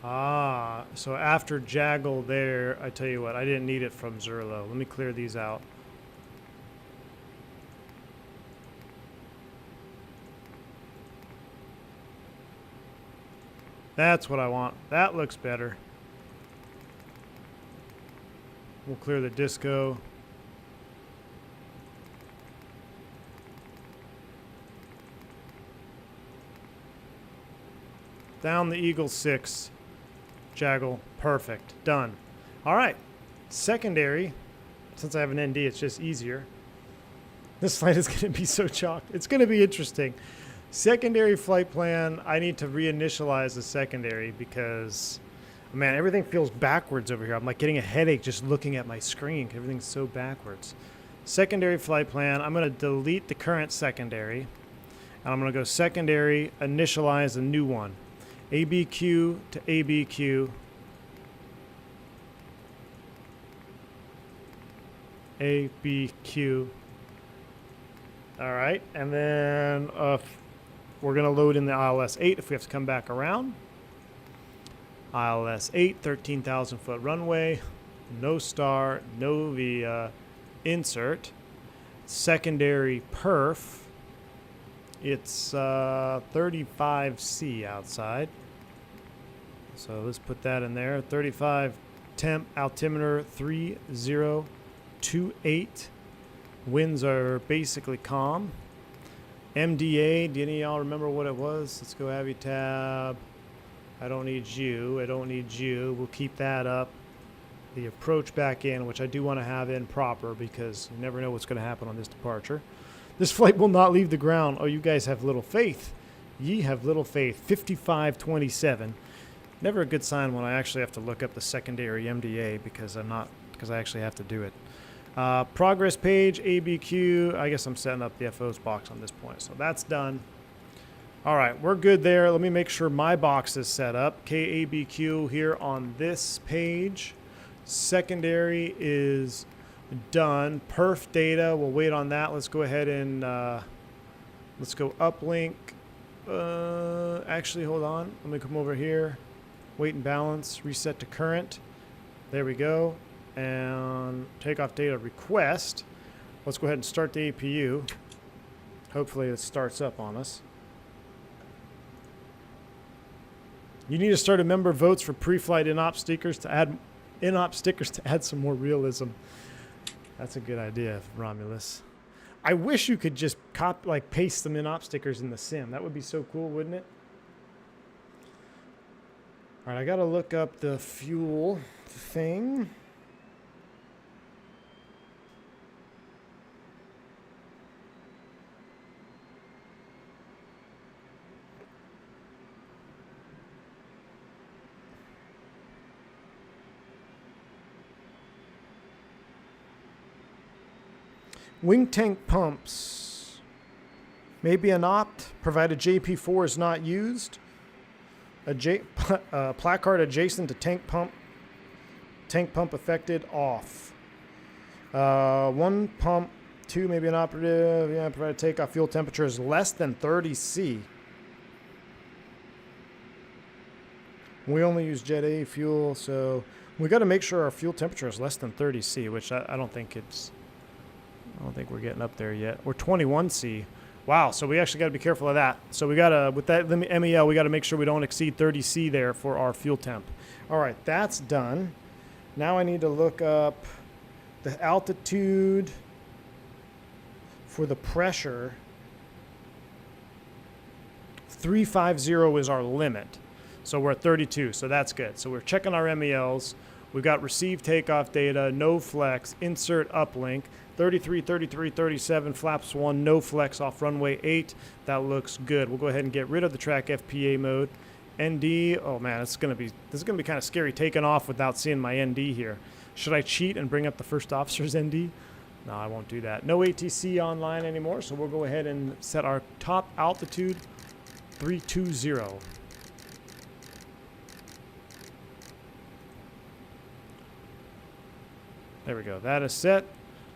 [SPEAKER 2] Ah, so after Jaggle there, I tell you what, I didn't need it from Zerlo. Let me clear these out. That's what I want. That looks better. We'll clear the disco. Down the Eagle 6. Jaggle. Perfect. Done. All right. Secondary. Since I have an ND, it's just easier. This flight is going to be so chalked. It's going to be interesting. Secondary flight plan. I need to reinitialize the secondary because, man, everything feels backwards over here. I'm like getting a headache just looking at my screen. Everything's so backwards. Secondary flight plan. I'm going to delete the current secondary. And I'm going to go secondary, initialize a new one. ABQ to ABQ. ABQ. All right, and then we're going to load in the ILS 8 if we have to come back around. ILS 8, 13,000 foot runway, no star, no via, insert, secondary perf. It's 35C outside, so let's put that in there. 35 temp, altimeter 3028. Winds are basically calm. MDA, do any of y'all remember what it was? Let's go Avi tab. I don't need you. I don't need you. We'll keep that up. The approach back in, which I do want to have in proper because you never know what's going to happen on this departure. This flight will not leave the ground. Oh, you guys have little faith. Ye have little faith. 5527. Never a good sign when I actually have to look up the secondary MDA because I actually have to do it. Progress page, ABQ. I guess I'm setting up the FO's box on this point. So that's done. All right, we're good there. Let me make sure my box is set up. KABQ here on this page. Secondary is done. Perf data, we'll wait on that. Let's go ahead and let's go uplink. Actually, hold on. Let me come over here. Weight and balance, reset to current. There we go. And takeoff data request. Let's go ahead and start the APU. Hopefully it starts up on us. You need to start a member votes for pre-flight in-op stickers to add some more realism. That's a good idea, Romulus. I wish you could just paste some in-op stickers in the sim. That would be so cool, wouldn't it? All right, I gotta look up the fuel thing. Wing tank pumps may be an opt, provided JP4 is not used. Placard adjacent to tank pump affected off. One pump, two may be an operative. Yeah, provided takeoff fuel temperature is less than 30 C. We only use Jet A fuel, so we got to make sure our fuel temperature is less than 30 C, which I don't think we're getting up there yet. We're 21 C. Wow, so we actually got to be careful of that. So we got to, with that MEL, we got to make sure we don't exceed 30 C there for our fuel temp. All right, that's done. Now I need to look up the altitude for the pressure. 350 is our limit. So we're at 32, so that's good. So we're checking our MELs. We've got received takeoff data, no flex, insert uplink, 33, 33, 37, flaps 1, no flex off runway 8. That looks good. We'll go ahead and get rid of the track FPA mode. ND, oh man, this is gonna be kind of scary taking off without seeing my ND here. Should I cheat and bring up the first officer's ND? No, I won't do that. No ATC online anymore, so we'll go ahead and set our top altitude 320. There we go. That is set.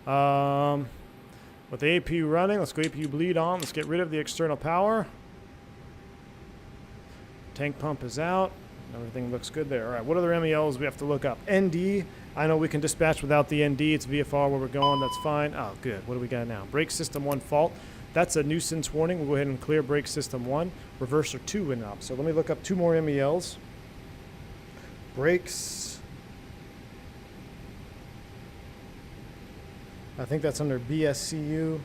[SPEAKER 2] With the APU running, let's go APU bleed on. Let's get rid of the external power. Tank pump is out. Everything looks good there. All right, what other MELs we have to look up? ND. I know we can dispatch without the ND. It's VFR where we're going. That's fine. Oh, good. What do we got now? Brake system 1 fault. That's a nuisance warning. We'll go ahead and clear brake system 1. Reverser 2 went up. So let me look up 2 more MELs. Brakes. I think that's under BSCU.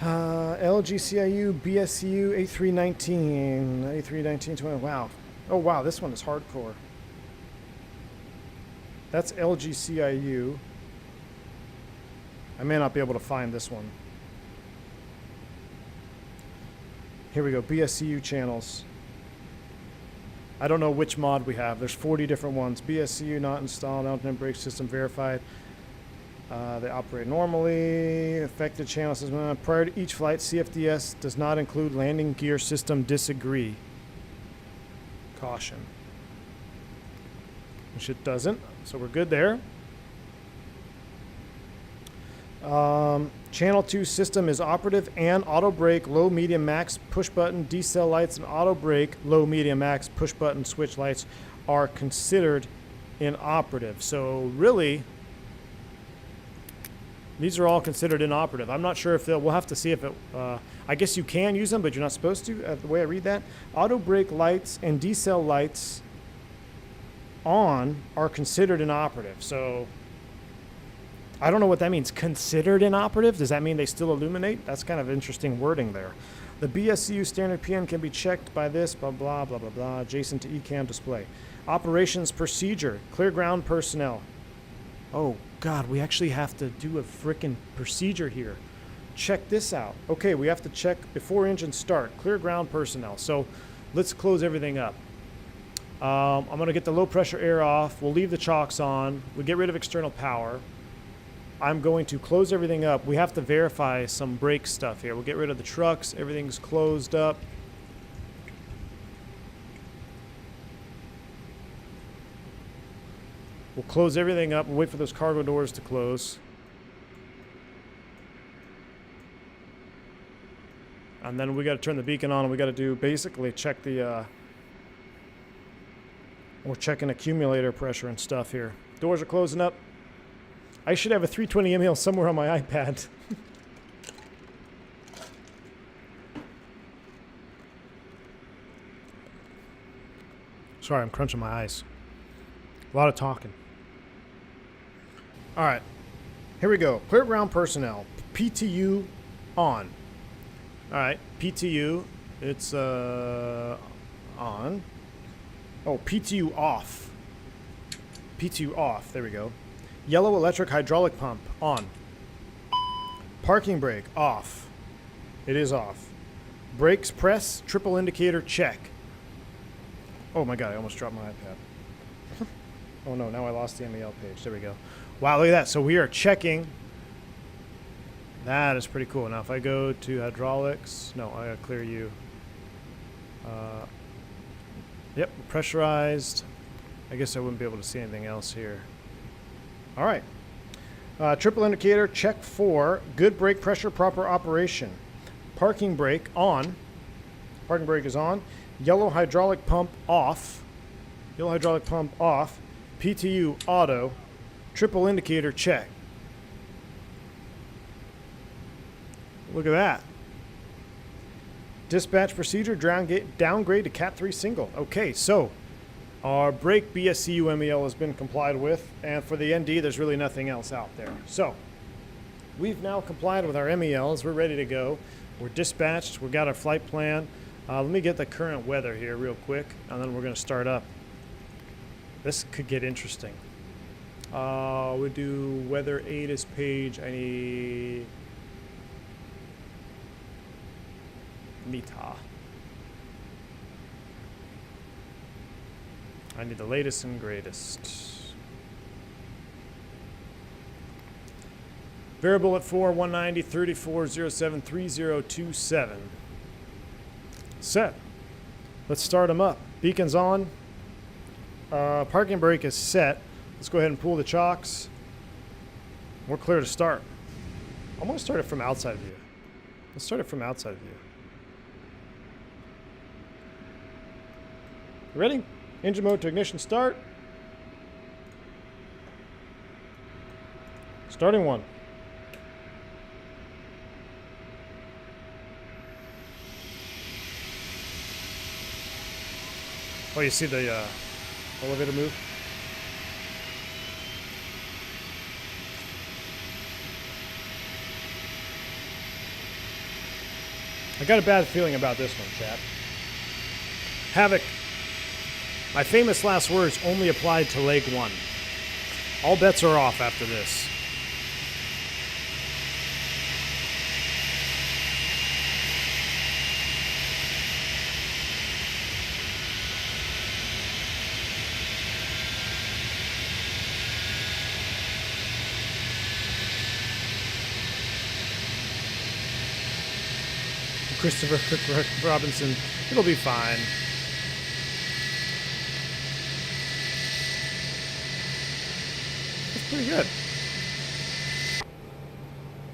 [SPEAKER 2] LGCIU, BSCU, A319, A31920. Wow. Oh, wow, this one is hardcore. That's LGCIU. I may not be able to find this one. Here we go, BSCU channels. I don't know which mod we have. There's 40 different ones. BSCU not installed, alternate brake system verified. They operate normally. Affected channel system. Prior to each flight, CFDS does not include landing gear system. Disagree. Caution. Which it doesn't. So we're good there. Channel 2 system is operative and auto brake, low, medium, max, push button, decel lights, and auto brake, low, medium, max, push button, switch lights are considered inoperative. So really, these are all considered inoperative. I'm not sure if we'll have to see if it, I guess you can use them, but you're not supposed to, the way I read that. Auto brake lights and decel lights on are considered inoperative. So I don't know what that means. Considered inoperative? Does that mean they still illuminate? That's kind of interesting wording there. The BSCU standard PN can be checked by this, blah, blah, blah, blah, blah, adjacent to ECAM display. Operations procedure, clear ground personnel. Oh, God, we actually have to do a frickin' procedure here. Check this out. Okay, we have to check before engine start, clear ground personnel. So let's close everything up. I'm going to get the low pressure air off. We'll leave the chocks on. We'll get rid of external power. I'm going to close everything up. We have to verify some brake stuff here. We'll get rid of the trucks. Everything's closed up. We'll close everything up. We'll wait for those cargo doors to close. And then we got to turn the beacon on, and we got to do basically check the we're checking accumulator pressure and stuff here. Doors are closing up. I should have a 320 ml somewhere on my iPad. Sorry, I'm crunching my ice. A lot of talking. All right, here we go. Clear ground personnel. PTU on. All right, PTU. It's on. Oh, PTU off. PTU off. There we go. Yellow electric hydraulic pump on. Parking brake off. It is off. Brakes press, triple indicator check. Oh my God, I almost dropped my iPad. Oh no, now I lost the MEL page. There we go. Wow, look at that. So we are checking. That is pretty cool. Now if I go to hydraulics, no, I gotta clear you. Yep, pressurized. I guess I wouldn't be able to see anything else here. All right. Triple indicator, check for good brake pressure, proper operation. Parking brake on. Parking brake is on. Yellow hydraulic pump off. Yellow hydraulic pump off. PTU auto. Triple indicator check. Look at that. Dispatch procedure, downgrade to Cat 3 single. Okay, so our brake BSCU MEL has been complied with, and for the ND, there's really nothing else out there. So we've now complied with our MELs. We're ready to go. We're dispatched. We've got our flight plan. Let me get the current weather here real quick, and then we're going to start up. This could get interesting. We'll do weather ATIS page. I need Mita. I need the latest and greatest. Variable at 4, 190, 34, 07, 3027. Set. Let's start them up. Beacon's on. Parking brake is set. Let's go ahead and pull the chocks. We're clear to start. I'm going to start it from outside view. Let's start it from outside view. Ready? Engine mode to ignition start. Starting one. Oh, you see the elevator move? I got a bad feeling about this one, chat. Havoc. My famous last words only applied to leg one. All bets are off after this. Christopher Cook Robinson. It'll be fine. That's pretty good.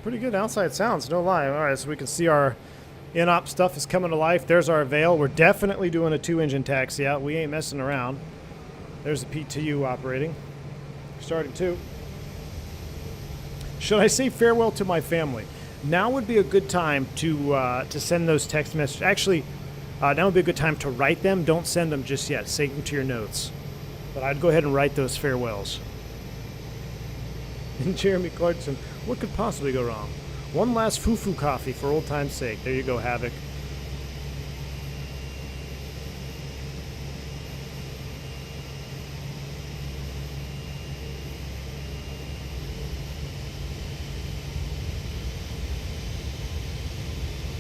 [SPEAKER 2] Pretty good outside sounds, no lie. All right, so we can see our in-op stuff is coming to life. There's our veil. We're definitely doing a 2-engine taxi out. We ain't messing around. There's the PTU operating. Starting 2. Should I say farewell to my family? Now would be a good time to send those text messages. Actually, now would be a good time to write them. Don't send them just yet. Save them to your notes. But I'd go ahead and write those farewells. And Jeremy Clarkson, what could possibly go wrong? One last foo-foo coffee for old time's sake. There you go, Havoc.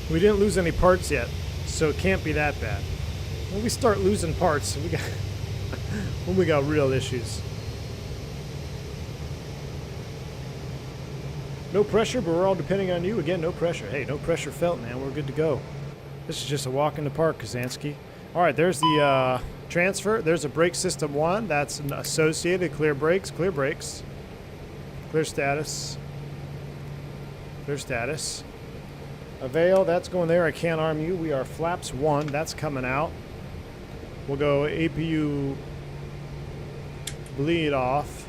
[SPEAKER 2] We didn't lose any parts yet, so it can't be that bad. When we start losing parts, we got when we got real issues. No pressure, but we're all depending on you. Again, no pressure. Hey, no pressure felt, man. We're good to go. This is just a walk in the park, Kazansky. All right, there's the transfer. There's a brake system 1. That's an associated. Clear brakes, clear brakes. Clear status. Clear status. A veil, that's going there. I can't arm you. We are flaps 1. That's coming out. We'll go APU bleed off.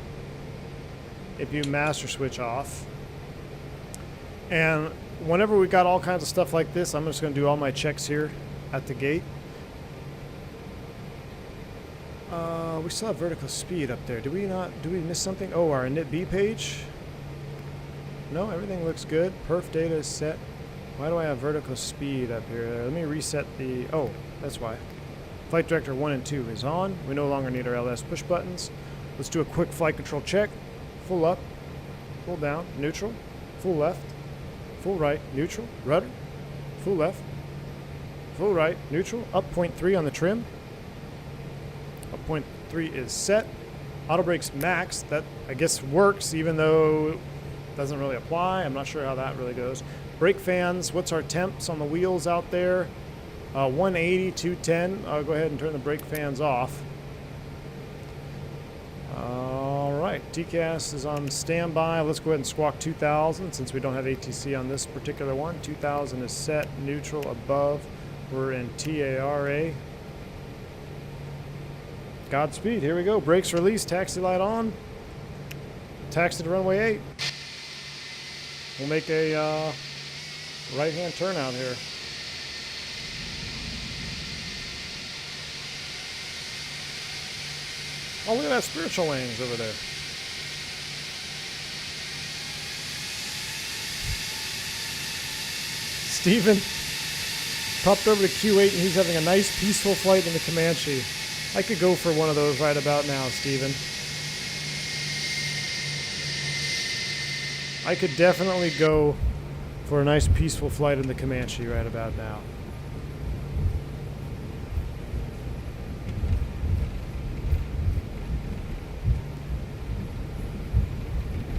[SPEAKER 2] APU master switch off. And whenever we got all kinds of stuff like this, I'm just going to do all my checks here at the gate. We still have vertical speed up there. Did we miss something? Oh, our init B page? No, everything looks good. Perf data is set. Why do I have vertical speed up here? Let me reset the... Oh, that's why. Flight Director 1 and 2 is on. We no longer need our LS push buttons. Let's do a quick flight control check. Full up, full down, neutral, full left, full right, neutral, rudder, full left, full right, neutral, up 0.3 on the trim. Up 0.3 is set. Auto brakes max. That, I guess, works even though it doesn't really apply. I'm not sure how that really goes. Brake fans, what's our temps on the wheels out there? 180, 210. I'll go ahead and turn the brake fans off. All right, TCAS is on standby. Let's go ahead and squawk 2000 since we don't have ATC on this particular one. 2000 is set, neutral, above. We're in TARA. Godspeed, here we go. Brakes released, taxi light on. Taxi to runway 8. We'll make a right-hand turn out here. Oh, look at that spiritual wings over there. Steven popped over to Q8 and he's having a nice peaceful flight in the Comanche. I could go for one of those right about now, Steven. I could definitely go for a nice peaceful flight in the Comanche right about now.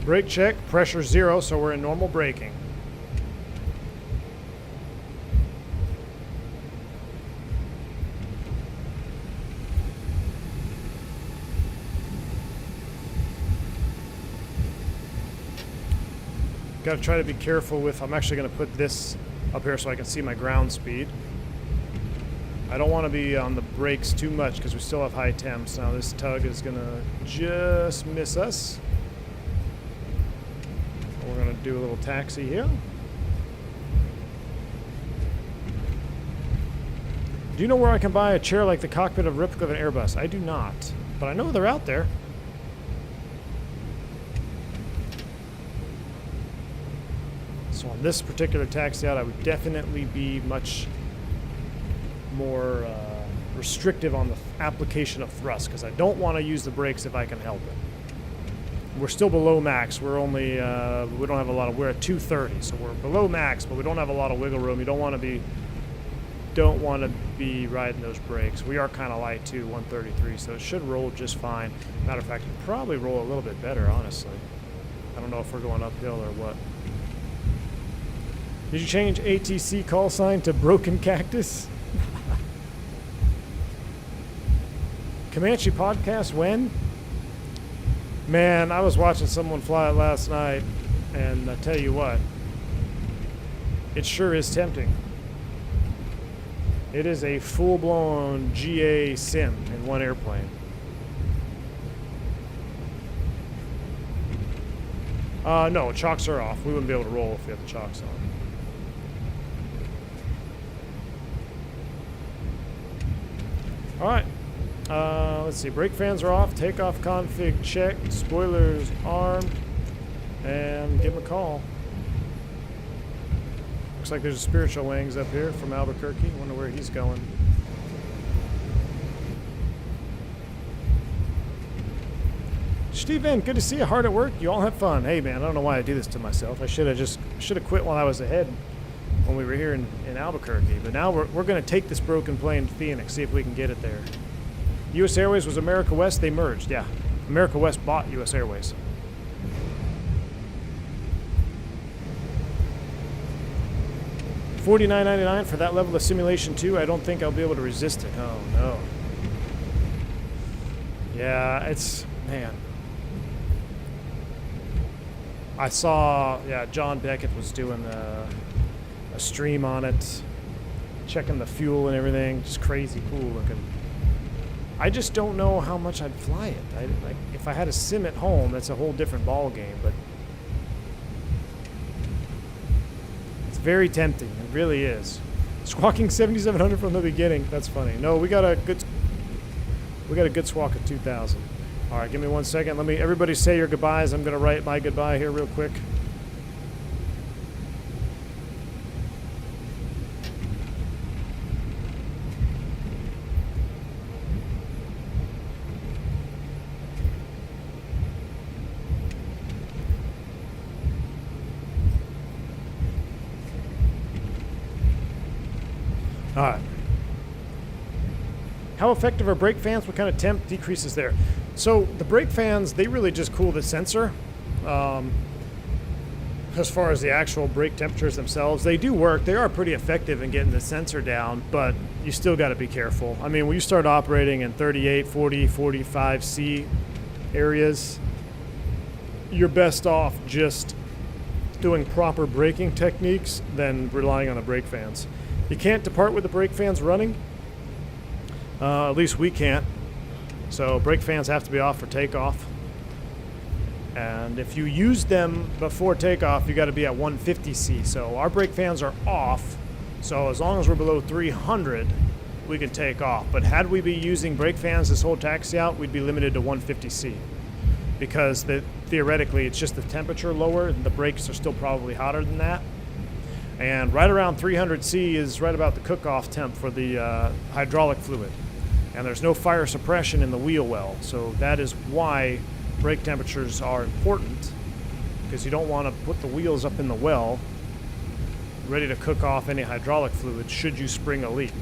[SPEAKER 2] Brake check, pressure 0, so we're in normal braking. Got to try to be careful with, I'm actually going to put this up here so I can see my ground speed. I don't want to be on the brakes too much because we still have high temps. Now this tug is going to just miss us. We're going to do a little taxi here. Do you know where I can buy a chair like the cockpit of a replica of an Airbus? I do not, but I know they're out there. So on this particular taxi out, I would definitely be much more restrictive on the application of thrust because I don't want to use the brakes if I can help it. We're still below max. We're only, we don't have a lot of, we're at 230, so we're below max, but we don't have a lot of wiggle room. You don't want to be riding those brakes. We are kind of light too, 133, so it should roll just fine. Matter of fact, it'd probably roll a little bit better, honestly. I don't know if we're going uphill or what. Did you change ATC call sign to Broken Cactus? Comanche podcast when? Man, I was watching someone fly it last night, and I tell you what, it sure is tempting. It is a full-blown GA sim in one airplane. No, chocks are off. We wouldn't be able to roll if we had the chocks on. Alright. Let's see. Brake fans are off. Takeoff config checked. Spoilers armed. And give him a call. Looks like there's a spiritual wings up here from Albuquerque. Wonder where he's going. Steven, good to see you. Hard at work. You all have fun. Hey man, I don't know why I do this to myself. I should have quit while I was ahead when we were here in Albuquerque. But now we're going to take this broken plane to Phoenix, see if we can get it there. U.S. Airways was America West. They merged. Yeah, America West bought U.S. Airways. $49.99 for that level of simulation too. I don't think I'll be able to resist it. Oh no. Yeah, it's man. I saw, yeah, John Beckett was doing a stream on it, checking the fuel and everything. Just crazy cool looking. I just don't know how much I'd fly it. Like if I had a sim at home, that's a whole different ball game. But it's very tempting. It really is. Squawking 7,700 from the beginning. That's funny. No, we got a good squawk at 2,000. All right, give me 1 second. Let me everybody say your goodbyes. I'm going to write my goodbye here real quick. All right. How effective are brake fans? What kind of temp decreases there? So the brake fans, they really just cool the sensor. As far as the actual brake temperatures themselves, they do work. They are pretty effective in getting the sensor down, but you still got to be careful. I mean, when you start operating in 38, 40, 45 C areas, you're best off just doing proper braking techniques than relying on the brake fans. You can't depart with the brake fans running. At least we can't. So brake fans have to be off for takeoff. And if you use them before takeoff, you got to be at 150 C. So our brake fans are off. So as long as we're below 300, we can take off. But had we be using brake fans this whole taxi out, we'd be limited to 150 C. Because theoretically, it's just the temperature lower, and the brakes are still probably hotter than that. And right around 300 C is right about the cook-off temp for the hydraulic fluid. And there's no fire suppression in the wheel well. So that is why brake temperatures are important, because you don't want to put the wheels up in the well ready to cook off any hydraulic fluid should you spring a leak.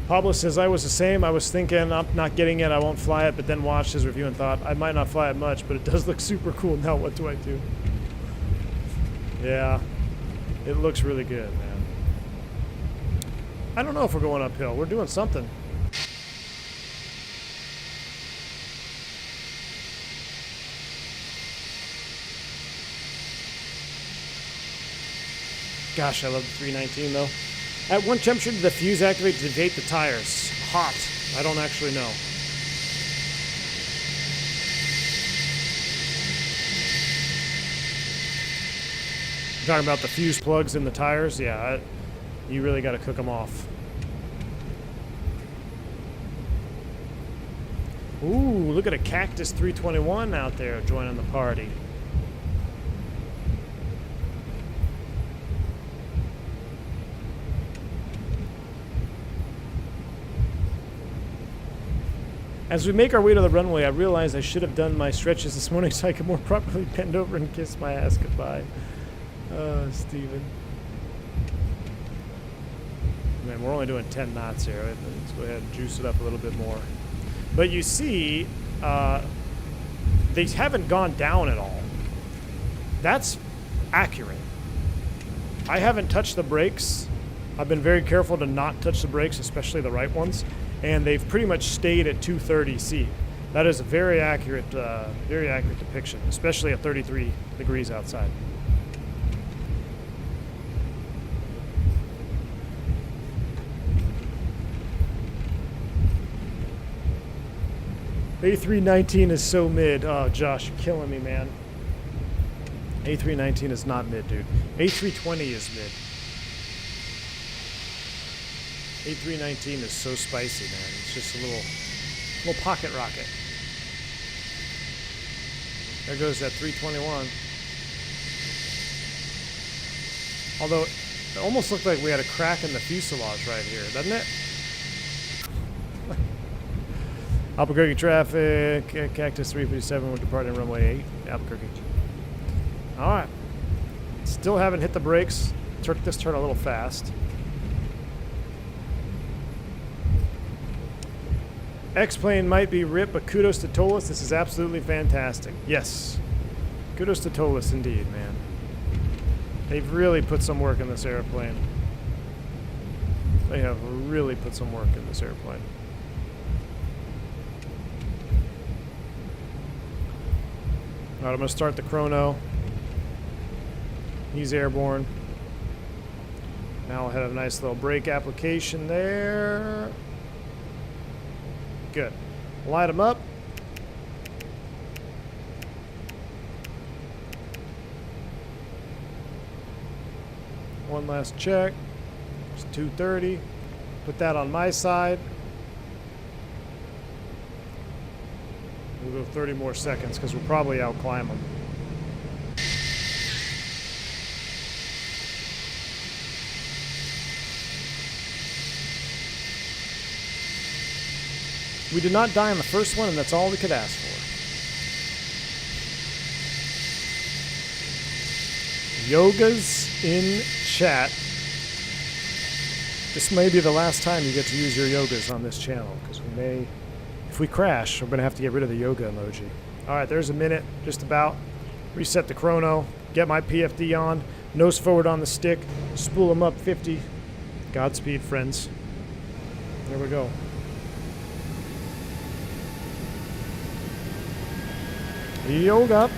[SPEAKER 2] Pablo says, I was the same. I was thinking, I'm not getting it, I won't fly it, but then watched his review and thought, I might not fly it much, but it does look super cool. Now what do I do? Yeah, it looks really good, man. I don't know if we're going uphill. We're doing something. Gosh, I love the 319 though. At what temperature did the fuse activate to deflate the tires? Hot. I don't actually know. You're talking about the fuse plugs in the tires? Yeah, you really got to cook them off. Ooh, look at a Cactus 321 out there joining the party. As we make our way to the runway, I realize I should have done my stretches this morning so I could more properly bend over and kiss my ass goodbye. Steven. And we're only doing 10 knots here. Let's go ahead and juice it up a little bit more. But you see, they haven't gone down at all. That's accurate. I haven't touched the brakes. I've been very careful to not touch the brakes, especially the right ones, and they've pretty much stayed at 230 C. That is a very accurate depiction, especially at 33 degrees outside. A319 is so mid. Oh, Josh, you're killing me, man. A319 is not mid, dude. A320 is mid. A319 is so spicy, man. It's just a little pocket rocket. There goes that 321. Although, it almost looked like we had a crack in the fuselage right here, doesn't it? Albuquerque traffic, Cactus 357, we're departing runway 8, Albuquerque. Alright. Still haven't hit the brakes. Took this turn a little fast. X-plane might be ripped, but kudos to Toliss. This is absolutely fantastic. Yes. Kudos to Toliss indeed, man. They've really put some work in this airplane. They have really put some work in this airplane. Alright, I'm going to start the chrono. He's airborne. Now I'll have a nice little brake application there. Good. Light them up. One last check. It's 230. Put that on my side. We'll go 30 more seconds because we'll probably outclimb them. We did not die on the first one, and that's all we could ask for. Yoga's in chat. This may be the last time you get to use your yogas on this channel, because we may, if we crash, we're going to have to get rid of the yoga emoji. Alright, there's a minute, just about. Reset the chrono, get my PFD on, nose forward on the stick, spool them up 50. Godspeed, friends. There we go. Yoga.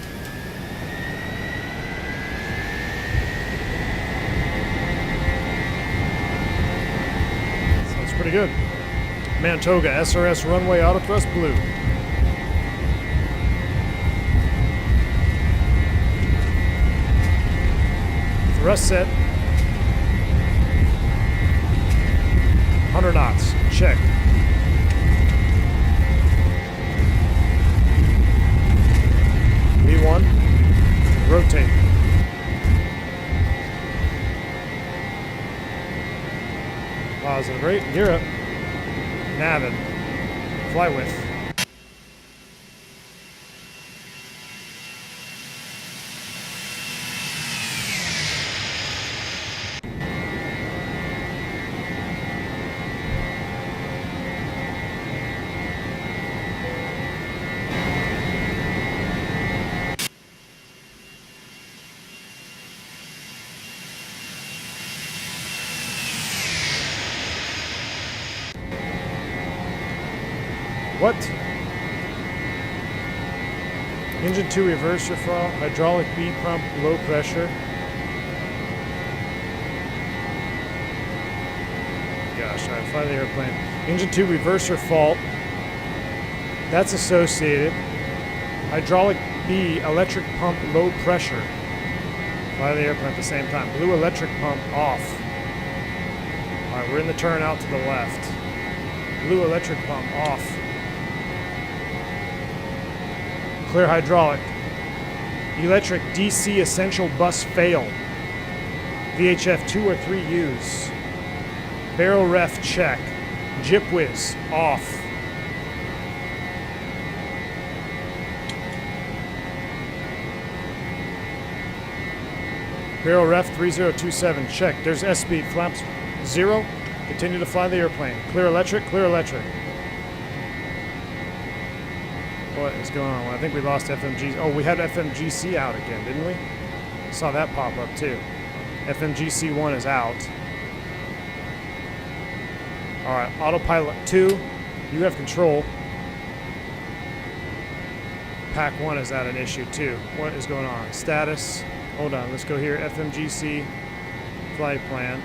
[SPEAKER 2] Sounds pretty good. Toga, SRS runway auto thrust blue. Thrust set. 100 knots. Check. V1. Rotate. Positive rate. Gear up. Navin. Fly with. What? Engine 2 reverser fall, hydraulic B pump, low pressure. Gosh, alright, fly the airplane. Engine 2 reverser fault. That's associated. Hydraulic B, electric pump, low pressure. Fly the airplane at the same time. Blue electric pump off. Alright, we're in the turn out to the left. Blue electric pump off. Clear hydraulic. Electric DC essential bus fail. VHF 2 or 3 use. Barrel ref check. Jip whiz off. Barrel ref 3027 check. There's S speed flaps 0. Continue to fly the airplane. Clear electric, clear electric. What is going on? Well, I think we lost FMG. Oh, we had FMGC out again, didn't we? Saw that pop up too. FMGC1 is out. All right, autopilot 2, you have control. Pack 1 is at an issue too. What is going on? Status. Hold on, let's go here. FMGC flight plan.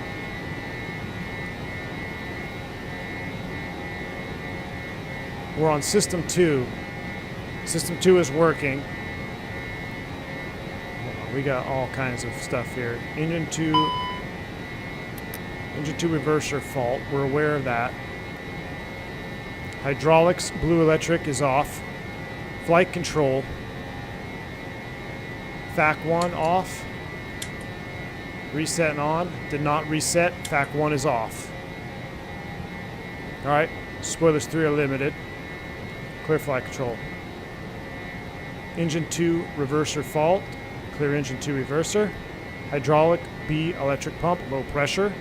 [SPEAKER 2] We're on system 2. System 2 is working. Hold on, we got all kinds of stuff here. Engine 2 reverser fault. We're aware of that. Hydraulics, blue electric is off. Flight control. FAC 1 off. Reset and on. Did not reset. FAC 1 is off. Alright. Spoilers 3 are limited. Clear flight control. Engine 2 reverser fault. Clear engine 2 reverser. Hydraulic B electric pump, low pressure.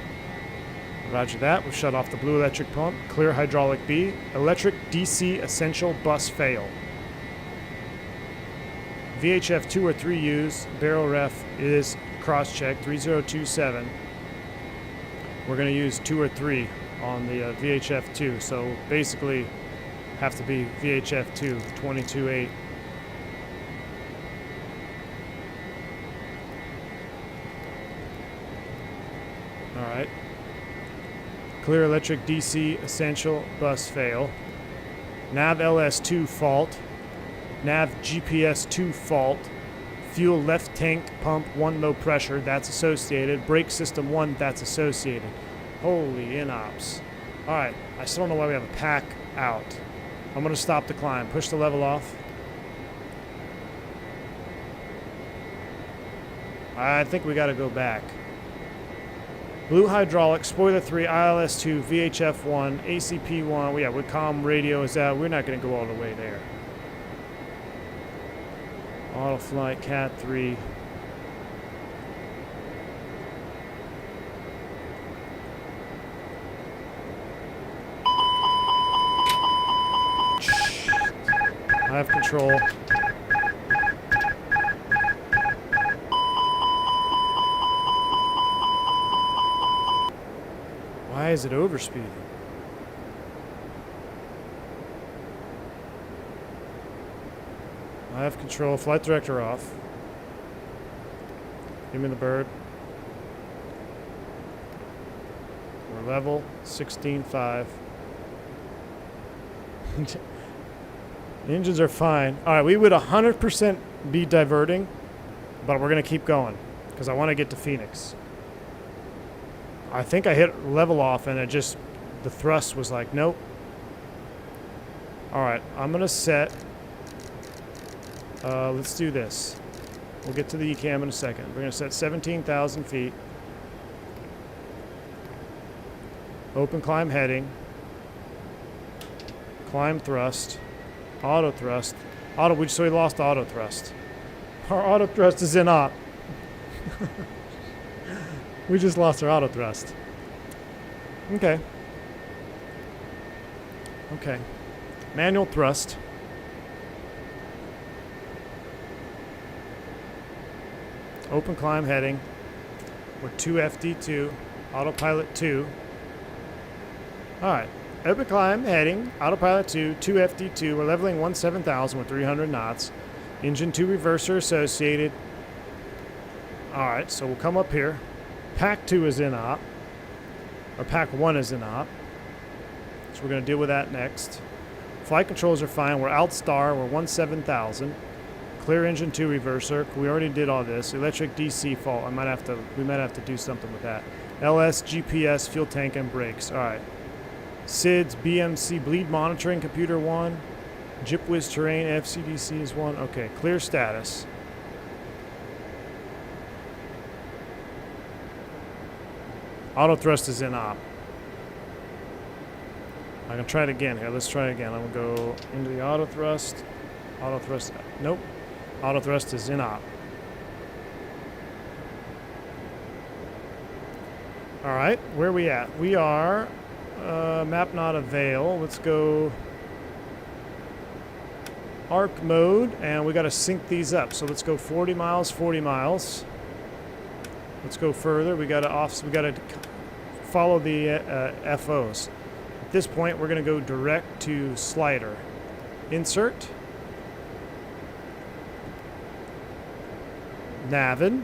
[SPEAKER 2] Roger that. We've shut off the blue electric pump. Clear hydraulic B. Electric DC essential bus fail. VHF 2 or 3 used. Barrel ref is cross-check 3027. We're going to use 2 or 3 on the VHF 2. So basically have to be VHF 2, 22.8. All right. Clear electric DC essential bus fail. Nav LS2 fault. Nav GPS 2 fault. Fuel left tank pump 1 low pressure, that's associated. Brake system 1, that's associated. Holy inops. Alright, I still don't know why we have a pack out. I'm going to stop the climb. Push the level off. I think we got to go back. Blue hydraulic, spoiler 3, ILS 2, VHF 1, ACP 1. Well, yeah, with comm radio is out. We're not going to go all the way there. Auto flight, Cat 3. I have control. Why is it overspeeding? I have control. Flight director off. Give me the bird. We're level 16.5. The engines are fine. All right, we would 100% be diverting, but we're going to keep going because I want to get to Phoenix. I think I hit level off and it just, the thrust was like, nope. All right, I'm going to set, let's do this. We'll get to the ECAM in a second. We're going to set 17,000 feet. Open climb heading. Climb thrust. Auto thrust. So we lost auto thrust. Our auto thrust is in op. We just lost our auto thrust. Okay. Okay. Manual thrust. Open climb heading. We're 2 FD2. Autopilot 2. Alright. Open climb heading. Autopilot 2. 2 FD2. We're leveling 17,000 with 300 knots. Engine 2 reverser associated. Alright, so we'll come up here. Pack 2 is in op. Or Pack 1 is in op. So we're going to deal with that next. Flight controls are fine. We're out star. We're 17,000. Clear engine 2 reverser. We already did all this. Electric DC fault. We might have to do something with that. LS, GPS, fuel tank, and brakes. All right. SIDS, BMC, bleed monitoring, computer 1. JipWiz terrain, FCDC is 1. Okay, clear status. Auto thrust is in op. I can try it again here. Let's try it again. I'm going to go into the auto thrust. Auto thrust. Nope. Auto thrust is in op. All right, where are we at? We are map not avail. Let's go arc mode, and we got to sync these up. So let's go 40 miles, 40 miles. Let's go further. We got to follow the FOs. At this point, we're going to go direct to slider. Insert. Navin.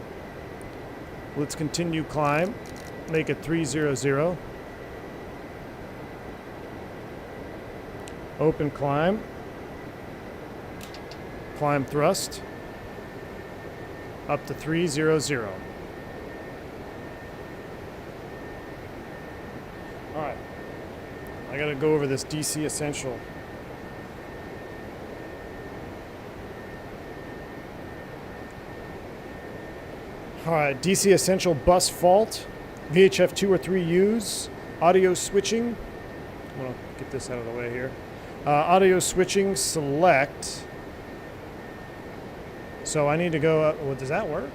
[SPEAKER 2] Let's continue climb. Make it 300. Open climb. Climb thrust. Up to 300. Alright. I gotta go over this DC Essential. Alright, DC Essential bus fault. VHF 2 or 3 U's. Audio switching. I'm gonna get this out of the way here. Audio switching select. So I need to go, well, does that work?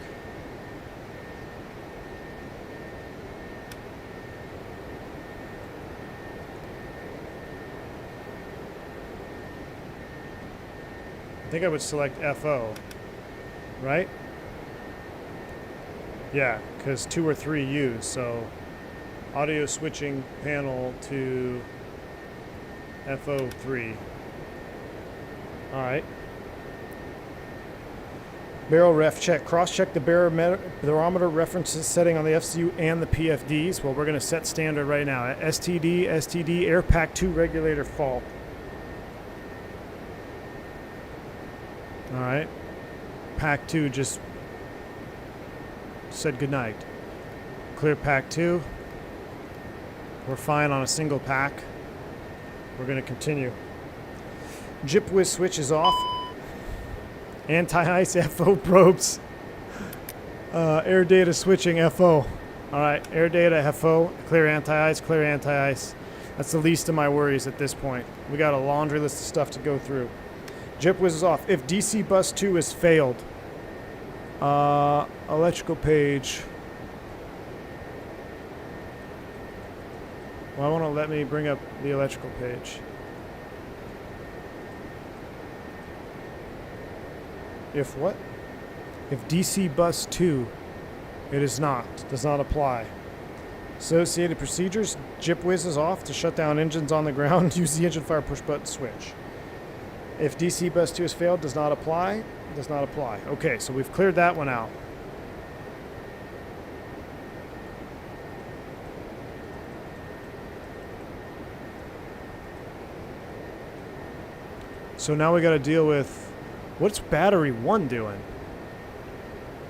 [SPEAKER 2] I think I would select FO, right? Yeah, because 2 or 3 U's, so audio switching panel to FO3. All right. Barrel ref check. Cross-check the barometer references setting on the FCU and the PFDs. Well, we're going to set standard right now. STD, air pack 2 regulator fault. All right. Pack 2 just said goodnight. Clear pack 2. We're fine on a single pack. We're going to continue. Jip whiz switch is off. Anti-ice FO probes. Air data switching FO. Alright, air data FO. Clear anti-ice, clear anti-ice. That's the least of my worries at this point. We got a laundry list of stuff to go through. Jip whiz is off. If DC bus 2 has failed, electrical page. Well, I want to let me bring up the electrical page. If what? If DC bus 2, it is not. Does not apply. Associated procedures. Jip whiz is off to shut down engines on the ground. Use the engine fire push button switch. If DC bus 2 has failed, does not apply. Does not apply. Okay, so we've cleared that one out. So now we got to deal with what's battery 1 doing?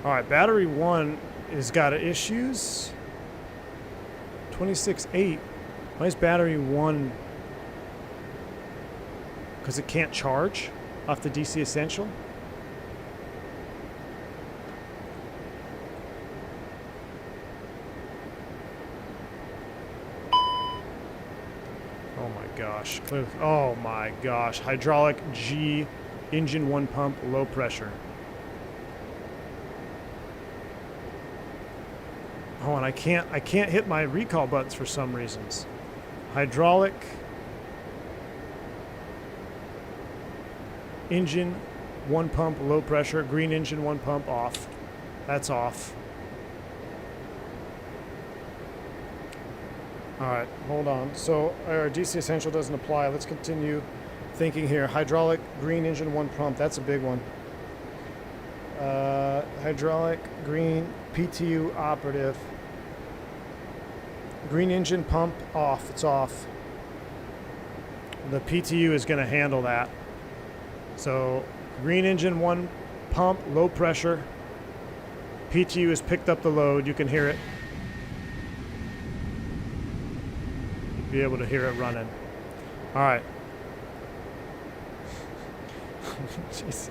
[SPEAKER 2] All right, battery 1 has got issues. 26.8. Why is battery 1? Because it can't charge off the DC Essential? Oh my gosh. Oh my gosh. Hydraulic G, engine 1 pump, low pressure. Oh, and I can't hit my recall buttons for some reasons. Hydraulic engine 1 pump, low pressure, green engine 1 pump off. That's off. All right, hold on. So our DC Essential doesn't apply. Let's continue thinking here. Hydraulic green engine 1 pump. That's a big one. Hydraulic green PTU operative. Green engine pump off. It's off. The PTU is going to handle that. So green engine 1 pump, low pressure. PTU has picked up the load. You can hear it. You'll be able to hear it running. All right. Jeez.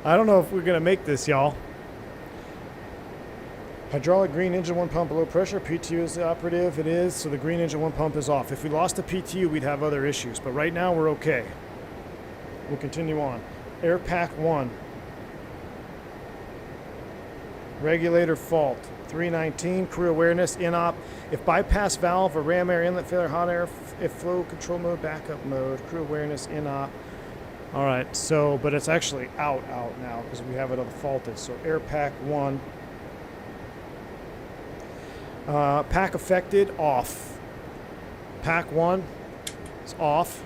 [SPEAKER 2] I don't know if we're going to make this, y'all. Hydraulic green engine 1 pump, low pressure. PTU is the operative. It is. So the green engine 1 pump is off. If we lost the PTU, we'd have other issues. But right now, we're okay. We'll continue on. Air pack 1. Regulator fault. 319, crew awareness, in-op. If bypass valve or ram air inlet failure, hot air, if flow control mode, backup mode, crew awareness, in-op. All right, so, but it's actually out now because we have it faulted. So air pack 1. Pack affected, off. Pack 1 is off.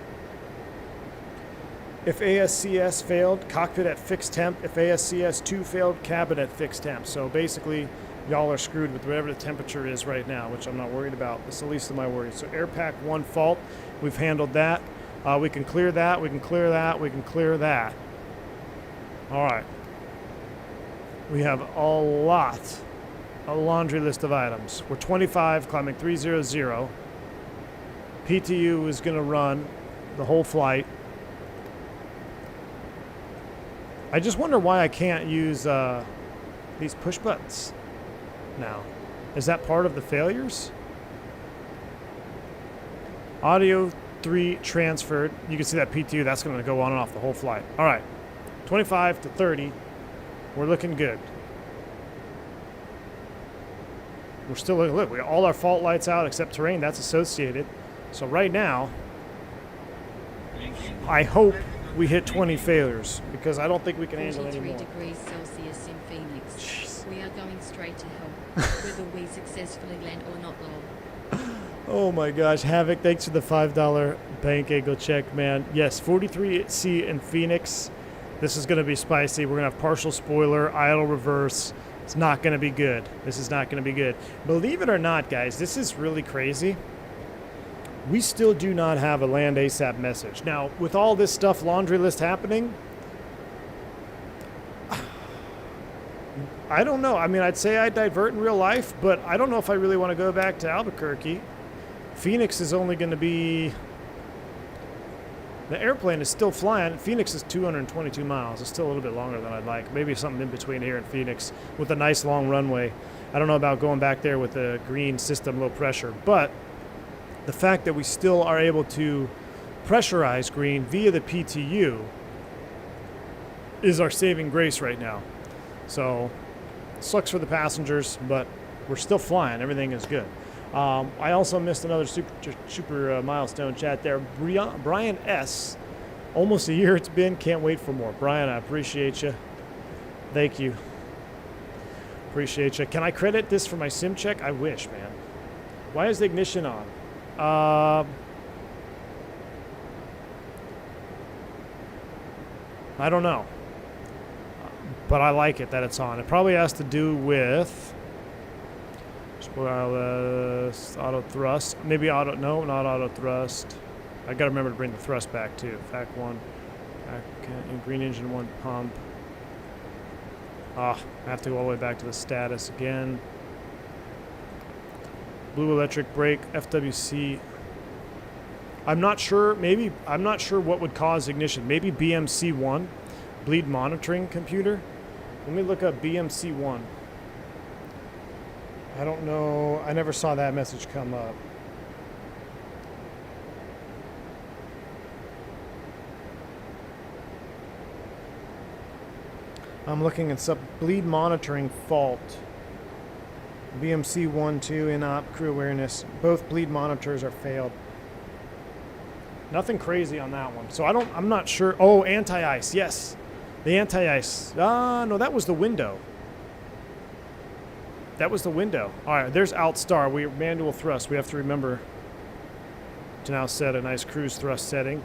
[SPEAKER 2] If ASCS failed, cockpit at fixed temp. If ASCS 2 failed, cabin at fixed temp. So basically, y'all are screwed with whatever the temperature is right now, which I'm not worried about. That's the least of my worries. So air pack 1 fault, we've handled that. We can clear that, we can clear that, we can clear that. All right. We have a laundry list of items. We're 25, climbing 300. PTU is going to run the whole flight. I just wonder why I can't use these push buttons now. Is that part of the failures? Audio 3 transferred. You can see that PTU, that's going to go on and off the whole flight. All right, 25 to 30. We're looking good. We're still looking, look, we got all our fault lights out except terrain, that's associated. So right now, I hope we hit 20 failures because I don't think we can handle any more.
[SPEAKER 3] 43 degrees Celsius in Phoenix.
[SPEAKER 2] Jeez.
[SPEAKER 3] We are going straight to hell, whether we successfully land or not, lol.
[SPEAKER 2] Oh my gosh, Havoc, thanks for the $5 bank angle check, man. Yes, 43C in Phoenix. This is going to be spicy. We're going to have partial spoiler, idle reverse. It's not going to be good. This is not going to be good. Believe it or not, guys, this is really crazy. We still do not have a land ASAP message. Now, with all this stuff, laundry list happening, I don't know. I mean, I'd say I'd divert in real life, but I don't know if I really want to go back to Albuquerque. Phoenix is only going to be... The airplane is still flying. Phoenix is 222 miles. It's still a little bit longer than I'd like. Maybe something in between here and Phoenix with a nice long runway. I don't know about going back there with the green system, low pressure, but the fact that we still are able to pressurize green via the PTU is our saving grace right now. So, sucks for the passengers, but we're still flying. Everything is good. I also missed another super milestone chat there. Brian S. Almost a year it's been. Can't wait for more. Brian, I appreciate you. Thank you. Appreciate you. Can I credit this for my sim check? I wish, man. Why is the ignition on? I don't know, but I like it that it's on. It probably has to do with auto thrust. Maybe auto, no, not auto thrust. I gotta remember to bring the thrust back too. Fact 1, green engine 1 pump. I have to go all the way back to the status again. Blue electric brake, FWC. I'm not sure what would cause ignition. Maybe BMC1, bleed monitoring computer. Let me look up BMC1. I don't know. I never saw that message come up. I'm looking at some bleed monitoring fault. BMC 1-2 in-op crew awareness. Both bleed monitors are failed. Nothing crazy on that one. So I'm not sure. Oh, anti-ice. Yes. The anti-ice. No, that was the window. That was the window. All right, there's out star. We manual thrust. We have to remember to now set a nice cruise thrust setting.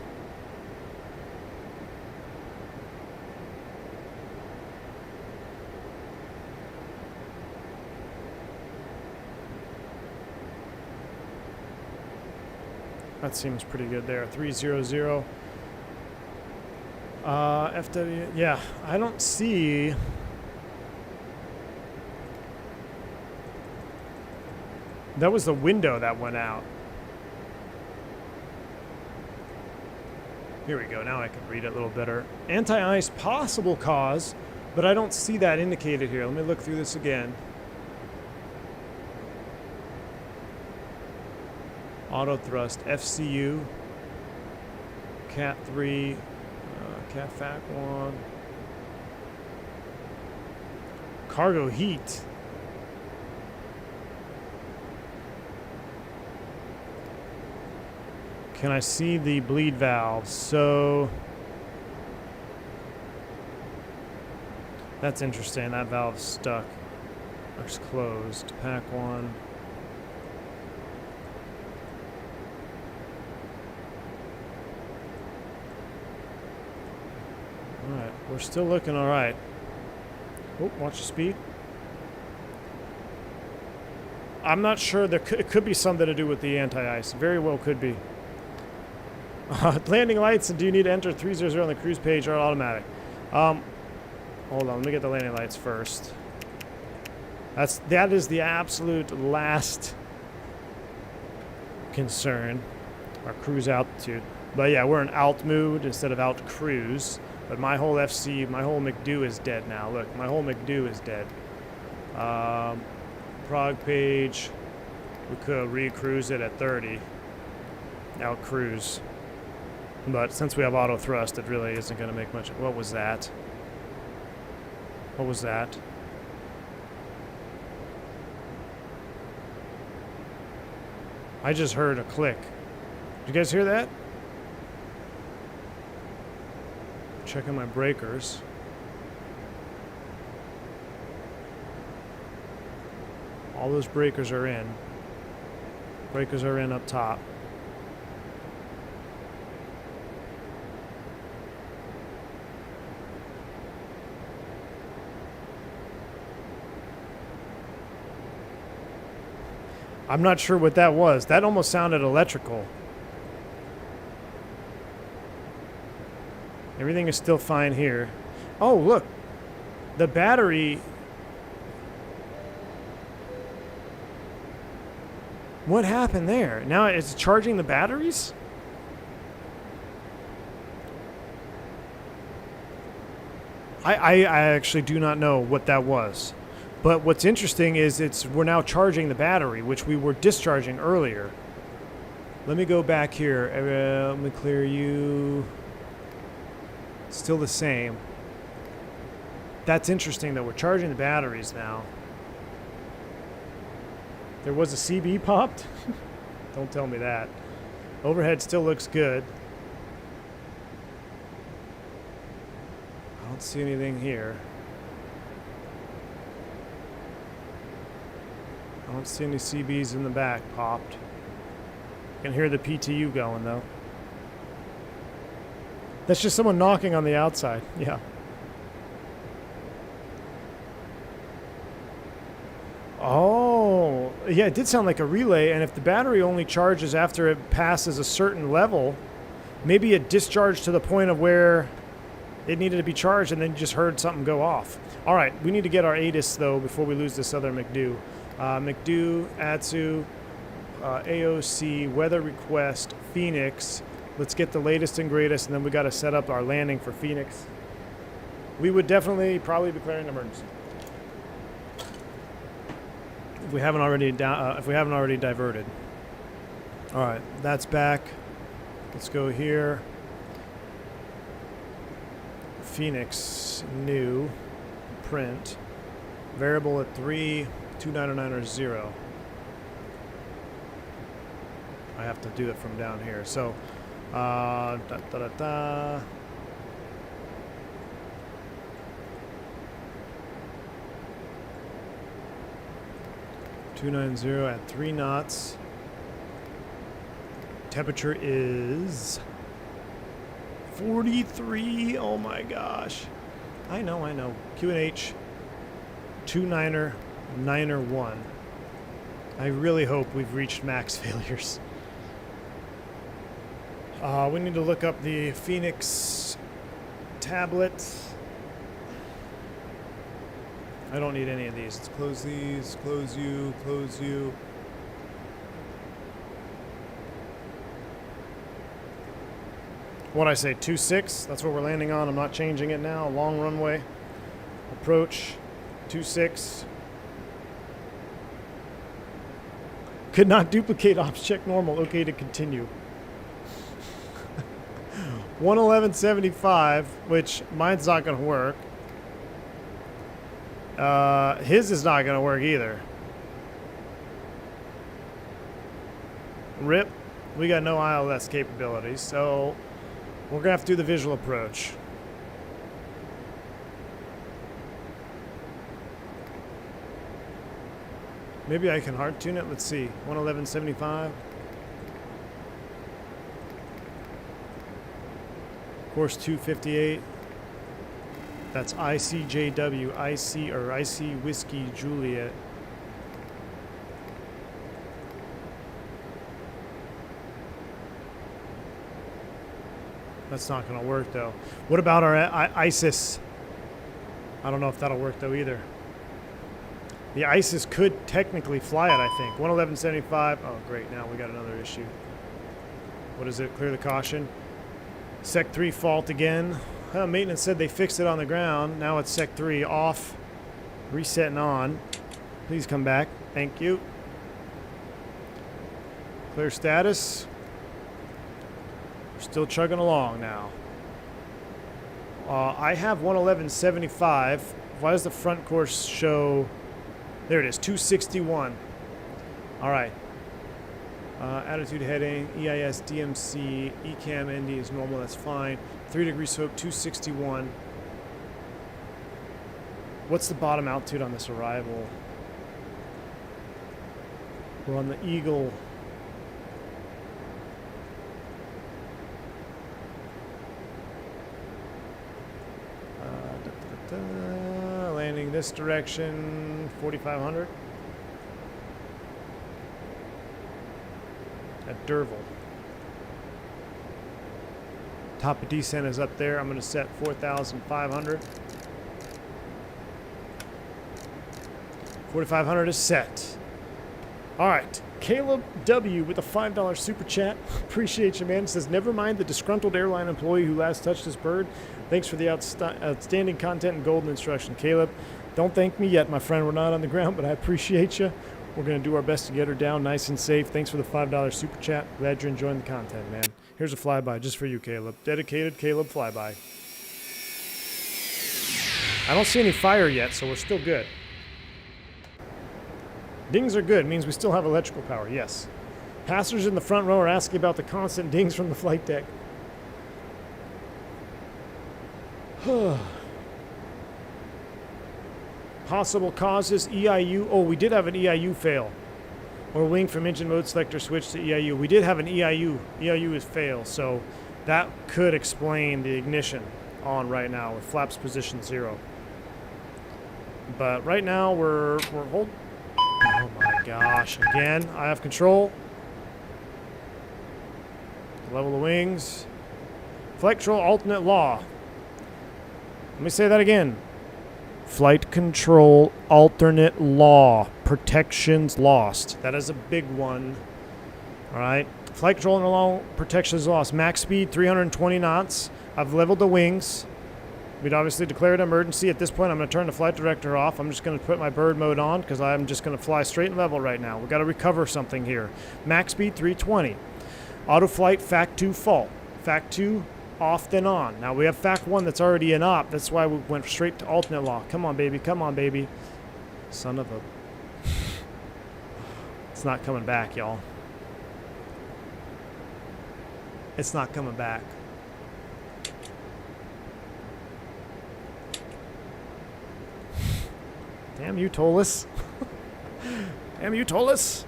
[SPEAKER 2] That seems pretty good there. 300. FW. Yeah, I don't see. That was the window that went out. Here we go. Now I can read it a little better. Anti-ice possible cause, but I don't see that indicated here. Let me look through this again. Auto thrust, FCU, Cat 3, Cat Fac 1. Cargo heat. Can I see the bleed valves? So that's interesting. That valve's stuck. Or it's closed. Pack 1. Alright, we're still looking alright. Oh, watch the speed. I'm not sure. It could be something to do with the anti-ice. Very well could be. Landing lights, and do you need to enter 300 on the cruise page or automatic? Hold on, let me get the landing lights first. That is the absolute last concern. Our cruise altitude. But yeah, we're in alt mood instead of alt cruise. But my whole my whole McDo is dead now. Look, my whole McDo is dead. Prog page. We could re-cruise it at 30. Out cruise. But since we have auto thrust, it really isn't going to make much. What was that? What was that? I just heard a click. Did you guys hear that? Checking my breakers. All those breakers are in. Breakers are in up top. I'm not sure what that was. That almost sounded electrical. Everything is still fine here. Oh, look. The battery. What happened there? Now it's charging the batteries? I actually do not know what that was. But what's interesting is we're now charging the battery, which we were discharging earlier. Let me go back here. Let me clear you. Still the same. That's interesting that we're charging the batteries now. There was a CB popped? Don't tell me that. Overhead still looks good. I don't see anything here. I don't see any CBs in the back popped. I can hear the PTU going though. That's just someone knocking on the outside. Yeah. Oh, yeah, it did sound like a relay, and if the battery only charges after it passes a certain level, maybe it discharged to the point of where it needed to be charged, and then you just heard something go off. All right, we need to get our ATIS, though, before we lose this other McDo. McDo, Atsu, AOC, weather request, Phoenix. Let's get the latest and greatest, and then we got to set up our landing for Phoenix. We would definitely probably be declaring an emergency. If we haven't already diverted. All right, that's back. Let's go here. Phoenix, new, print, variable at 32909 I have to do it from down here. So, 290 at 3 knots. Temperature is 43. Oh my gosh. I know. QNH 29991. I really hope we've reached max failures. We need to look up the Phoenix tablet. I don't need any of these. Let's close these, close you, close you. What'd I say, 2.6? That's what we're landing on. I'm not changing it now. Long runway. Approach, 2.6. Could not duplicate ops check normal. Okay to continue. 111.75, which mine's not going to work. His is not going to work either. RIP. We got no ILS capabilities, so we're going to have to do the visual approach. Maybe I can hard tune it. Let's see. 111.75. Course 258. That's ICJW, IC Whiskey Juliet. That's not going to work though. What about our ISIS? I don't know if that'll work though either. The ISIS could technically fly it, I think. 111.75. Oh, great. Now we got another issue. What is it? Clear the caution. Sec 3 fault again. Maintenance said they fixed it on the ground. Now it's Sec 3 off. Reset and on. Please come back. Thank you. Clear status. We're still chugging along now. I have 111.75. Why does the front course show... There it is, 261. All right. Attitude heading, EIS, DMC, ECAM, ND is normal, that's fine. 3 degree slope, 261. What's the bottom altitude on this arrival? We're on the Eagle. Landing this direction, 4,500. At Derville. Top of descent is up there. I'm going to set 4,500. 4,500 is set. All right. Caleb W. with a $5 super chat. Appreciate you, man. It says, never mind the disgruntled airline employee who last touched his bird. Thanks for the outstanding content and golden instruction, Caleb. Don't thank me yet, my friend. We're not on the ground, but I appreciate you. We're going to do our best to get her down nice and safe. Thanks for the $5 super chat. Glad you're enjoying the content, man. Here's a flyby just for you, Caleb. Dedicated Caleb flyby. I don't see any fire yet, so we're still good. Dings are good. Means we still have electrical power, yes. Passengers in the front row are asking about the constant dings from the flight deck. Possible causes, EIU. Oh, we did have an EIU fail. Or wing from engine mode selector switch to EIU. We did have an EIU. EIU is fail, so that could explain the ignition on right now with flaps position 0. But right now we're holding. Oh my gosh, again, I have control. Level the wings. Flight control alternate law. Let me say that again. Flight control alternate law. Protections lost. That is a big one. All right. Flight control alternate law. Protections lost. Max speed 320 knots. I've leveled the wings. We'd obviously declared emergency. At this point, I'm going to turn the flight director off. I'm just going to put my bird mode on because I'm just going to fly straight and level right now. We've got to recover something here. Max speed 320. Auto flight FAC 2 fault. FAC 2 off then on. Now we have FAC 1 that's already in op. That's why we went straight to alternate law. Come on, baby. Come on, baby. Son of a... It's not coming back, y'all. It's not coming back. Damn you, toliss. Damn you, toliss.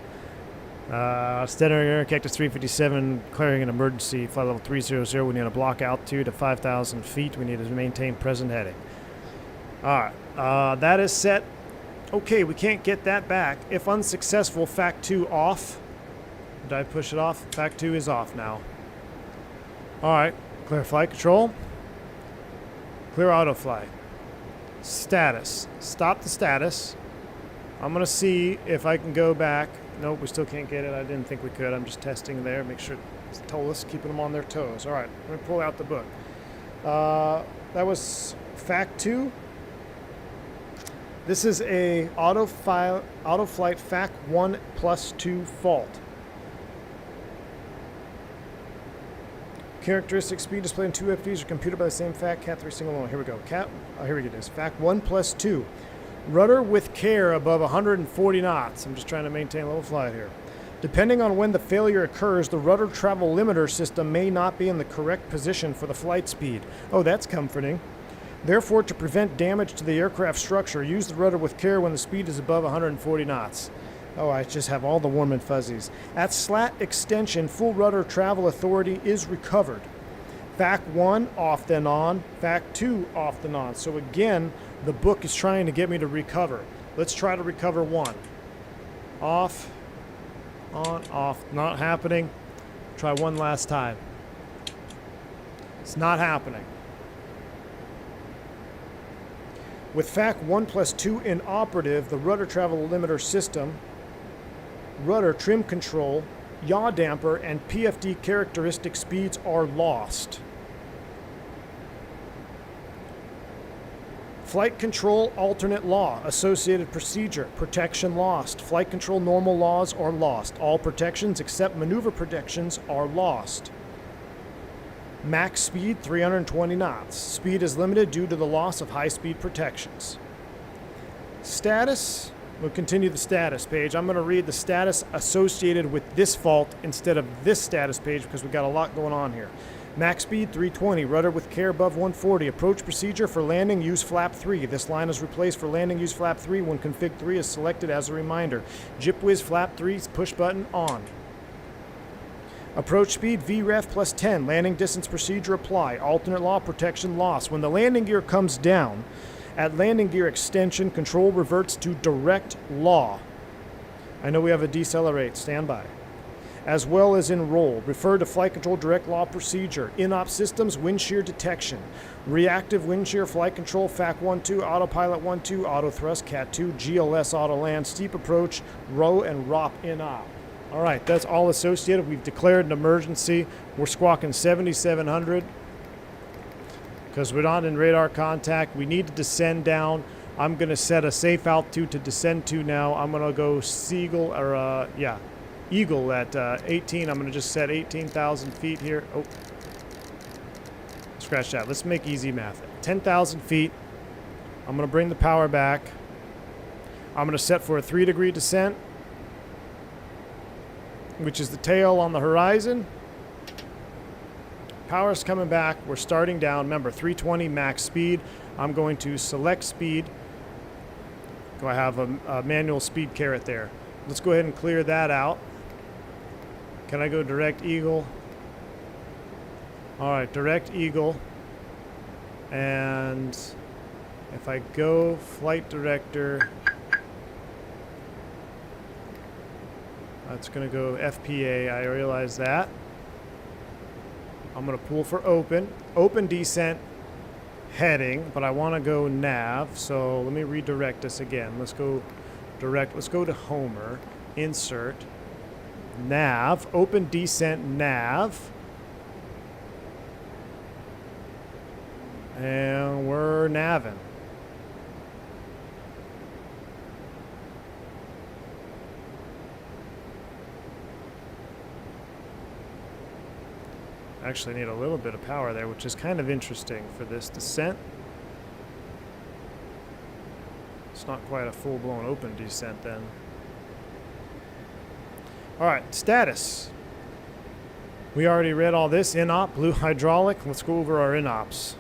[SPEAKER 2] Steady air, Cactus 357, clearing an emergency, flight level 300. We need a block altitude of 5,000 feet. We need to maintain present heading. All right, that is set. Okay, we can't get that back. If unsuccessful, FAC 2 off. Did I push it off? FAC 2 is off now. All right, clear flight control. Clear auto flight. Status. Stop the status. I'm going to see if I can go back. Nope, we still can't get it. I didn't think we could. I'm just testing there. Make sure it's toliss, keeping them on their toes. All right, let me pull out the book. That was FAC 2. This is a auto flight FAC 1 plus 2 fault. Characteristic speed display in 2 FDs are computed by the same FAC Cat 3 single one. Here we go. Here we go. This FAC 1 plus 2. Rudder with care above 140 knots. I'm just trying to maintain a level flight here. Depending on when the failure occurs, the rudder travel limiter system may not be in the correct position for the flight speed. Oh, that's comforting. Therefore, to prevent damage to the aircraft structure, use the rudder with care when the speed is above 140 knots. Oh, I just have all the warm and fuzzies. At slat extension, full rudder travel authority is recovered. FAC 1, off then on. FAC 2, off then on. So again, the book is trying to get me to recover. Let's try to recover 1. Off, on, off. Not happening. Try one last time. It's not happening. With FAC 1 plus 2 inoperative, the rudder travel limiter system, rudder trim control, yaw damper, and PFD characteristic speeds are lost. Flight control alternate law, associated procedure, protection lost. Flight control normal laws are lost. All protections except maneuver protections are lost. Max speed 320 knots. Speed is limited due to the loss of high-speed protections. Status, we'll continue the status page. I'm going to read the status associated with this fault instead of this status page because we've got a lot going on here. Max speed 320, rudder with care above 140. Approach procedure for landing, use flap 3. This line is replaced for landing, use flap 3 when config 3 is selected as a reminder. JipWiz flap 3, push button on. Approach speed VREF plus 10. Landing distance procedure apply. Alternate law protection loss. When the landing gear comes down, at landing gear extension, control reverts to direct law. I know we have a decelerate. Stand by. As well as in roll. Refer to flight control direct law procedure. In-op systems, wind shear detection. Reactive wind shear flight control, FAC 1-2, autopilot 1-2, auto thrust, CAT 2, GLS auto land, steep approach, row and ROP in-op. All right, that's all associated. We've declared an emergency. We're squawking 7,700 because we're not in radar contact. We need to descend down. I'm going to set a safe altitude to descend to now. I'm going to go Eagle at 18. I'm going to just set 18,000 feet here. Oh, scratch that. Let's make easy math. 10,000 feet. I'm going to bring the power back. I'm going to set for a 3-degree descent, which is the tail on the horizon. Power's coming back. We're starting down. Remember, 320 max speed. I'm going to select speed. I have a manual speed caret there. Let's go ahead and clear that out. Can I go direct eagle? All right, direct eagle. And if I go flight director, that's going to go FPA. I realize that. I'm going to pull for open. Open descent heading, but I want to go nav. So let me redirect us again. Let's go direct. Let's go to Homer. Insert. Nav. Open descent nav. And we're naving. Actually need a little bit of power there, which is kind of interesting for this descent. It's not quite a full-blown open descent then. All right, status. We already read all this. In-op, blue hydraulic. Let's go over our in-ops.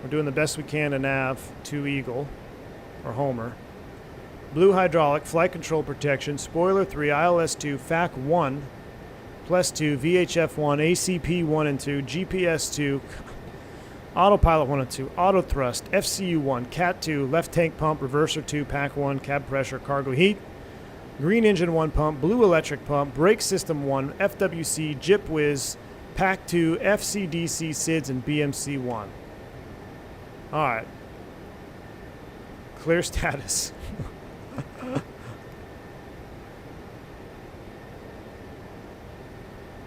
[SPEAKER 2] We're doing the best we can to nav to Eagle, or Homer. Blue hydraulic, flight control protection, spoiler 3, ILS 2, FAC 1, plus 2, VHF 1, ACP 1 and 2, GPS 2, autopilot 1 and 2, auto thrust, FCU 1, CAT 2, left tank pump, reverser 2, PAC 1, cab pressure, cargo heat, green engine 1 pump, blue electric pump, brake system 1, FWC, JipWiz, PAC 2, FCDC, SIDS, and BMC 1. All right. Clear status.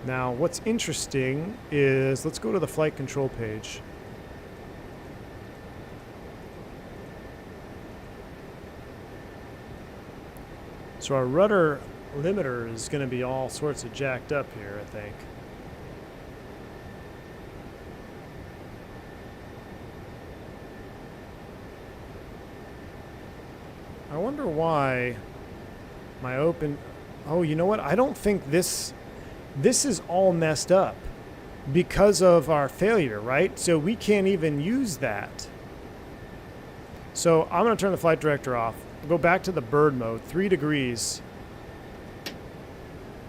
[SPEAKER 2] Now, what's interesting is, let's go to the flight control page. So our rudder limiter is going to be all sorts of jacked up here, I think. I wonder why my open... Oh, you know what? I don't think this is all messed up because of our failure, right? So we can't even use that. So I'm going to turn the flight director off. Go back to the bird mode, 3 degrees.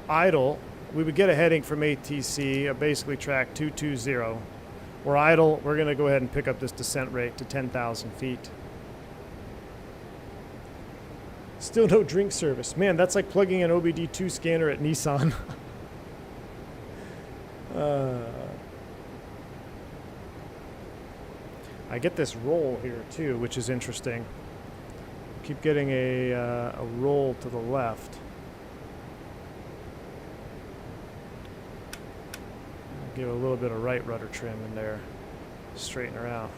[SPEAKER 2] Idle. We would get a heading from ATC, basically track 220. We're idle. We're going to go ahead and pick up this descent rate to 10,000 feet. Still no drink service. Man, that's like plugging an OBD2 scanner at Nissan. I get this roll here too, which is interesting. Keep getting a roll to the left. Give a little bit of right rudder trim in there. Straighten her out.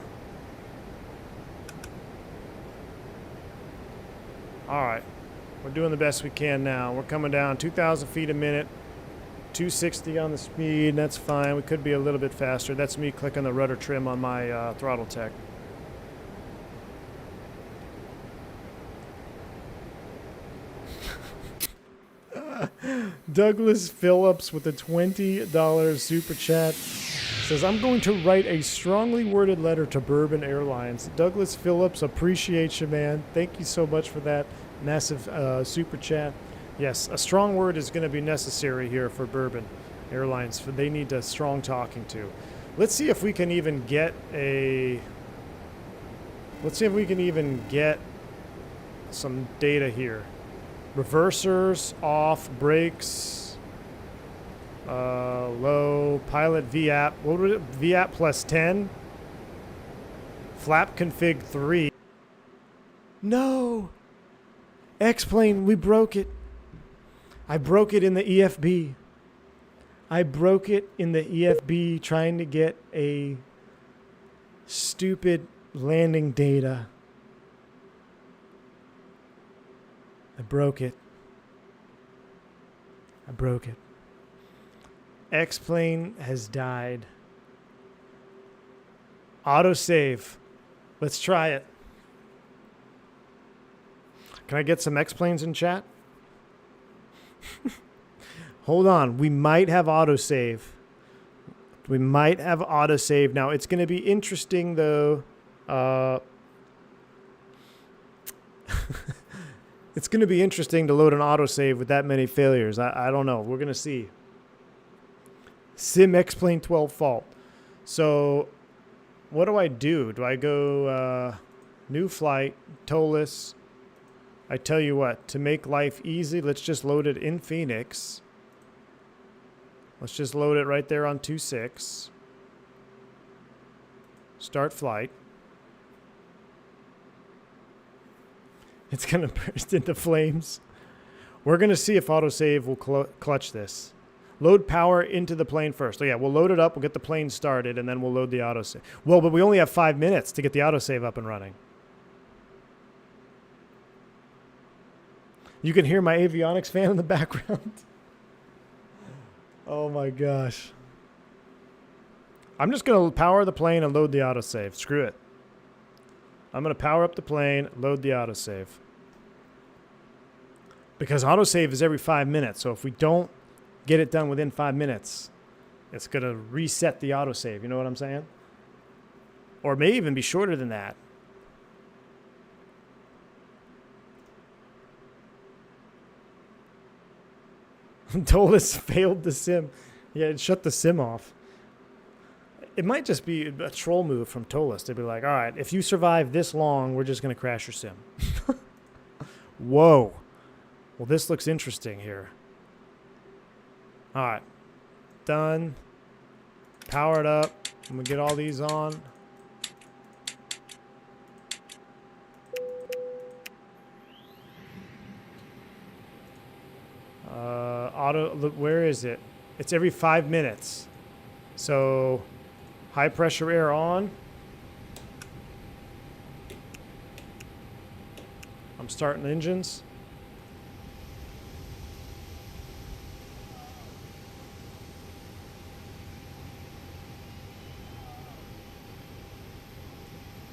[SPEAKER 2] Alright. We're doing the best we can now. We're coming down 2,000 feet a minute. 260 on the speed. That's fine. We could be a little bit faster. That's me clicking the rudder trim on my Throttletek. Douglas Phillips with a $20 super chat says, I'm going to write a strongly worded letter to Bourbon Airlines. Douglas Phillips, appreciate you, man. Thank you so much for that massive super chat. Yes, a strong word is going to be necessary here for Bourbon Airlines. They need a strong talking to. Let's see if we can even get a... Let's see if we can even get some data here. Reversers, off, brakes, low, pilot VAP. What would it? VAP plus 10. Flap config 3. No! X-plane, we broke it. I broke it in the EFB. I broke it in the EFB trying to get a stupid landing data. I broke it. I broke it. X-plane has died. Autosave. Let's try it. Can I get some X-planes in chat? Hold on. We might have autosave. We might have autosave. Now, it's going to be interesting, though. It's going to be interesting to load an autosave with that many failures. I don't know. We're going to see. Sim X-plane 12 fault. So, what do I do? Do I go new flight, toliss? I tell you what, to make life easy, let's just load it in Phoenix. Let's just load it right there on 2.6. Start flight. It's going to burst into flames. We're going to see if autosave will clutch this. Load power into the plane first. So yeah, we'll load it up. We'll get the plane started, and then we'll load the autosave. Well, but we only have 5 minutes to get the autosave up and running. You can hear my avionics fan in the background. Oh my gosh. I'm just going to power the plane and load the autosave. Screw it. I'm going to power up the plane, load the autosave. Because autosave is every 5 minutes. So if we don't get it done within 5 minutes, it's going to reset the autosave. You know what I'm saying? Or it may even be shorter than that. Toliss failed the sim. Yeah, it shut the sim off. It might just be a troll move from Toliss to be like, all right, if you survive this long, we're just going to crash your sim. Whoa. Well, this looks interesting here. All right. Done. Power it up. I'm going to get all these on. Look, where is it? It's every 5 minutes. So... high pressure air on. I'm starting engines.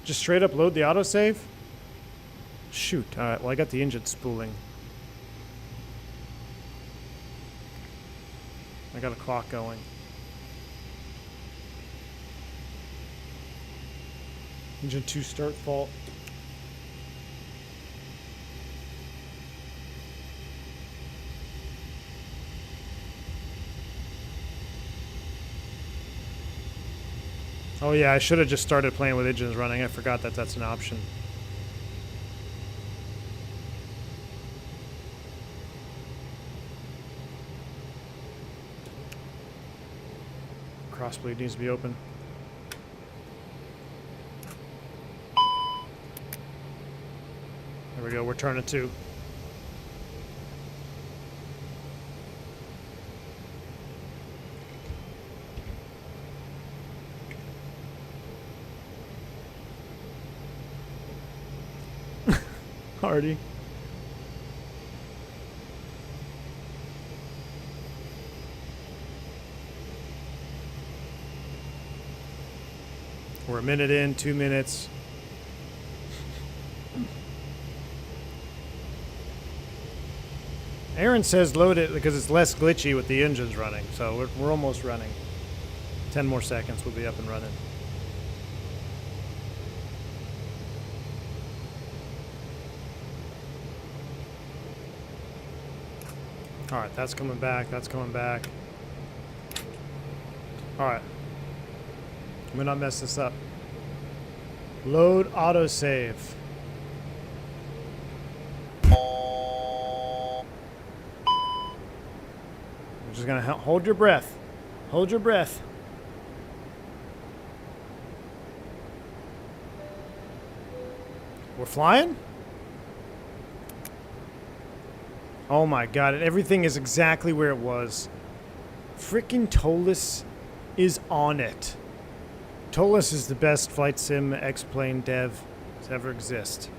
[SPEAKER 2] Just straight up load the autosave. shoot. Alright, well I got the engine spooling. I got a clock going. Engine 2 start fault. Oh yeah, I should have just started playing with engines running. I forgot that that's an option. Crossbleed needs to be open. There we go, we're turning 2. Hardy. We're a minute in, 2 minutes. Aaron says load it because it's less glitchy with the engines running, so we're almost running. 10 more seconds, we'll be up and running. Alright, that's coming back, that's coming back. Alright. I'm gonna not mess this up. Load autosave. I'm just gonna hold your breath. Hold your breath. We're flying? Oh my god, and everything is exactly where it was. Freaking Toliss is on it. Toliss is the best flight sim X-Plane dev to ever exist.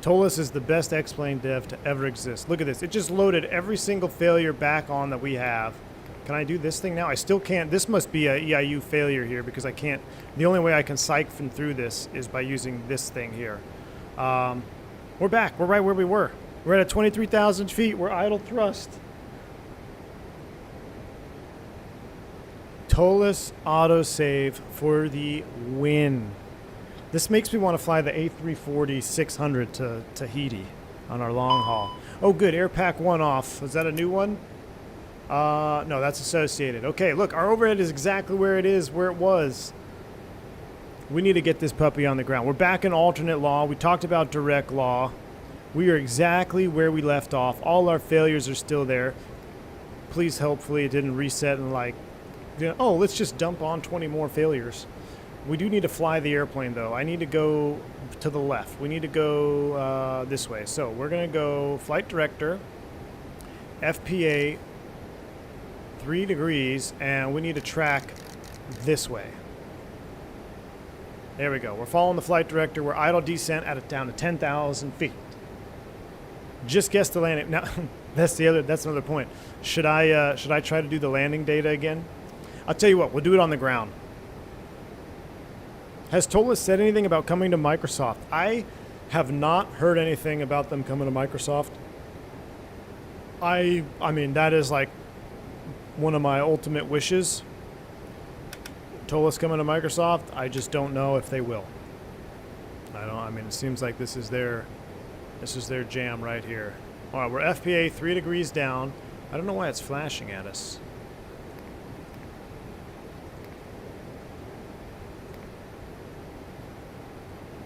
[SPEAKER 2] Toliss is the best X-Plane dev to ever exist. Look at this. It just loaded every single failure back on that we have. Can I do this thing now? I still can't. This must be a EIU failure here because I can't. The only way I can siphon through this is by using this thing here. We're back. We're right where we were. We're at 23,000 feet. We're idle thrust. Toliss autosave for the win. This makes me want to fly the A340-600 to Tahiti on our long haul. Oh good, air pack 1 off. Is that a new one? No, that's associated. Okay, look, our overhead is exactly where it is, where it was. We need to get this puppy on the ground. We're back in alternate law. We talked about direct law. We are exactly where we left off. All our failures are still there. Please, hopefully it didn't reset and like, oh, let's just dump on 20 more failures. We do need to fly the airplane though. I need to go to the left. We need to go this way. So we're gonna go flight director, FPA 3 degrees, and we need to track this way. There we go. We're following the flight director. We're idle descent at down to 10,000 feet. Just guess the landing. Now, that's another point. Should I try to do the landing data again? I'll tell you what. We'll do it on the ground. Has Toliss said anything about coming to Microsoft? I have not heard anything about them coming to Microsoft. I mean, that is like one of my ultimate wishes. Toliss coming to Microsoft. I just don't know if they will. I mean, it seems like this is their jam right here. All right, we're FPA 3 degrees down. I don't know why it's flashing at us.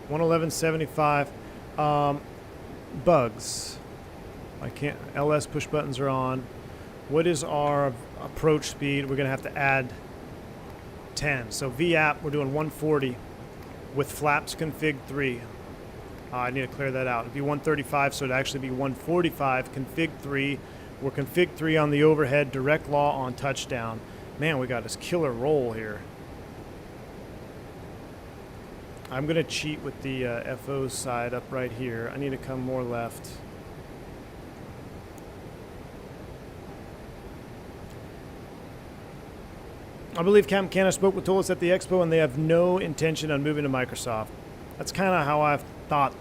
[SPEAKER 2] $111.75. Bugs. I can't. LS push buttons are on. What is our approach speed? We're gonna have to add 10. So VAP, we're doing 140 with flaps config 3. I need to clear that out. It'd be 135, so it'd actually be 145 config 3. We're config 3 on the overhead, direct law on touchdown. Man, we got this killer roll here. I'm gonna cheat with the FO side up right here. I need to come more left. I believe Captain Canna spoke with Toliss at the expo and they have no intention on moving to Microsoft. That's kind of how I've thought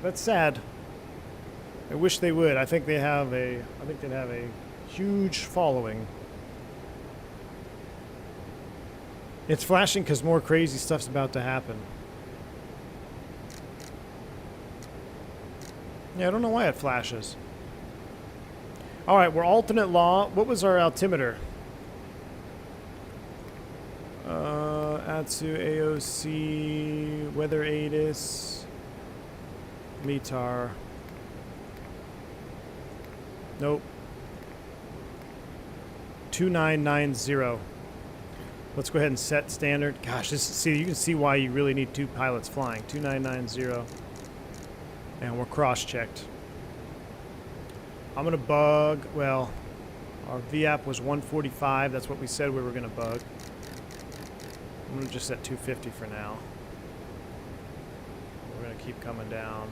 [SPEAKER 2] That's sad. I wish they would. I think they'd have a huge following. It's flashing because more crazy stuff's about to happen. Yeah, I don't know why it flashes. All right, we're alternate law. What was our altimeter? Atsu, AOC, weather ATIS, METAR. Nope. 2990. Let's go ahead and set standard. Gosh, you can see why you really need two pilots flying. 2990. And we're cross-checked. I'm going to bug, well, our VAP was 145. That's what we said we were going to bug. I'm going to just set 250 for now. We're going to keep coming down.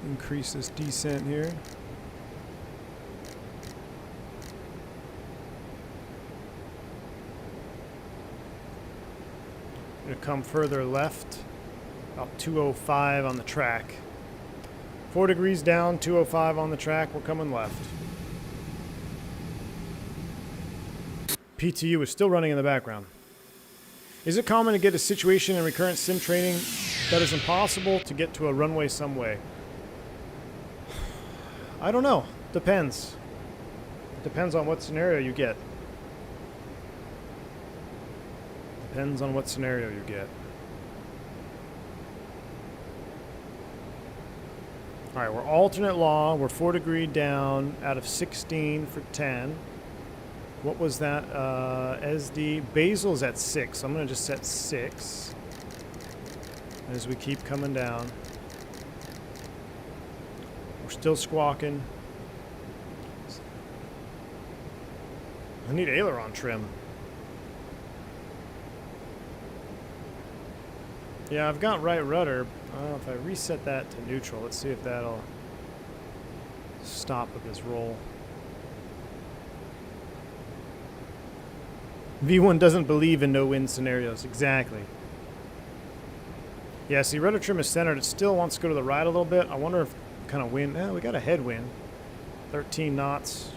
[SPEAKER 2] Increase this descent here. Going to come further left. About 205 on the track. 4 degrees down, 205 on the track. We're coming left. PTU is still running in the background. Is it common to get a situation in recurrent sim training that is impossible to get to a runway some way? I don't know. Depends. Depends on what scenario you get. Depends on what scenario you get. All right, we're alternate law. We're 4 degrees down out of 16 for 10. What was that? SD. Basil's at 6. I'm going to just set 6 as we keep coming down. We're still squawking. I need aileron trim. Yeah, I've got right rudder. If I reset that to neutral, let's see if that'll stop with this roll. V1 doesn't believe in no-win scenarios. Exactly. Yeah, see, rudder trim is centered. It still wants to go to the right a little bit. I wonder if kind of wind. We got a headwind. 13 knots.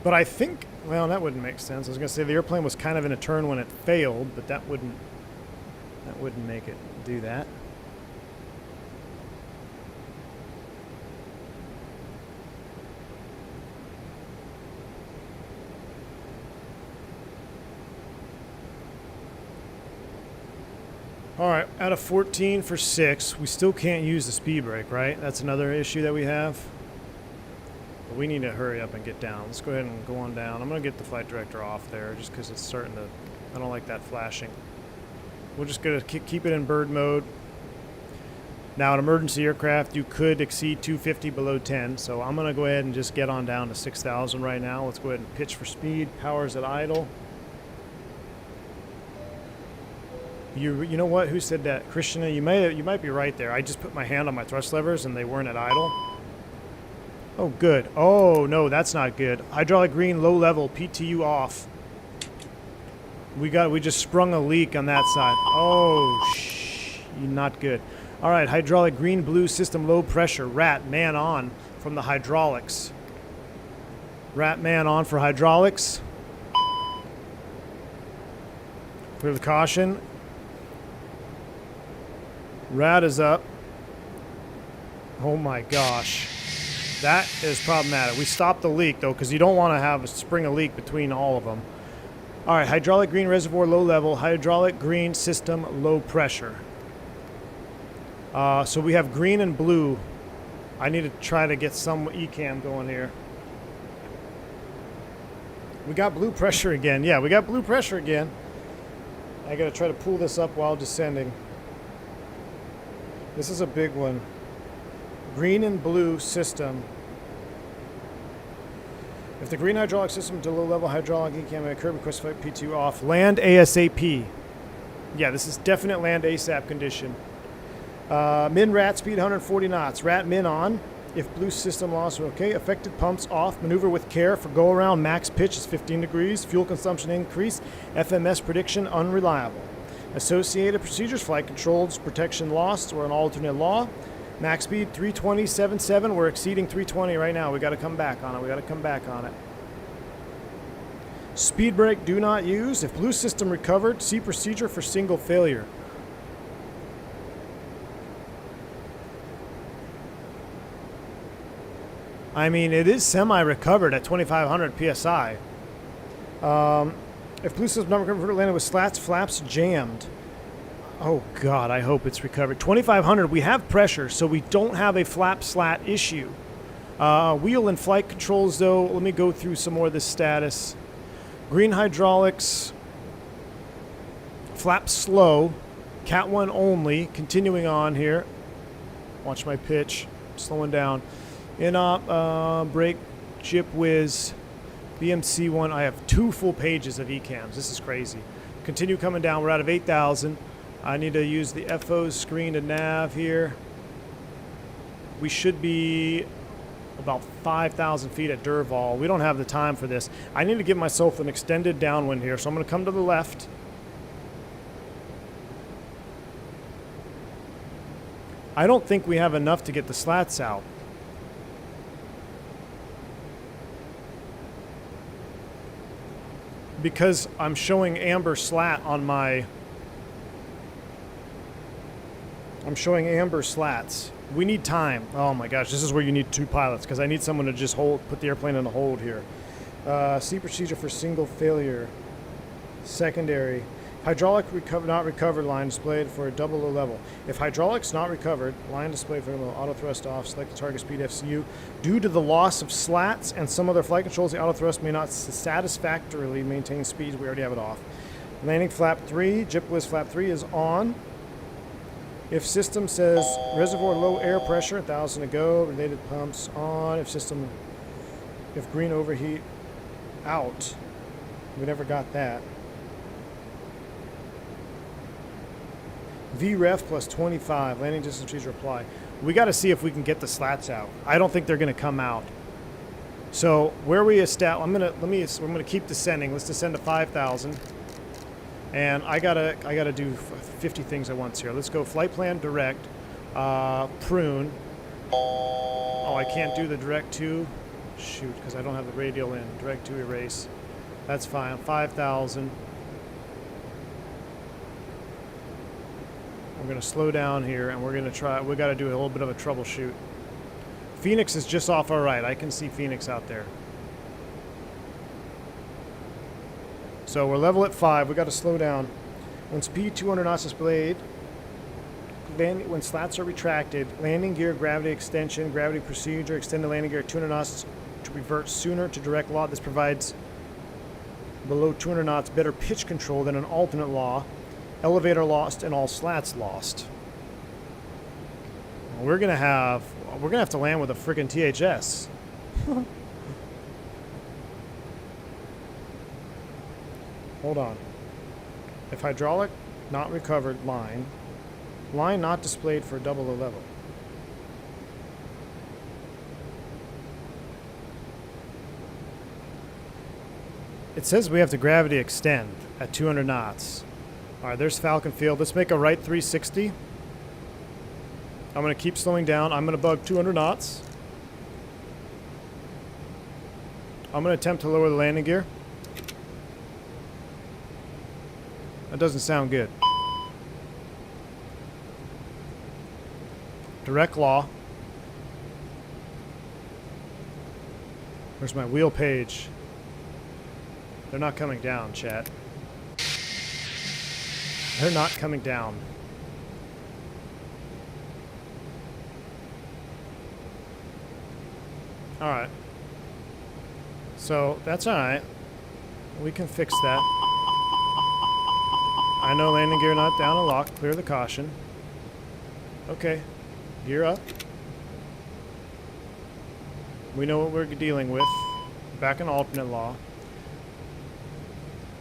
[SPEAKER 2] But I think, well, that wouldn't make sense. I was going to say the airplane was kind of in a turn when it failed, but that wouldn't make it do that. All right, out of 14 for 6, we still can't use the speed brake, right? That's another issue that we have. But we need to hurry up and get down. Let's go ahead and go on down. I'm going to get the flight director off there just because it's starting to... I don't like that flashing. We're just going to keep it in bird mode. Now, an emergency aircraft, you could exceed 250 below 10, so I'm going to go ahead and just get on down to 6,000 right now. Let's go ahead and pitch for speed. Power's at idle. You know what? Who said that? Christiana, you might be right there. I just put my hand on my thrust levers and they weren't at idle. Oh, good. Oh, no, that's not good. Hydraulic green, low level, PTU off. We just sprung a leak on that side. Oh, not good. All right, hydraulic green, blue, system low pressure. Rat, man on from the hydraulics. Rat, man on for hydraulics. Clear the caution. Rat is up. Oh my gosh. That is problematic. We stopped the leak though because you don't want to have a spring a leak between all of them. All right, hydraulic green reservoir low level, hydraulic green system low pressure. So we have green and blue. I need to try to get some ECAM going here. We got blue pressure again. Yeah, we got blue pressure again. I gotta try to pull this up while descending. This is a big one. Green and blue system. If the green hydraulic system to low level hydraulic ECAM may occur, request flight P2 off. Land ASAP. Yeah, this is definite land ASAP condition. Min rat speed 140 knots. Rat min on. If blue system loss are okay, affected pumps off. Maneuver with care for go around. Max pitch is 15 degrees. Fuel consumption increase. FMS prediction unreliable. Associated procedures, flight controls, protection lost or an alternate law. Max speed 320.77. We're exceeding 320 right now. We got to come back on it. We got to come back on it. Speed brake do not use. If blue system recovered, see procedure for single failure. I mean, it is semi-recovered at 2,500 psi. If blue system not recovered, landed with slats, flaps jammed. Oh God, I hope it's recovered. 2,500. We have pressure, so we don't have a flap slat issue. Wheel and flight controls, though. Let me go through some more of this status. Green hydraulics. Flap slow. Cat 1 only. Continuing on here. Watch my pitch. Slowing down. In-op, brake, jip whiz, BMC 1. I have 2 full pages of ECAMs. This is crazy. Continue coming down. We're out of 8,000. I need to use the FO screen to nav here. We should be about 5,000 feet at Durval. We don't have the time for this. I need to give myself an extended downwind here, so I'm going to come to the left. I don't think we have enough to get the slats out. Because I'm showing amber slat on my... I'm showing amber slats. We need time. Oh my gosh, this is where you need 2 pilots, because I need someone to just put the airplane in a hold here. See procedure for single failure. Secondary. Hydraulic not recovered, line displayed for a double low level. If hydraulics not recovered, line displayed for auto thrust off, select the target speed FCU. Due to the loss of slats and some other flight controls, the auto thrust may not satisfactorily maintain speeds. We already have it off. Landing flap 3, jip whiz flap 3 is on. If system says reservoir low air pressure, 1,000 to go, related pumps on. If green overheat, out. We never got that. VREF plus 25, landing distance procedure apply. We got to see if we can get the slats out. I don't think they're going to come out. So where we establish, we're gonna keep descending. Let's descend to 5,000. And I gotta do 50 things at once here. Let's go flight plan direct, prune. Oh, I can't do the direct to. Shoot, because I don't have the radial in. Direct to erase. That's fine. 5,000. We're going to slow down here, and we're going to try. We got to do a little bit of a troubleshoot. Phoenix is just off our right. I can see Phoenix out there. So we're level at 5. We got to slow down. When speed 200 knots displayed, when slats are retracted, landing gear gravity extension, gravity procedure, extend the landing gear at 200 knots to revert sooner to direct law. This provides below 200 knots better pitch control than an alternate law. Elevator lost and all slats lost. We're gonna have to land with a friggin' THS. Hold on. If hydraulic not recovered, line not displayed for double the level. It says we have to gravity extend at 200 knots. All right, there's Falcon Field. Let's make a right 360. I'm going to keep slowing down. I'm going to bug 200 knots. I'm going to attempt to lower the landing gear. That doesn't sound good. Direct law. Where's my wheel page? They're not coming down, chat. They're not coming down. Alright. So, that's alright. We can fix that. I know landing gear not down and locked. Clear the caution. Okay. Gear up. We know what we're dealing with. Back in alternate law.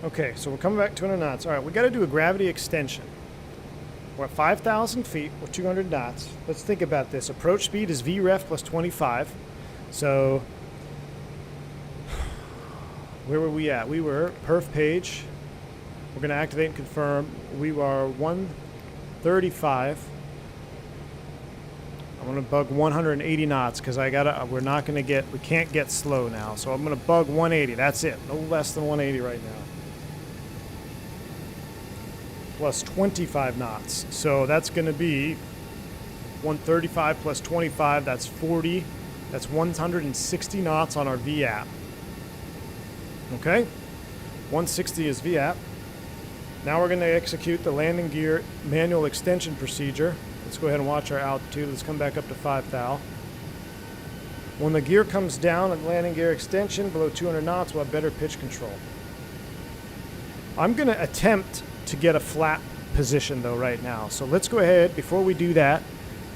[SPEAKER 2] Okay, so we're coming back 200 knots. All right, we got to do a gravity extension. We're at 5,000 feet. We're 200 knots. Let's think about this. Approach speed is VREF plus 25. So where were we at? We were perf page. We're going to activate and confirm. We are 135. I'm going to bug 180 knots because we can't get slow now. So I'm going to bug 180. That's it. No less than 180 right now. Plus 25 knots. So that's going to be 135 plus 25. That's 40. That's 160 knots on our VAP. Okay? 160 is VAP. Now we're going to execute the landing gear manual extension procedure. Let's go ahead and watch our altitude. Let's come back up to 5 thou. When the gear comes down at landing gear extension below 200 knots, we'll have better pitch control. I'm going to attempt to get a flat position though right now. So let's go ahead, before we do that,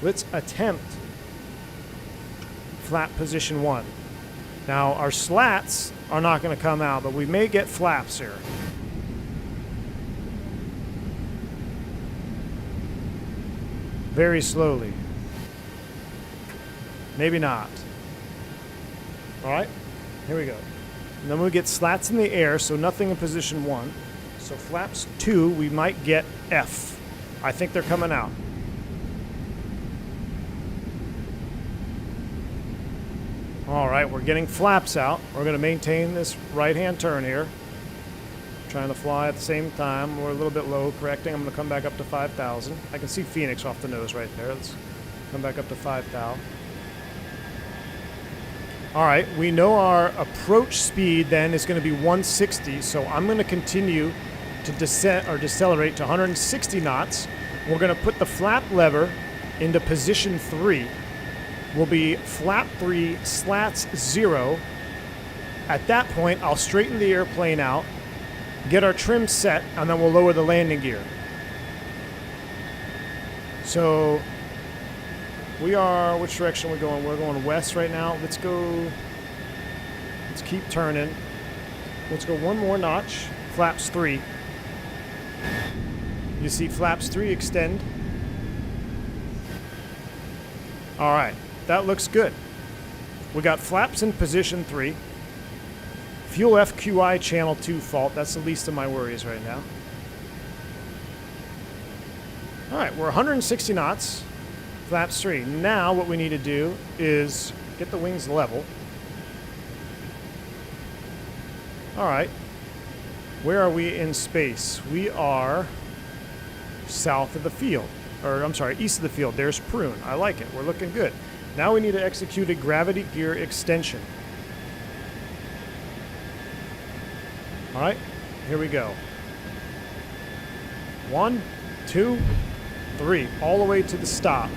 [SPEAKER 2] let's attempt flat position 1. Now our slats are not going to come out, but we may get flaps here. Very slowly. Maybe not. Alright, here we go. And then we get slats in the air, so nothing in position 1. So flaps 2, we might get F. I think they're coming out. Alright, we're getting flaps out. We're going to maintain this right-hand turn here. Trying to fly at the same time. We're a little bit low, correcting. I'm going to come back up to 5,000. I can see Phoenix off the nose right there. Let's come back up to 5 thou. Alright, we know our approach speed then is going to be 160, so I'm going to continue to descend or decelerate to 160 knots. We're going to put the flap lever into position 3. Will be flap 3, slats 0. At that point, I'll straighten the airplane out, get our trim set, and then we'll lower the landing gear. So we are, which direction are we going? We're going west right now. Let's keep turning. Let's go one more notch. Flaps 3. You see flaps 3 extend. All right, that looks good. We got flaps in position 3. Fuel FQI channel 2 fault. That's the least of my worries right now. All right, we're 160 knots. Flaps 3. Now what we need to do is get the wings level. All right. Where are we in space? We are south of the field. Or, I'm sorry, east of the field. There's prune. I like it. We're looking good. Now we need to execute a gravity gear extension. All right, here we go. 1, 2, 3, all the way to the stop.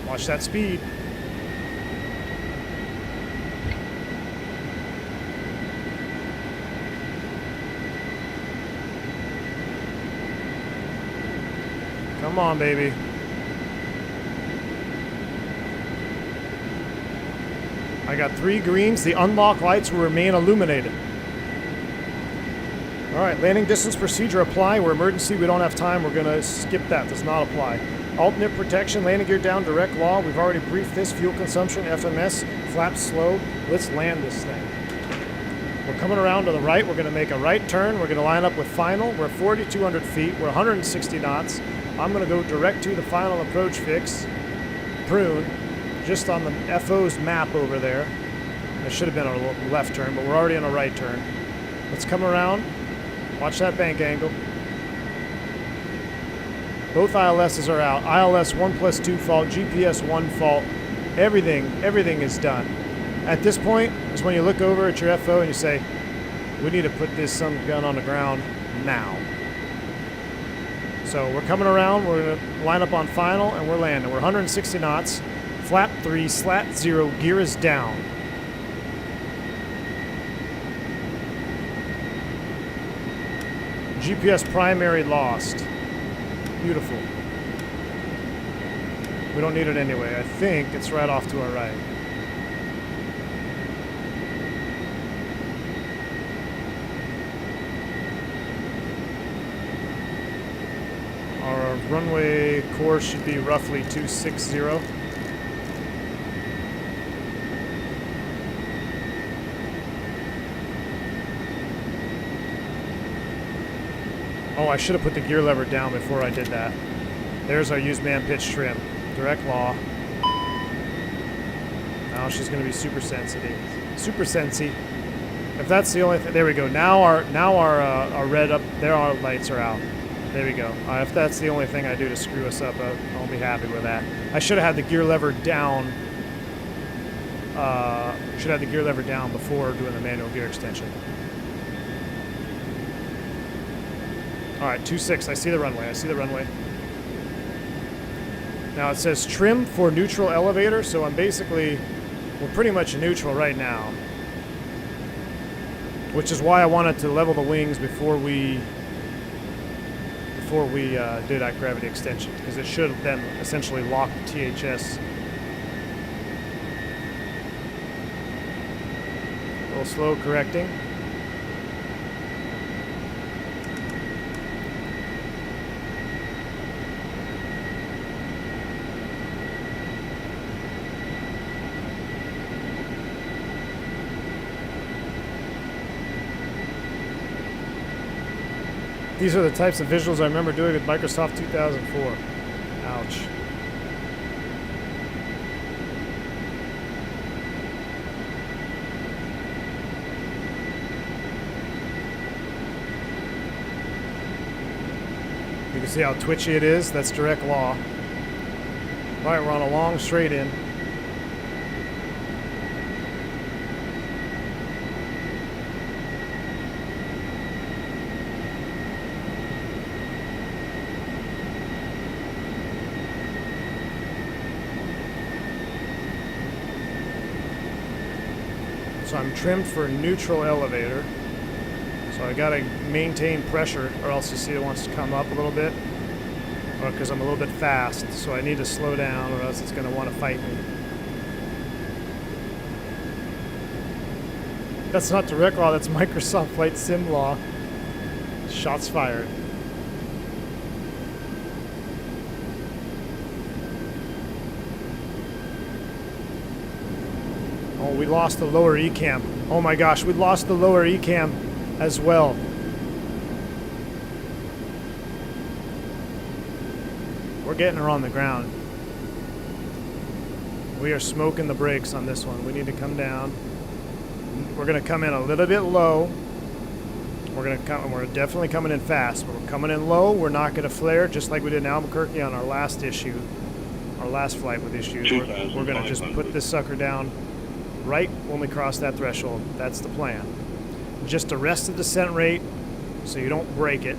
[SPEAKER 2] Watch that speed. Come on, baby. I got 3 greens. The unlock lights will remain illuminated. All right, landing distance procedure apply. We're emergency. We don't have time. We're going to skip that. Does not apply. Alt-nip protection, landing gear down, direct law. We've already briefed this. Fuel consumption, FMS, flaps slow. Let's land this thing. We're coming around to the right. We're going to make a right turn. We're going to line up with final. We're 4,200 feet. We're 160 knots. I'm going to go direct to the final approach fix. Prune. Just on the FO's map over there. It should have been a left turn, but we're already on a right turn. Let's come around. Watch that bank angle. Both ILSs are out. ILS 1+2 fault, GPS 1 fault. Everything is done. At this point is when you look over at your FO and you say, we need to put this son of a gun on the ground now. So we're coming around, we're going to line up on final, and we're landing. We're 160 knots. Flap 3, slat 0, gear is down. GPS primary lost. Beautiful. We don't need it anyway. I think it's right off to our right. runway course should be roughly 260. Oh, I should have put the gear lever down before I did that. There's our used man pitch trim. Direct law. Now she's going to be super sensitive. Super sensy. If that's the only thing, there we go. Now our red up there, our lights are out. There we go. If that's the only thing I do to screw us up, I'll be happy with that. I should have had the gear lever down. Should have the gear lever down before doing the manual gear extension. All right, 2.6. I see the runway. I see the runway. Now it says trim for neutral elevator, so I'm basically, we're pretty much neutral right now. Which is why I wanted to level the wings before we do that gravity extension, because it should then essentially lock the THS. A little slow correcting. These are the types of visuals I remember doing with Microsoft 2004. Ouch. You can see how twitchy it is. That's direct law. All right, we're on a long straight in. So I'm trimmed for neutral elevator. So I gotta maintain pressure, or else you see it wants to come up a little bit. Or because I'm a little bit fast, so I need to slow down, or else it's gonna want to fight me. That's not direct law, that's Microsoft Flight Sim law. Shots fired. Oh, we lost the lower ECAM. Oh my gosh, we lost the lower ECAM as well. We're getting her on the ground. We are smoking the brakes on this one. We need to come down. We're going to come in a little bit low. We're definitely coming in fast, but we're coming in low. We're not going to flare, just like we did in Albuquerque on our last issue, our last flight with issues. We're going to just put this sucker down right when we cross that threshold. That's the plan. Just arrest the descent rate so you don't break it.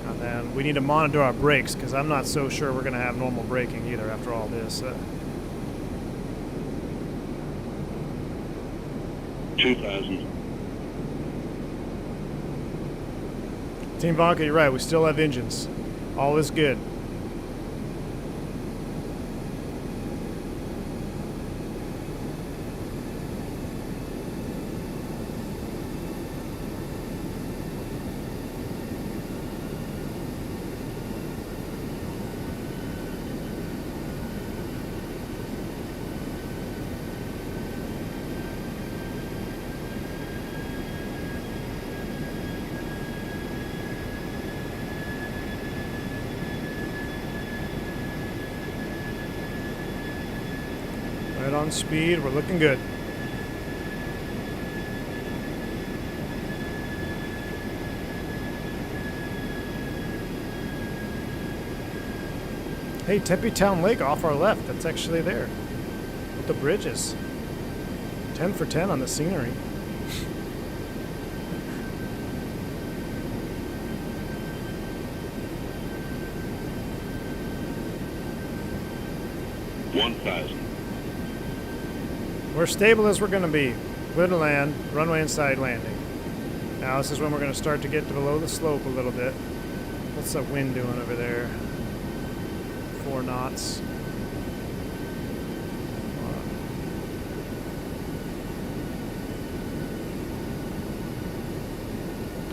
[SPEAKER 2] And then we need to monitor our brakes, because I'm not so sure we're going to have normal braking either after all this.
[SPEAKER 5] 2,000.
[SPEAKER 2] Team Vodka, you're right. We still have engines. All is good. Right on speed, we're looking good. Hey, Tempe Town Lake off our left. That's actually there. With the bridges. 10 for 10 on the scenery. We're stable as we're going to be. Good to land, runway inside landing. Now this is when we're going to start to get to below the slope a little bit. What's the wind doing over there? 4 knots.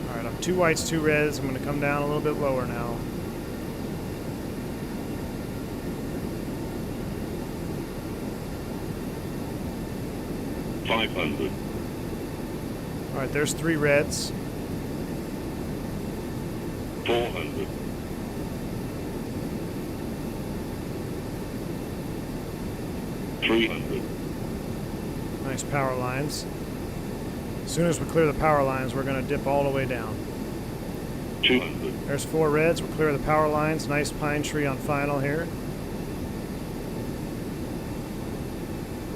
[SPEAKER 2] Alright, I'm 2 whites, 2 reds. I'm going to come down a little bit lower now.
[SPEAKER 5] 500.
[SPEAKER 2] All right, there's 3 reds.
[SPEAKER 5] 400. 300.
[SPEAKER 2] Nice power lines. As soon as we clear the power lines, we're going to dip all the way down.
[SPEAKER 5] 200.
[SPEAKER 2] There's 4 reds. We'll clear the power lines. Nice pine tree on final here.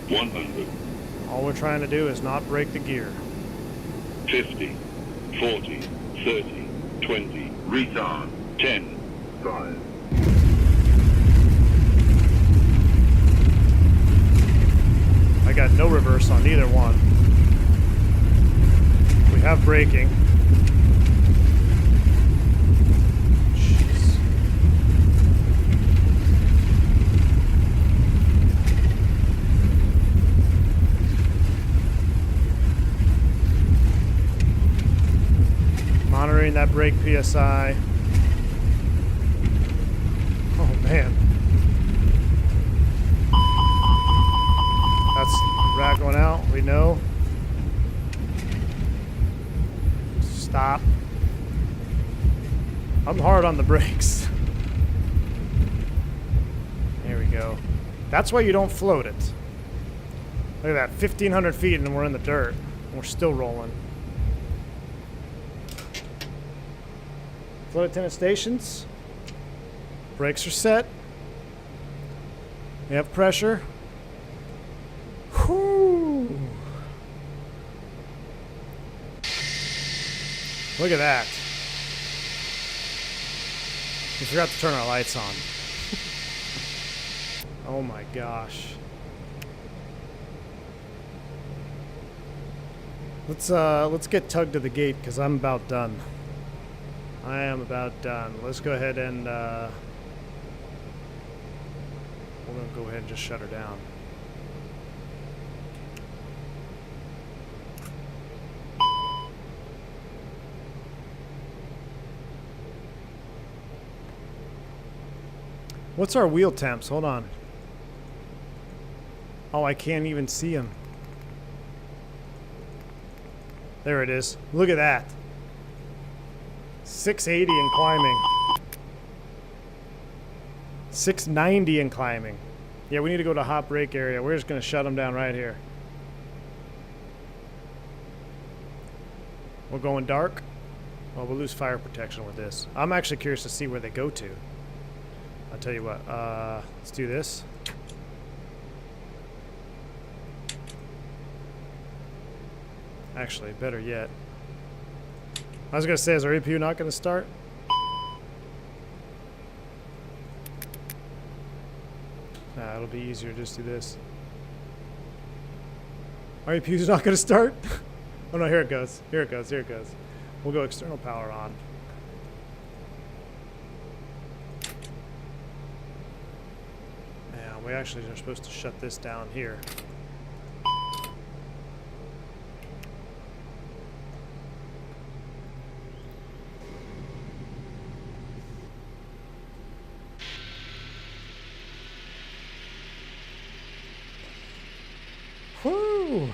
[SPEAKER 5] 100.
[SPEAKER 2] All we're trying to do is not break the gear.
[SPEAKER 5] 50. 40. 30. 20. Retard. 10. 5.
[SPEAKER 2] I got no reverse on either one. We have braking. Jeez. Monitoring that brake PSI. Oh man. That's rack going out, we know. Stop. I'm hard on the brakes. There we go. That's why you don't float it. Look at that, 1,500 feet and we're in the dirt. And we're still rolling. Float attendant stations. Brakes are set. We have pressure. Whew. Look at that. We forgot to turn our lights on. Oh my gosh. Let's get tugged to the gate because I'm about done. I am about done. Let's go ahead and we're gonna go ahead and just shut her down. What's our wheel temps? Hold on. Oh, I can't even see them. There it is. Look at that. 680 and climbing. 690 and climbing. Yeah, we need to go to hot brake area. We're just going to shut them down right here. We're going dark. Well, we'll lose fire protection with this. I'm actually curious to see where they go to. I'll tell you what, let's do this. Actually, better yet. I was going to say, is our APU not going to start? Nah, it'll be easier to just do this. Our APU's not going to start? Oh no, here it goes. Here it goes, here it goes. We'll go external power on. We actually are supposed to shut this down here. Whew.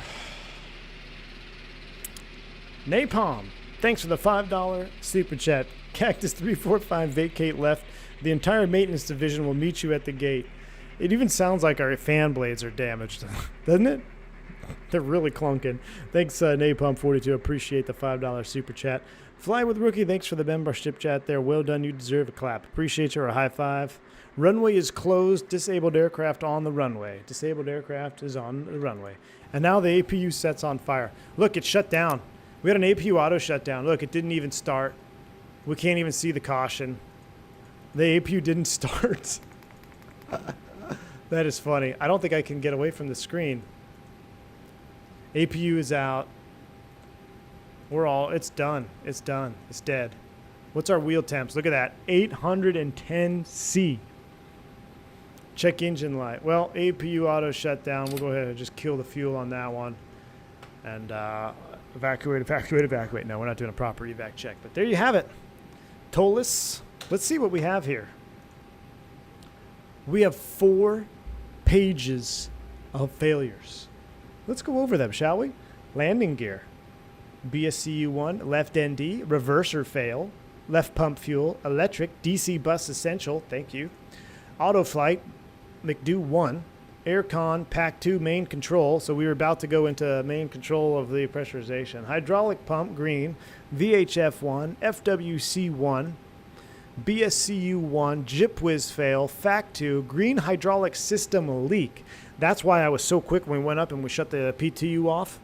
[SPEAKER 2] Napalm, thanks for the $5 super chat. Cactus 345 vacate left. The entire maintenance division will meet you at the gate. It even sounds like our fan blades are damaged, doesn't it? They're really clunking. Thanks, Napalm42. Appreciate the $5 super chat. Fly with Rookie, thanks for the membership chat there. Well done. You deserve a clap. Appreciate you, or a high five. Runway is closed. Disabled aircraft on the runway. Disabled aircraft is on the runway. And now the APU sets on fire. Look, it shut down. We had an APU auto shutdown. Look, it didn't even start. We can't even see the caution. The APU didn't start. That is funny. I don't think I can get away from the screen. APU is out. It's done. It's done. It's dead. What's our wheel temps? Look at that. 810C. Check engine light. Well, APU auto shut down. We'll go ahead and just kill the fuel on that one. And evacuate. No, we're not doing a proper evac check. But there you have it. Toliss. Let's see what we have here. We have 4 pages of failures. Let's go over them, shall we? Landing gear. BSCU1, left ND, reverser fail, left pump fuel, electric, DC bus essential, thank you. Auto flight, McDo 1, aircon, pack 2, main control, so we were about to go into main control of the pressurization. Hydraulic pump, green, VHF 1, FWC 1, BSCU 1, JIP whiz fail, FAC 2, green hydraulic system leak. That's why I was so quick when we went up and we shut the PTU off.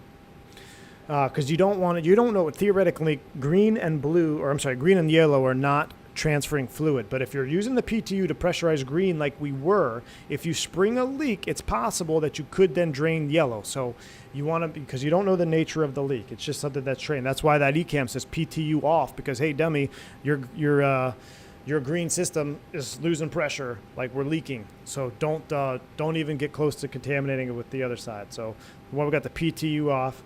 [SPEAKER 2] Because you don't want it, you don't know, theoretically, green and yellow are not transferring fluid. But if you're using the PTU to pressurize green like we were, if you spring a leak, it's possible that you could then drain yellow. So you want to, because you don't know the nature of the leak. It's just something that's trained. That's why that ECAM says PTU off, because, hey, dummy, your green system is losing pressure, like we're leaking. So don't even get close to contaminating it with the other side. So when we got the PTU off,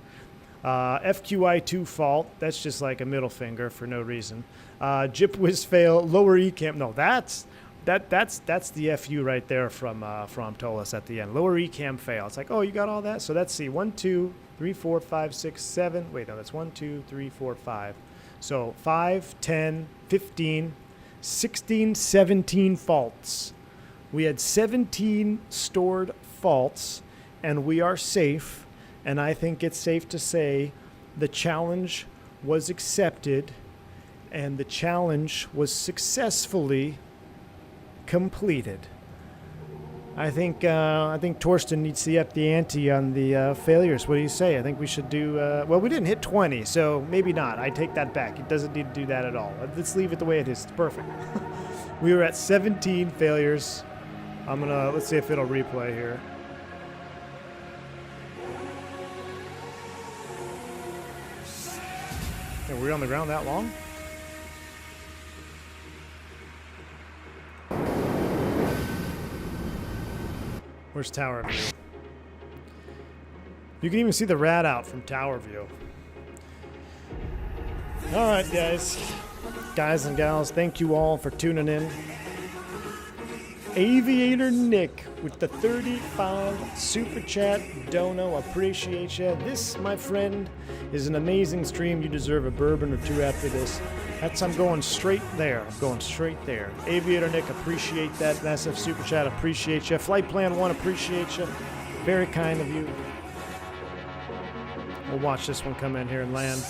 [SPEAKER 2] FQI2 fault, that's just like a middle finger for no reason. JIP whiz fail, lower ECAM. No, that's the FU right there from toliss at the end. Lower ECAM fail. It's like, oh, you got all that? So let's see. 1, 2, 3, 4, 5, 6, 7. Wait, no, that's 1, 2, 3, 4, 5. So 5, 10, 15, 16, 17 faults. We had 17 stored faults, and we are safe. And I think it's safe to say the challenge was accepted and the challenge was successfully completed. I think Torsten needs to up the ante on the failures. What do you say? I think we should do, well, we didn't hit 20, so maybe not. I take that back. It doesn't need to do that at all. Let's leave it the way it is. It's perfect. We were at 17 failures. Let's see if it'll replay here. Were we on the ground that long? Where's tower view? You can even see the rat out from tower view. All right, guys and gals, thank you all for tuning in. Aviator Nick with the 35 super chat dono. Appreciate you. This, my friend, is an amazing stream. You deserve a bourbon or two after this. I'm going straight there. I'm going straight there. Aviator Nick, appreciate that massive super chat. Appreciate you. Flight Plan 1, appreciate you. Very kind of you. We'll watch this one come in here and land.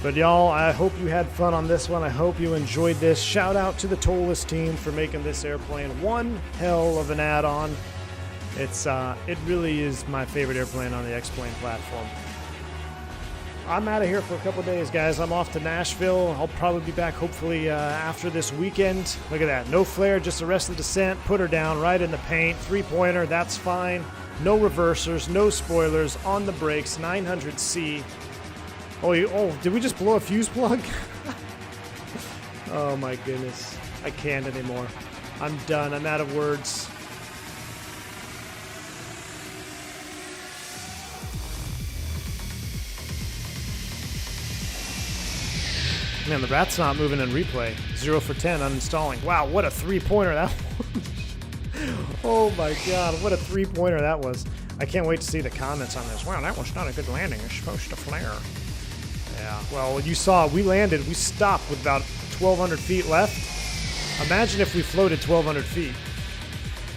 [SPEAKER 2] But y'all, I hope you had fun on this one. I hope you enjoyed this. Shout out to the toliss team for making this airplane one hell of an add-on. It really is my favorite airplane on the X-Plane platform. I'm out of here for a couple days, guys. I'm off to Nashville. I'll probably be back hopefully after this weekend. Look at that. No flare, just arrest the descent. Put her down right in the paint. Three-pointer, that's fine. No reversers, no spoilers, on the brakes, 900C. Oh, did we just blow a fuse plug? Oh my goodness. I can't anymore. I'm done. I'm out of words. Man, the rat's not moving in replay. 0 for 10 uninstalling. Wow, what a three-pointer that was. Oh my god, what a three-pointer that was. I can't wait to see the comments on this. Wow, that was not a good landing. It's supposed to flare. Yeah, well, you saw, we landed, we stopped with about 1,200 feet left. Imagine if we floated 1,200 feet.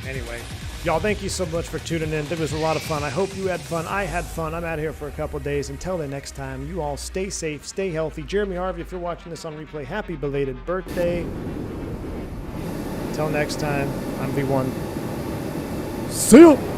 [SPEAKER 2] Anyway, y'all, thank you so much for tuning in. It was a lot of fun. I hope you had fun. I had fun. I'm out here for a couple days. Until the next time, you all stay safe, stay healthy. Jeremy Harvey, if you're watching this on replay, happy belated birthday. Until next time, I'm V1. See you!